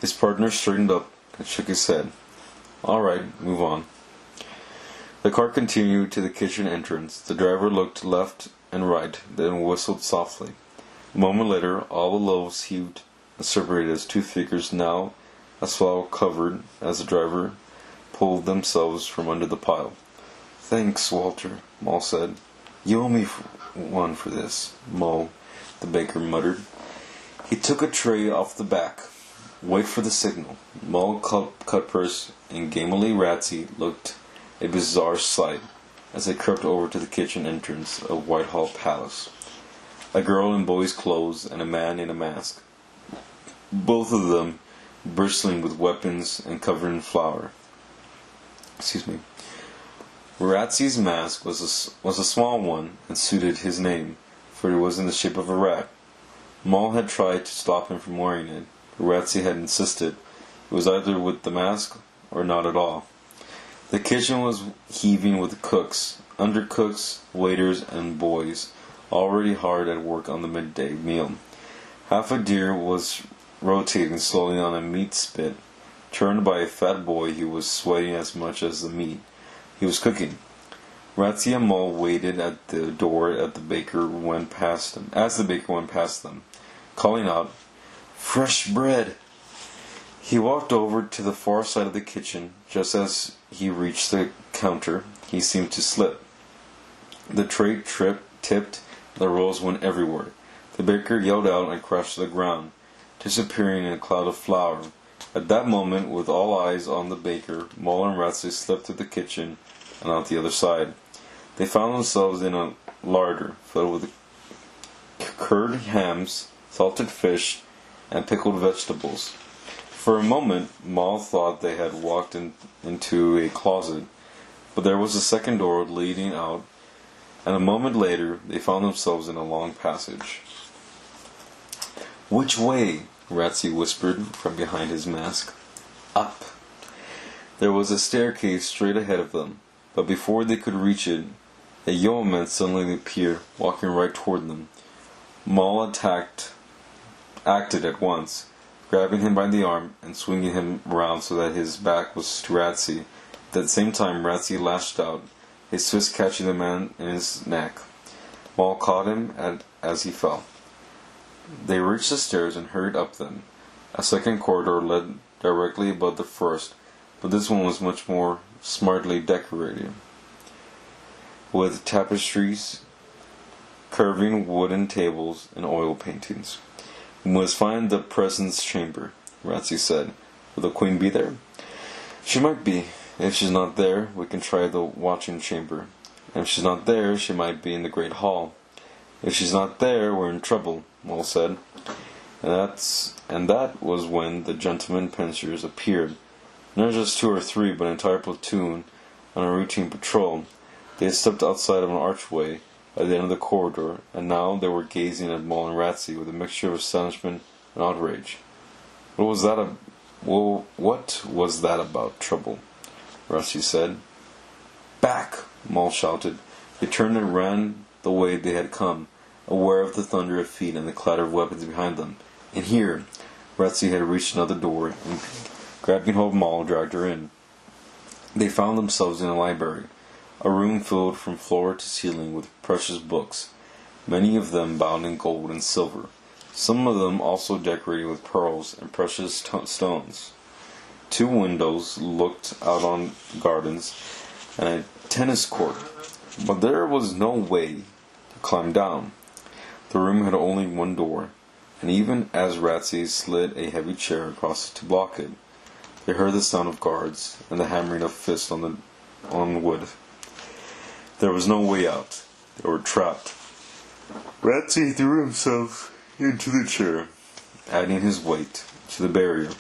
His partner straightened up and shook his head. "All right, move on." The cart continued to the kitchen entrance. The driver looked left and right, then whistled softly. A moment later, all the loaves heaved and separated as two figures, now as foul covered as the driver, pulled themselves from under the pile. "Thanks, Walter," Moll said. "You owe me one for this, Moll," the baker muttered. He took a tray off the back. "Wait for the signal." Moll, Cutpurse, and gamely Ratsey looked a bizarre sight as they crept over to the kitchen entrance of Whitehall Palace. A girl in boy's clothes and a man in a mask, both of them bristling with weapons and covered in flour. Ratsey's mask was a small one and suited his name, for it was in the shape of a rat. Moll had tried to stop him from wearing it, but Ratsey had insisted it was either with the mask or not at all. The kitchen was heaving with cooks, undercooks, waiters, and boys, already hard at work on the midday meal. Half a deer was rotating slowly on a meat spit, turned by a fat boy who was sweating as much as the meat he was cooking. Ratsey and Moll waited at the door as the baker went past them, calling out, "Fresh bread!" He walked over to the far side of the kitchen. Just as he reached the counter, he seemed to slip. The tray tipped, and the rolls went everywhere. The baker yelled out and crashed to the ground, disappearing in a cloud of flour. At that moment, with all eyes on the baker, Mole and Ratsey slipped through the kitchen and out the other side. They found themselves in a larder filled with curd hams, salted fish, and pickled vegetables. For a moment, Mole thought they had walked into a closet, but there was a second door leading out, and a moment later they found themselves in a long passage. "Which way?" Ratsey whispered from behind his mask. "Up." There was a staircase straight ahead of them, but before they could reach it, a yeoman suddenly appeared, walking right toward them. Mole acted at once, grabbing him by the arm and swinging him round so that his back was to Ratsey. At the same time, Ratsey lashed out, his fist catching the man in his neck. Mole caught him as he fell. They reached the stairs and hurried up them. A second corridor led directly above the first, but this one was much more smartly decorated, with tapestries, curving wooden tables, and oil paintings. "We must find the presence chamber," Ratsey said. "Will the Queen be there?" "She might be. If she's not there, we can try the watching chamber. And if she's not there, she might be in the great hall." "If she's not there, we're in trouble," Mole said. And that was when the gentlemen pensioners appeared. Not just 2 or 3, but an entire platoon on a routine patrol. They had stepped outside of an archway at the end of the corridor, and now they were gazing at Mole and Ratsey with a mixture of astonishment and outrage. What was that about, trouble?" Ratsey said. "Back!" Mole shouted. They turned and ran the way they had come, aware of the thunder of feet and the clatter of weapons behind them. "In here!" Ratsey had reached another door, and grabbing hold of Mole, dragged her in. They found themselves in a library, a room filled from floor to ceiling with precious books, many of them bound in gold and silver, some of them also decorated with pearls and precious stones. 2 windows looked out on gardens and a tennis court, but there was no way to climb down. The room had only one door, and even as Ratsey slid a heavy chair across it to block it, they heard the sound of guards and the hammering of fists on wood. There was no way out. They were trapped. Ratsey threw himself into the chair, adding his weight to the barrier,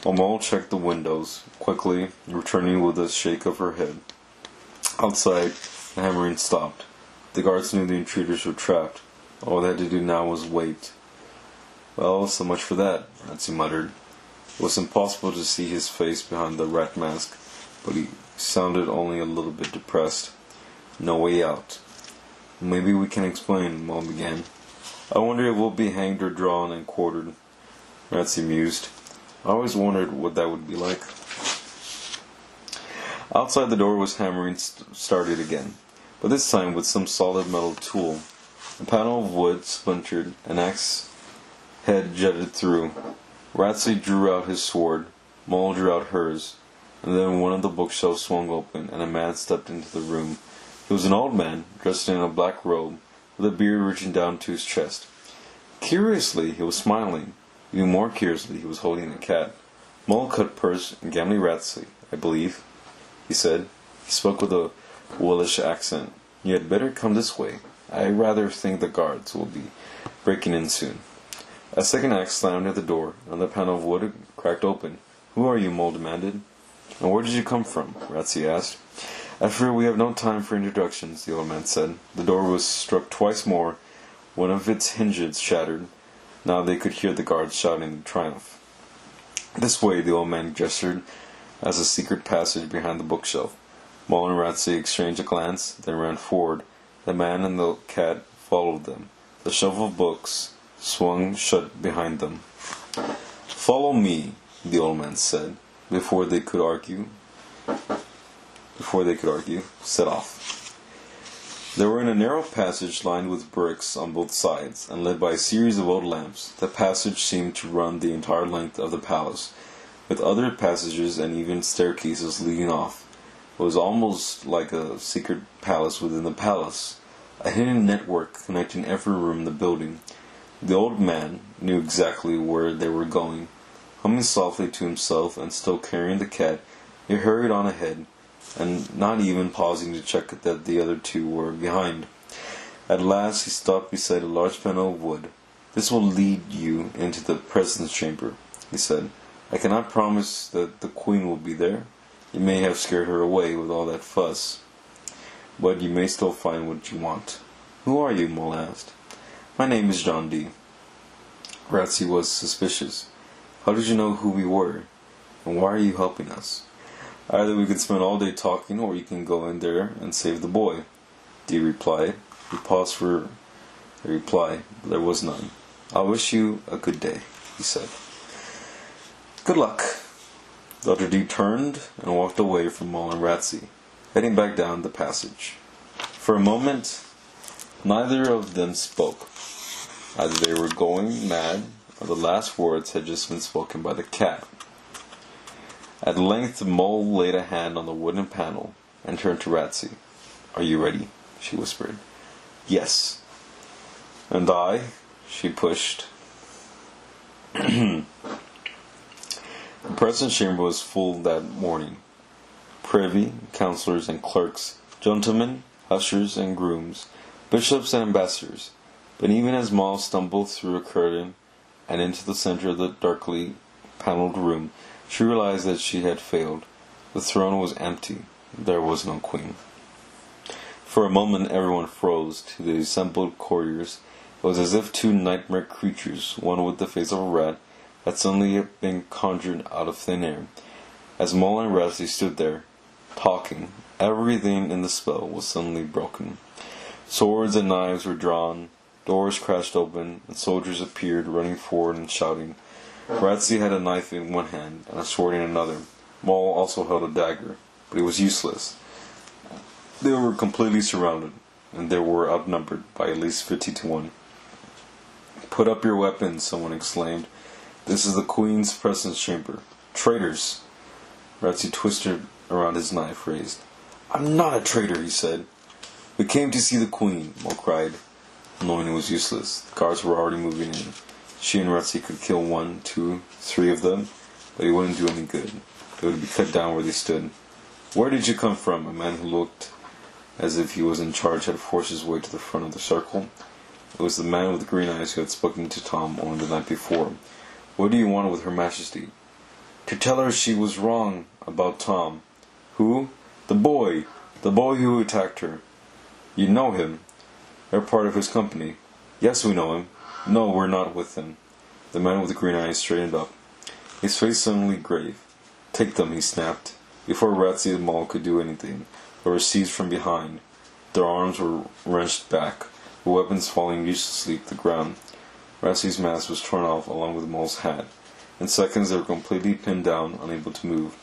while Mole checked the windows, quickly returning with a shake of her head. Outside, the hammering stopped. The guards knew the intruders were trapped. All they had to do now was wait. "Well, so much for that," Ratsey muttered. It was impossible to see his face behind the rat mask, but he sounded only a little bit depressed. "No way out." "Maybe we can explain," Mole began. "I wonder if we'll be hanged or drawn and quartered," Ratsey mused. "I always wondered what that would be like." Outside the door was hammering started again, but this time with some solid metal tool. A panel of wood splintered, an axe head jutted through. Ratsey drew out his sword, Mole drew out hers, and then one of the bookshelves swung open, and a man stepped into the room. He was an old man, dressed in a black robe, with a beard reaching down to his chest. Curiously, he was smiling. Even more curiously, he was holding a cat. "Mole cut purse and Gamli Ratsey, I believe," he said. He spoke with a Welsh accent. "You had better come this way. I rather think the guards will be breaking in soon." A second axe slammed at the door, and the panel of wood cracked open. "Who are you?" Mole demanded. "And where did you come from?" Ratsey asked. "I fear we have no time for introductions," the old man said. The door was struck twice more. One of its hinges shattered. Now they could hear the guards shouting in triumph. "This way," the old man gestured as a secret passage behind the bookshelf. Mole and Ratsey exchanged a glance, then ran forward. The man and the cat followed them. The shelf of books swung shut behind them. "Follow me," the old man said. Before they could argue, set off. They were in a narrow passage lined with bricks on both sides, and lit by a series of old lamps. The passage seemed to run the entire length of the palace, with other passages and even staircases leading off. It was almost like a secret palace within the palace. a hidden network connecting every room in the building. The old man knew exactly where they were going. Humming softly to himself and still carrying the cat, he hurried on ahead, and not even pausing to check that the other two were behind. At last he stopped beside a large panel of wood. "This will lead you into the presence chamber," he said. "I cannot promise that the queen will be there. You may have scared her away with all that fuss, but you may still find what you want." "Who are you?" Mole asked. "My name is John D." Ratsey was suspicious. "How did you know who we were? And why are you helping us?" "Either we can spend all day talking, or you can go in there and save the boy," D replied. He paused for a reply, but there was none. "I wish you a good day," he said. "Good luck." Dr. D turned and walked away from Mole and Ratsey, heading back down the passage. For a moment, neither of them spoke. Either they were going mad, or the last words had just been spoken by the cat. At length Mole laid a hand on the wooden panel and turned to Ratsey. "Are you ready?" she whispered. "Yes." "And I?" She pushed. The presence chamber was full that morning. Privy, councillors and clerks, gentlemen, ushers and grooms, bishops and ambassadors. But even as Mole stumbled through a curtain and into the center of the darkly paneled room, she realized that she had failed. The throne was empty. There was no queen. For a moment everyone froze. To the assembled courtiers it was as if two nightmare creatures, one with the face of a rat, had suddenly been conjured out of thin air. As Mole and Ratsey stood there, talking, everything in the spell was suddenly broken. Swords and knives were drawn, doors crashed open, and soldiers appeared, running forward and shouting. Ratsey had a knife in one hand and a sword in another. Mole also held a dagger, but it was useless. They were completely surrounded, and they were outnumbered by at least 50 to 1. "Put up your weapons," someone exclaimed. "This is the Queen's presence chamber. Traitors!" Ratsey twisted around, his knife raised. "I'm not a traitor," he said. "We came to see the Queen," Mole cried, knowing it was useless. The guards were already moving in. She and Ratsey could kill 1, 2, 3 of them, but it wouldn't do any good. They would be cut down where they stood. "Where did you come from?" A man who looked as if he was in charge had forced his way to the front of the circle. It was the man with the green eyes who had spoken to Tom only the night before. "What do you want with Her Majesty?" "To tell her she was wrong about Tom." "Who?" The boy who attacked her." "You know him?" "They're part of his company." "Yes, we know him." "No, we're not with him." The man with the green eyes straightened up, his face suddenly grave. "Take them," he snapped. Before Ratsey and Mole could do anything, they were seized from behind. Their arms were wrenched back, the weapons falling uselessly to the ground. Ratsey's mask was torn off along with Mole's hat. In seconds they were completely pinned down, unable to move.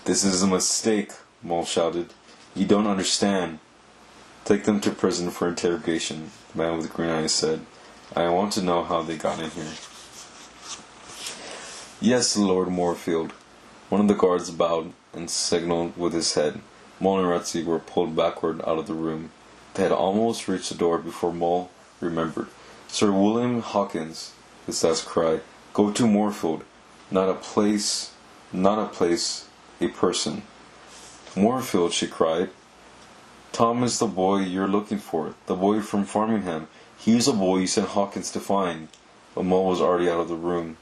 "This is a mistake," Mole shouted. "You don't understand." "Take them to prison for interrogation," the man with the green eyes said. "I want to know how they got in here." "Yes, Lord Moorfield." One of the guards bowed and signaled with his head. Mole and Ratsey were pulled backward out of the room. They had almost reached the door before Mole remembered. "Sir William Hawkins," his last cry. "Go to Moorfield. Not a place, a person." "Moorfield," she cried. "Tom is the boy you're looking for, the boy from Farmingham. He's the boy you sent Hawkins to find." But Mole was already out of the room.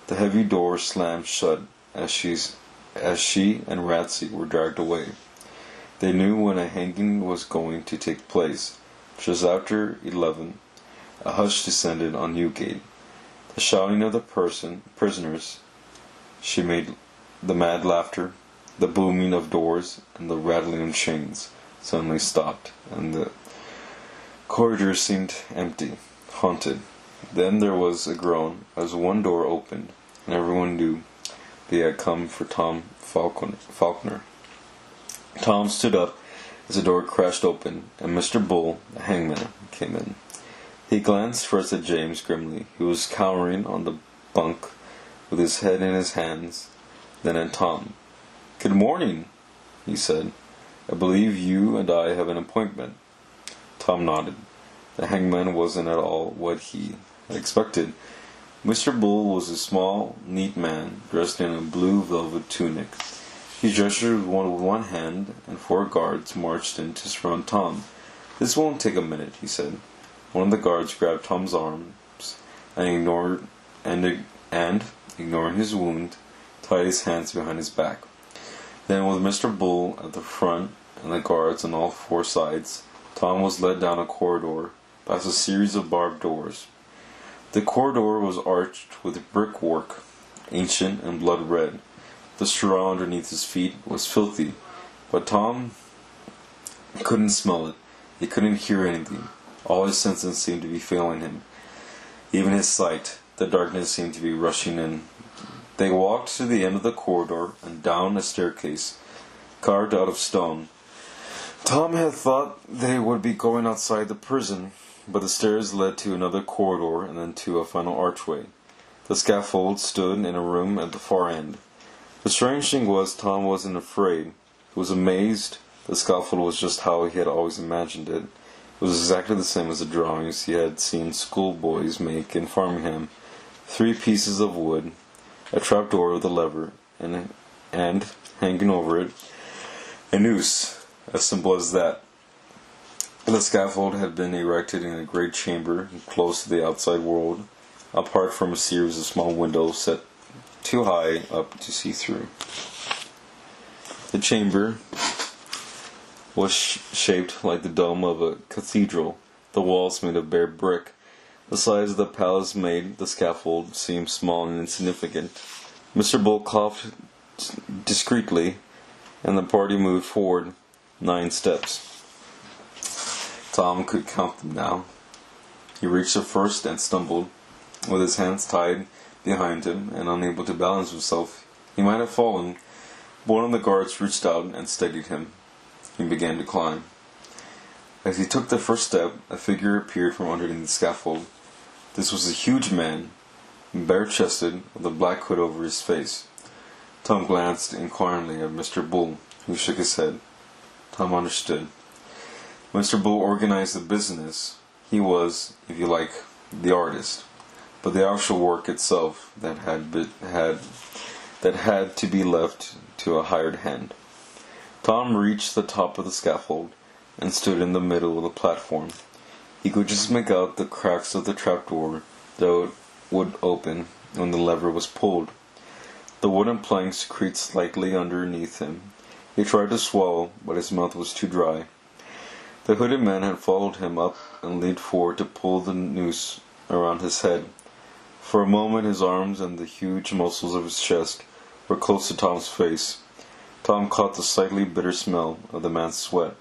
The heavy door slammed shut as she and Ratsey were dragged away. They knew when a hanging was going to take place. Just after 11, a hush descended on Newgate. The shouting of the prisoners, she made the mad laughter, the booming of doors, and the rattling of chains suddenly stopped, and the corridors seemed empty, haunted. Then there was a groan as one door opened, and everyone knew they had come for Tom Faulkner. Tom stood up as the door crashed open, and Mr. Bull, the hangman, came in. He glanced first at James grimly, who was cowering on the bunk with his head in his hands, then at Tom. "Good morning," he said. "I believe you and I have an appointment." Tom nodded. The hangman wasn't at all what he had expected. Mr. Bull was a small, neat man, dressed in a blue velvet tunic. He gestured with one hand, and 4 guards marched in to surround Tom. "This won't take a minute," he said. One of the guards grabbed Tom's arms and ignoring his wound, tied his hands behind his back. Then, with Mr. Bull at the front and the guards on all 4 sides, Tom was led down a corridor, past a series of barbed doors. The corridor was arched with brickwork, ancient and blood red. The straw underneath his feet was filthy, but Tom couldn't smell it. He couldn't hear anything. All his senses seemed to be failing him. Even his sight. The darkness seemed to be rushing in. They walked to the end of the corridor and down a staircase, carved out of stone. Tom had thought they would be going outside the prison, but the stairs led to another corridor and then to a final archway. The scaffold stood in a room at the far end. The strange thing was, Tom wasn't afraid. He was amazed. The scaffold was just how he had always imagined it. It was exactly the same as the drawings he had seen schoolboys make in Farmingham. 3 pieces of wood, a trapdoor with a lever, and hanging over it, a noose. As simple as that. The scaffold had been erected in a great chamber, close to the outside world, apart from a series of small windows set too high up to see through. The chamber was shaped like the dome of a cathedral, the walls made of bare brick. The size of the palace made the scaffold seem small and insignificant. Mr. Bull coughed discreetly, and the party moved forward 9 steps. Tom could count them now. He reached the first and stumbled, with his hands tied behind him and unable to balance himself. He might have fallen, but one of the guards reached out and steadied him. He began to climb. As he took the first step, a figure appeared from underneath the scaffold. This was a huge man, bare-chested, with a black hood over his face. Tom glanced inquiringly at Mr. Bull, who shook his head. Tom understood. Mr. Bull organized the business. He was, if you like, the artist, but the actual work itself that had to be left to a hired hand. Tom reached the top of the scaffold and stood in the middle of the platform. He could just make out the cracks of the trapdoor, though it would open when the lever was pulled. The wooden planks creaked slightly underneath him. He tried to swallow, but his mouth was too dry. The hooded man had followed him up and leaned forward to pull the noose around his head. For a moment his arms and the huge muscles of his chest were close to Tom's face. Tom caught the slightly bitter smell of the man's sweat.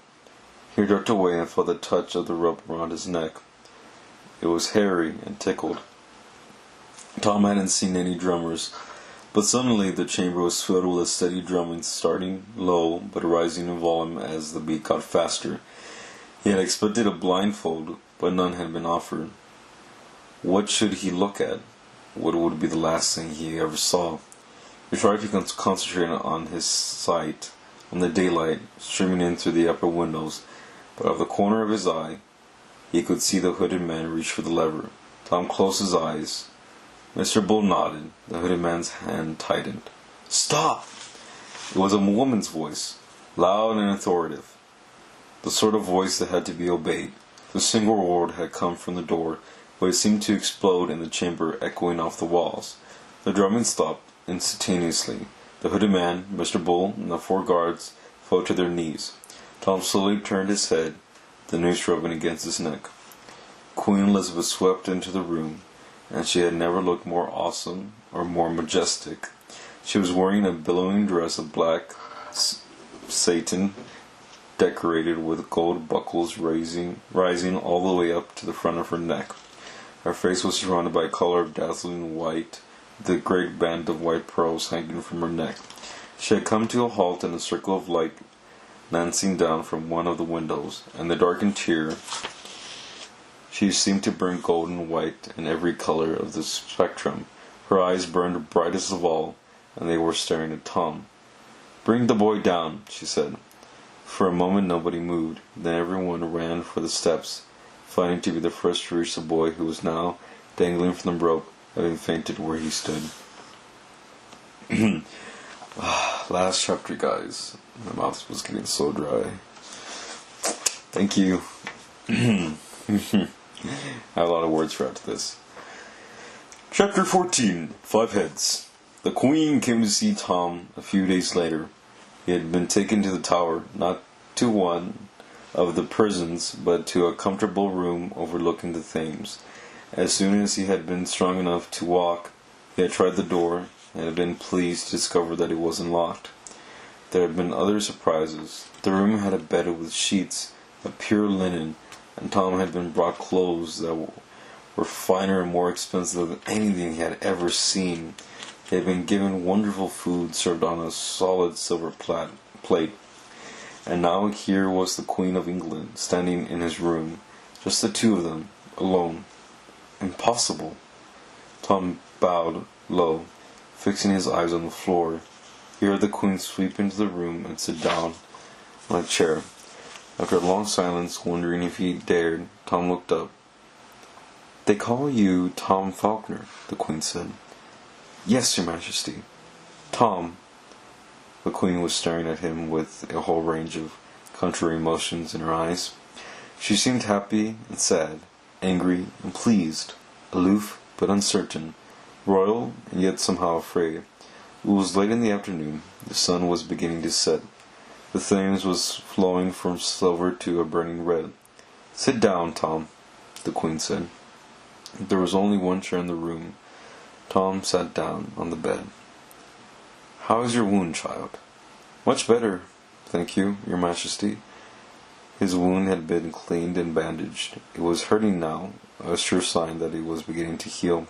He jerked away and felt the touch of the rope around his neck. It was hairy and tickled. Tom hadn't seen any drummers, but suddenly the chamber was filled with a steady drumming, starting low but rising in volume as the beat got faster. He had expected a blindfold, but none had been offered. What should he look at? What would be the last thing he ever saw? He tried to concentrate on his sight, on the daylight streaming in through the upper windows, but out of the corner of his eye he could see the hooded man reach for the lever. Tom closed his eyes. Mr. Bull nodded. The hooded man's hand tightened. "Stop!" It was a woman's voice, loud and authoritative. The sort of voice that had to be obeyed. The single word had come from the door, but it seemed to explode in the chamber, echoing off the walls. The drumming stopped instantaneously. The hooded man, Mr. Bull, and the 4 guards fell to their knees. Tom slowly turned his head, the noose rubbing against his neck. Queen Elizabeth swept into the room, and she had never looked more awesome or more majestic. She was wearing a billowing dress of black satin, decorated with gold buckles rising all the way up to the front of her neck. Her face was surrounded by a collar of dazzling white, with a great band of white pearls hanging from her neck. She had come to a halt in a circle of light lancing down from one of the windows, and the dark interior. She seemed to burn gold and white in every color of the spectrum. Her eyes burned brightest of all, and they were staring at Tom. "Bring the boy down," she said. For a moment nobody moved. Then everyone ran for the steps, finding to be the first to reach the boy who was now dangling from the rope, having fainted where he stood. Last chapter, guys. My mouth was getting so dry. Thank you. I have a lot of words for after this. Chapter 14. 5 Heads. The Queen came to see Tom a few days later. He had been taken to the tower, not to one of the prisons, but to a comfortable room overlooking the Thames. As soon as he had been strong enough to walk, he had tried the door, and had been pleased to discover that it wasn't locked. There had been other surprises. The room had a bed with sheets of pure linen, and Tom had been brought clothes that were finer and more expensive than anything he had ever seen. He had been given wonderful food served on a solid silver plate. And now here was the Queen of England standing in his room, just the two of them, alone. Impossible. Tom bowed low, fixing his eyes on the floor. He heard the Queen sweep into the room and sit down on a chair. After a long silence, wondering if he dared, Tom looked up. "They call you Tom Falconer," the Queen said. "Yes, Your Majesty." "Tom." The Queen was staring at him with a whole range of contrary emotions in her eyes. She seemed happy and sad, angry and pleased, aloof but uncertain, royal and yet somehow afraid. It was late in the afternoon. The sun was beginning to set. The Thames was flowing from silver to a burning red. "Sit down, Tom," the Queen said. There was only one chair in the room. Tom sat down on the bed. "How is your wound, child?" "Much better, thank you, Your Majesty." His wound had been cleaned and bandaged. It was hurting now, a sure sign that it was beginning to heal.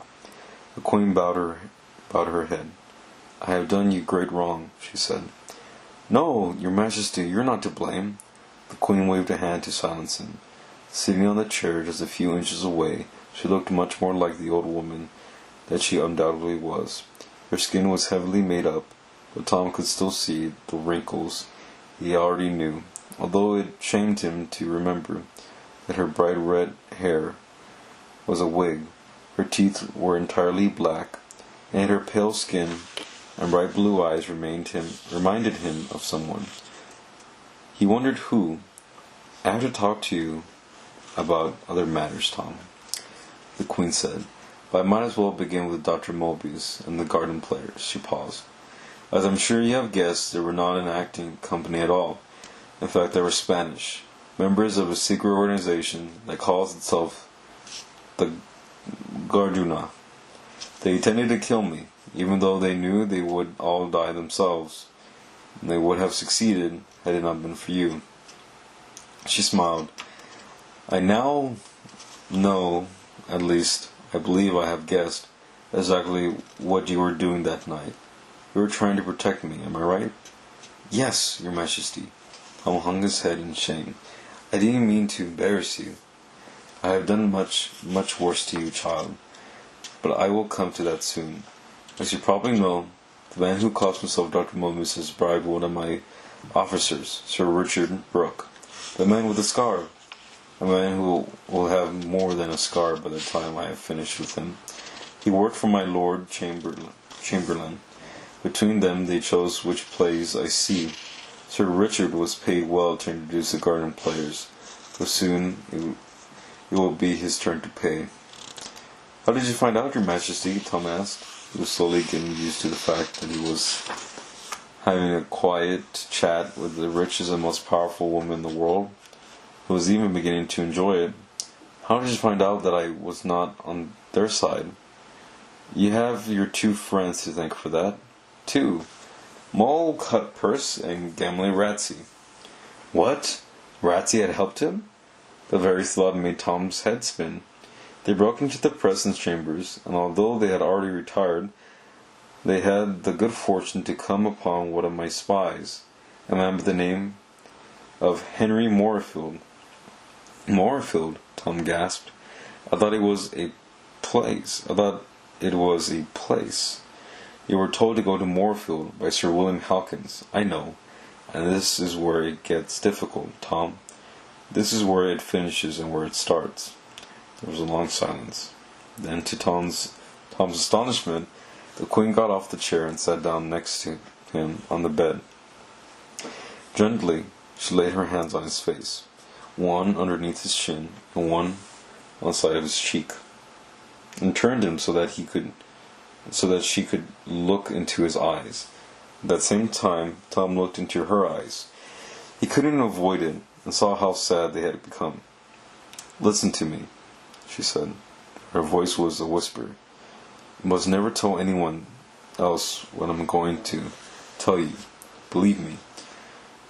The Queen bowed her head. "I have done you great wrong," she said. "No, Your Majesty, you're not to blame." The Queen waved a hand to silence him. Sitting on the chair just a few inches away, she looked much more like the old woman that she undoubtedly was. Her skin was heavily made up, but Tom could still see the wrinkles he already knew, although it shamed him to remember that her bright red hair was a wig. Her teeth were entirely black, and her pale skin and bright blue eyes reminded him of someone. He wondered who. "I have to talk to you about other matters, Tom," the Queen said. "But I might as well begin with Dr. Mobius and the garden players." She paused. "As I'm sure you have guessed, they were not an acting company at all. In fact, they were Spanish, members of a secret organization that calls itself the Garduna. They intended to kill me, even though they knew they would all die themselves. And they would have succeeded had it not been for you." She smiled. "I now know, at least, I believe I have guessed exactly what you were doing that night. You were trying to protect me, am I right?" "Yes, Your Majesty." Tom hung his head in shame. "I didn't mean to embarrass you. I have done much, much worse to you, child. But I will come to that soon. As you probably know, the man who calls himself Dr. Mobius has bribed one of my officers, Sir Richard Brooke. The man with the scar. A man who will have more than a scar by the time I have finished with him. He worked for my Lord Chamberlain. Between them they chose which plays I see. Sir Richard was paid well to introduce the garden players, but soon it will be his turn to pay." "How did you find out, Your Majesty?" Tom asked. He was slowly getting used to the fact that he was having a quiet chat with the richest and most powerful woman in the world. He was even beginning to enjoy it. "How did you find out that I was not on their side?" "You have your two friends to thank for that." "Two? Mole Cutpurse and Gambling Ratsey." "What? Ratsey had helped him?" The very thought made Tom's head spin. "They broke into the presence chambers, and although they had already retired, they had the good fortune to come upon one of my spies, a man by the name of Henry Moorfield." "Moorfield?" Tom gasped. "I thought it was a place. You were told to go to Moorfield by Sir William Halkins. I know. And this is where it gets difficult, Tom. This is where it finishes and where it starts. There was a long silence. Then, to Tom's astonishment, the Queen got off the chair and sat down next to him on the bed. Gently, she laid her hands on his face, one underneath his chin and one on the side of his cheek, and turned him so that she could look into his eyes. At that same time, Tom looked into her eyes. He couldn't avoid it, and saw how sad they had become. "Listen to me," she said. Her voice was a whisper. "You must never tell anyone else what I'm going to tell you. Believe me,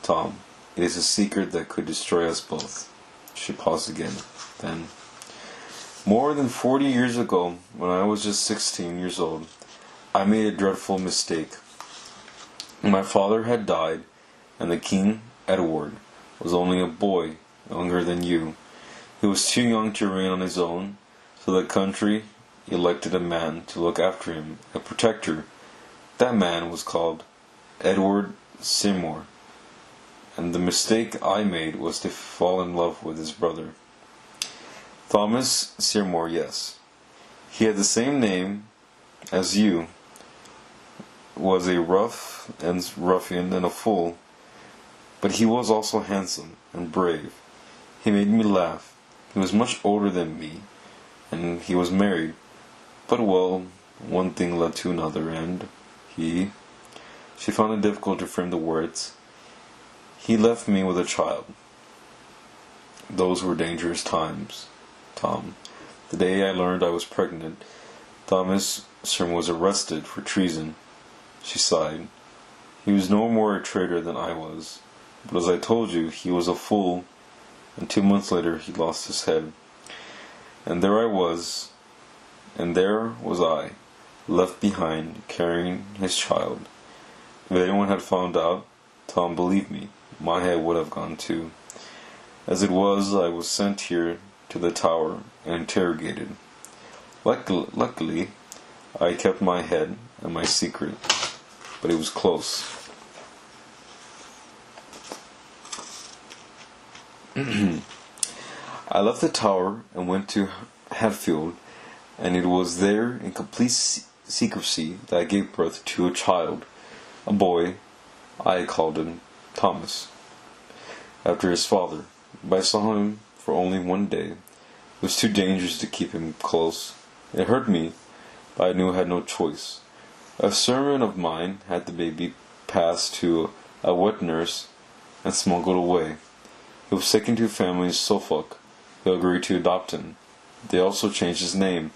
Tom, it is a secret that could destroy us both." She paused again. Then, "More than 40 years ago, when I was just 16 years old, I made a dreadful mistake. My father had died, and the King, Edward, was only a boy, younger than you. He was too young to reign on his own, so the country elected a man to look after him, a protector. That man was called Edward Seymour, and the mistake I made was to fall in love with his brother. Thomas Seymour, yes. He had the same name as you, was a ruffian and a fool, but he was also handsome and brave. He made me laugh. He was much older than me, and he was married. But well, one thing led to another, and she found it difficult to frame the words. He left me with a child. Those were dangerous times, Tom. The day I learned I was pregnant, Thomas Seymour was arrested for treason." She sighed. "He was no more a traitor than I was. But as I told you, he was a fool, and 2 months later he lost his head. And there was I, left behind, carrying his child. If anyone had found out, Tom, believe me, my head would have gone too. As it was, I was sent here to the tower and interrogated. Luckily, I kept my head and my secret, but it was close." "I left the tower and went to Hatfield, and it was there in complete secrecy that I gave birth to a child, a boy. I called him Thomas, after his father, but I saw him for only one day. It was too dangerous to keep him close. It hurt me, but I knew I had no choice. A servant of mine had the baby passed to a wet nurse and smuggled away. He was taken to a family in Suffolk, who agreed to adopt him. They also changed his name.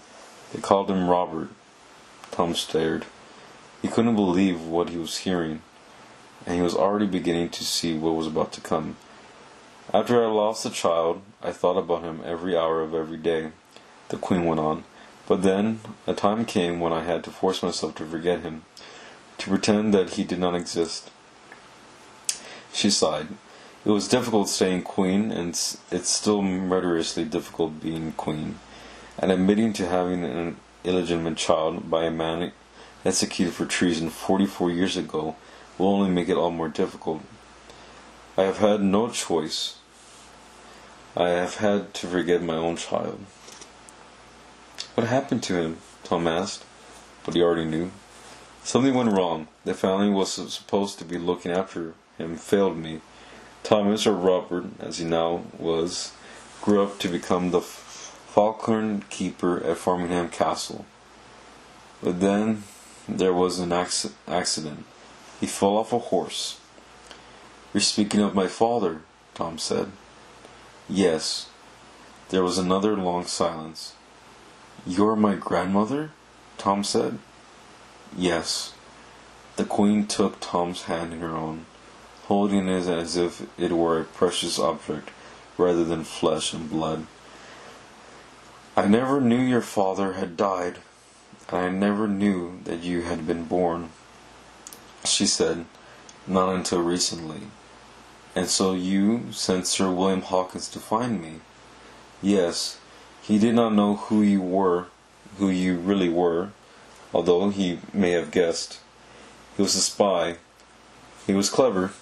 They called him Robert." Tom stared. He couldn't believe what he was hearing, and he was already beginning to see what was about to come. "After I lost the child, I thought about him every hour of every day," the Queen went on. "But then a time came when I had to force myself to forget him, to pretend that he did not exist." She sighed. "It was difficult staying Queen, and it's still murderously difficult being Queen. And admitting to having an illegitimate child by a man executed for treason 44 years ago will only make it all more difficult. I have had no choice. I have had to forget my own child." "What happened to him?" Tom asked, but he already knew. "Something went wrong. The family was supposed to be looking after him failed me. Thomas, or Robert, as he now was, grew up to become the falcon keeper at Farmingham Castle. But then there was an accident. He fell off a horse." "You're speaking of my father," Tom said. "Yes." There was another long silence. "You're my grandmother?" Tom said. "Yes." The Queen took Tom's hand in her own, holding it as if it were a precious object rather than flesh and blood. "I never knew your father had died, and I never knew that you had been born," she said. "Not until recently. And so you sent Sir William Hawkins to find me?" "Yes. He did not know who you really were, although he may have guessed. He was a spy. He was clever.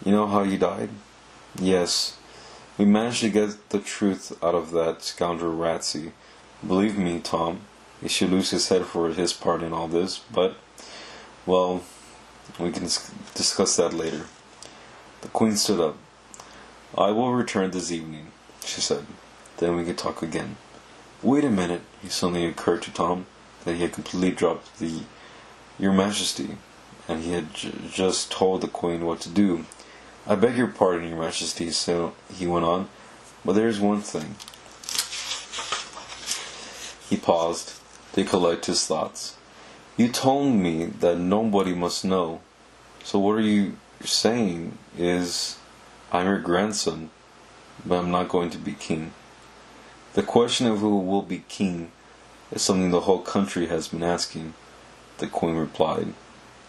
You know how he died? Yes. We managed to get the truth out of that scoundrel Ratsey. Believe me, Tom, he should lose his head for his part in all this, but, well, we can discuss that later. The Queen stood up. I will return this evening, she said. Then we can talk again. Wait a minute, it suddenly occurred to Tom that he had completely dropped the Your Majesty, and he had just told the Queen what to do. I beg your pardon, Your Majesty, so he went on, but there is one thing. He paused to collect his thoughts. You told me that nobody must know, so what are you saying is, I'm your grandson, but I'm not going to be king. The question of who will be king is something the whole country has been asking, the Queen replied,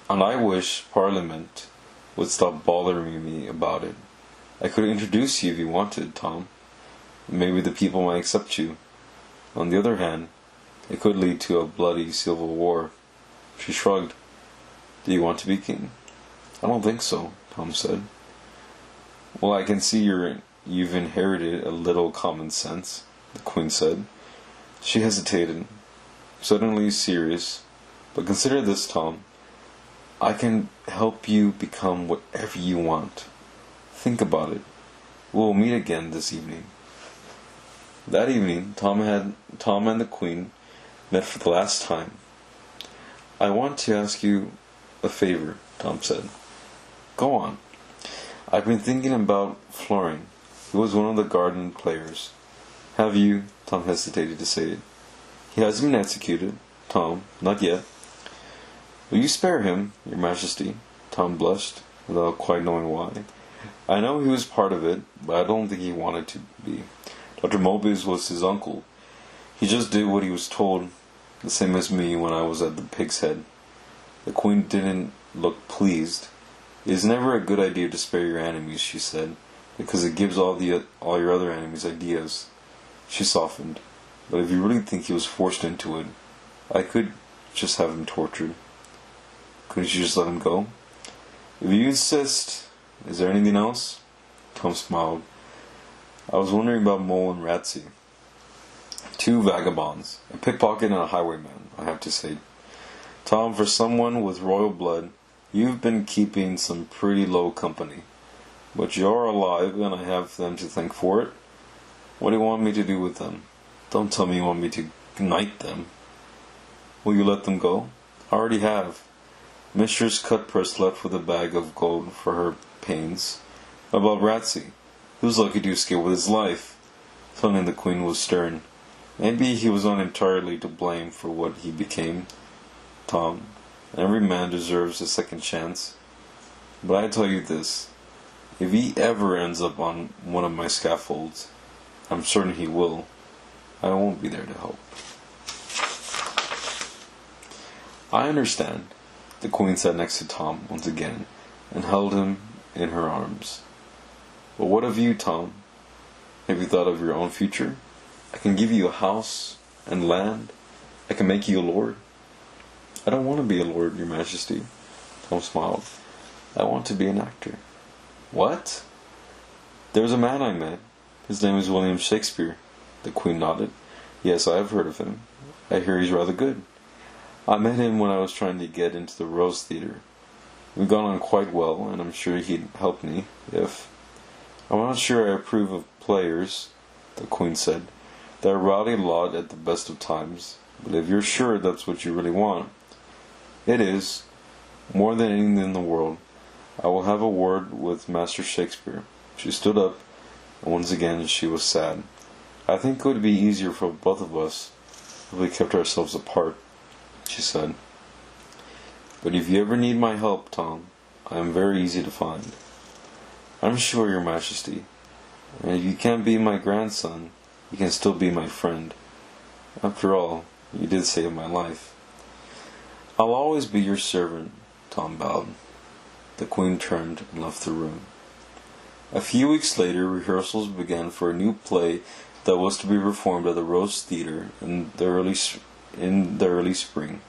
and I wish Parliament would stop bothering me about it. I could introduce you if you wanted, Tom. Maybe the people might accept you. On the other hand, it could lead to a bloody civil war. She shrugged. Do you want to be king? I don't think so, Tom said. Well, I can see you've inherited a little common sense, the Queen said. She hesitated, suddenly serious. But consider this, Tom. I can help you become whatever you want. Think about it. We'll meet again this evening. That evening, Tom and the Queen met for the last time. I want to ask you a favor, Tom said. Go on. I've been thinking about Florin. He was one of the garden players. Have you? Tom hesitated to say it. He hasn't been executed, Tom. Not yet. Will you spare him, Your Majesty? Tom blushed, without quite knowing why. I know he was part of it, but I don't think he wanted to be. Dr. Mobius was his uncle. He just did what he was told, the same as me when I was at the Pig's Head. The Queen didn't look pleased. It is never a good idea to spare your enemies, she said, because it gives all your other enemies ideas. She softened. But if you really think he was forced into it, I could just have him tortured. Couldn't you just let him go? If you insist, is there anything else? Tom smiled. I was wondering about Mole and Ratsey. Two vagabonds, a pickpocket and a highwayman, I have to say. Tom, for someone with royal blood, you've been keeping some pretty low company. But you're alive, and I have them to thank for it. What do you want me to do with them? Don't tell me you want me to knight them. Will you let them go? I already have. Mistress Cutpurse left with a bag of gold for her pains. About Ratsey, he was lucky to escape with his life. Suddenly the Queen was stern. Maybe he was not entirely to blame for what he became, Tom. Every man deserves a second chance. But I tell you this, if he ever ends up on one of my scaffolds, I'm certain he will, I won't be there to help. I understand. The Queen sat next to Tom once again and held him in her arms. But what of you, Tom? Have you thought of your own future? I can give you a house and land. I can make you a lord. I don't want to be a lord, Your Majesty. Tom smiled. I want to be an actor. What? There was a man I met. His name is William Shakespeare. The Queen nodded. Yes, I have heard of him. I hear he's rather good. I met him when I was trying to get into the Rose Theatre. We've gone on quite well, and I'm sure he'd help me, if... I'm not sure I approve of players, the Queen said. They're a rowdy lot at the best of times, but if you're sure that's what you really want... It is. More than anything in the world. I will have a word with Master Shakespeare. She stood up, and once again she was sad. I think it would be easier for both of us if we kept ourselves apart, she said. But if you ever need my help, Tom, I am very easy to find. I'm sure, Your Majesty. And if you can't be my grandson, you can still be my friend. After all, you did save my life. I'll always be your servant, Tom bowed. The Queen turned and left the room. A few weeks later, rehearsals began for a new play that was to be performed at the Rose Theatre in the early spring.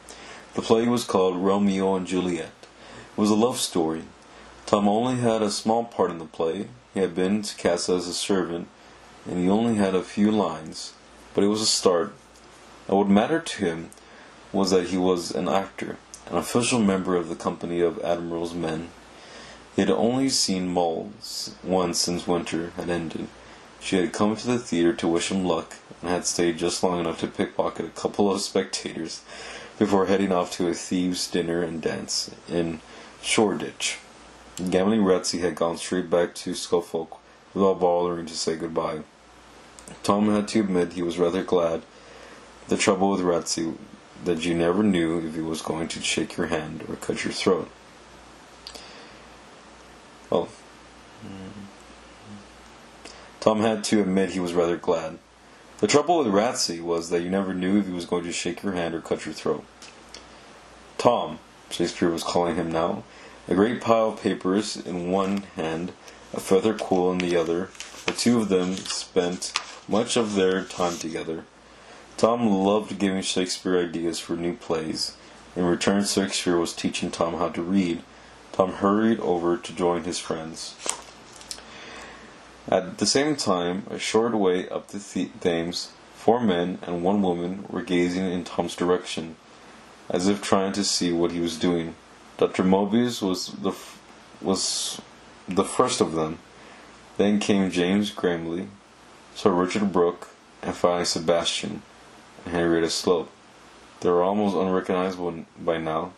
The play was called Romeo and Juliet. It was a love story. Tom only had a small part in the play. He had been to cast as a servant, and he only had a few lines, but it was a start. And what mattered to him was that he was an actor, an official member of the company of Admiral's men. He had only seen Moll once since winter had ended. She had come to the theater to wish him luck, and had stayed just long enough to pickpocket a couple of spectators before heading off to a thieves' dinner and dance in Shoreditch. Gambling Ratsey had gone straight back to Suffolk without bothering to say goodbye. Tom had to admit he was rather glad. The trouble with Ratsey that you never knew if he was going to shake your hand or cut your throat. Well, Tom had to admit he was rather glad. The trouble with Ratsey was that you never knew if he was going to shake your hand or cut your throat. Tom, Shakespeare was calling him now, a great pile of papers in one hand, a feather quill in the other. The two of them spent much of their time together. Tom loved giving Shakespeare ideas for new plays. In return, Shakespeare was teaching Tom how to read. Tom hurried over to join his friends. At the same time, a short way up the Thames, 4 men and 1 woman were gazing in Tom's direction, as if trying to see what he was doing. Dr. Mobius was the first of them. Then came James Grimley, Sir Richard Brooke, and finally Sebastian and Henrietta Slope. They were almost unrecognizable by now,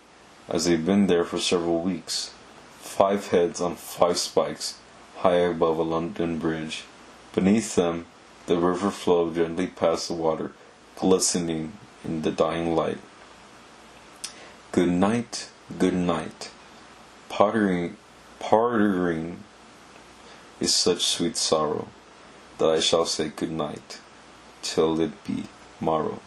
as they'd been there for several weeks. 5 heads on 5 spikes, high above a London bridge. Beneath them, the river flowed gently past the water, glistening in the dying light. Good night, good night. Parting is such sweet sorrow, that I shall say good night, till it be morrow.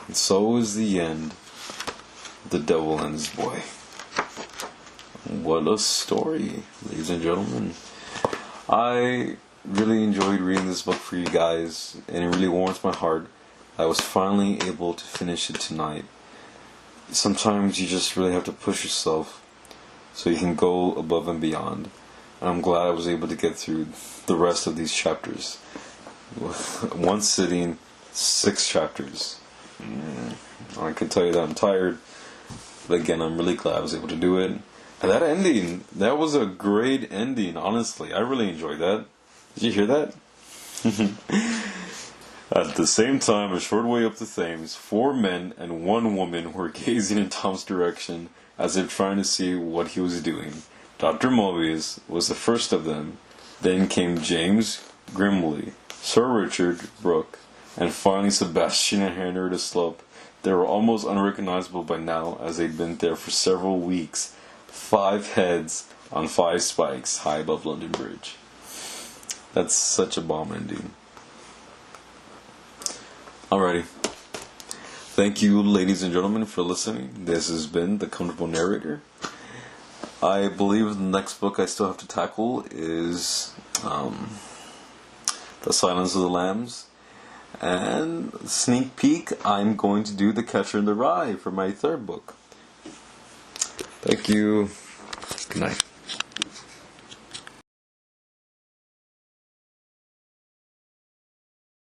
And so is the end. The Devil and His Boy. What a story, ladies and gentlemen. I really enjoyed reading this book for you guys, and it really warms my heart. I was finally able to finish it tonight. Sometimes you just really have to push yourself so you can go above and beyond. And I'm glad I was able to get through the rest of these chapters. One sitting, 6 chapters. I can tell you that I'm tired. But again, I'm really glad I was able to do it. And that ending, that was a great ending, honestly. I really enjoyed that. Did you hear that? At the same time, a short way up the Thames, 4 men and 1 woman were gazing in Tom's direction as if trying to see what he was doing. Dr. Mobius was the first of them. Then came James Grimley, Sir Richard Brooke, and finally Sebastian and Henrietta Slope. They were almost unrecognizable by now, as they'd been there for several weeks. 5 heads on 5 spikes high above London Bridge. That's such a bomb ending. Alrighty. Thank you, ladies and gentlemen, for listening. This has been The Comfortable Narrator. I believe the next book I still have to tackle is The Silence of the Lambs. And sneak peek, I'm going to do The Catcher in the Rye for my 3rd book. Thank you. Good night.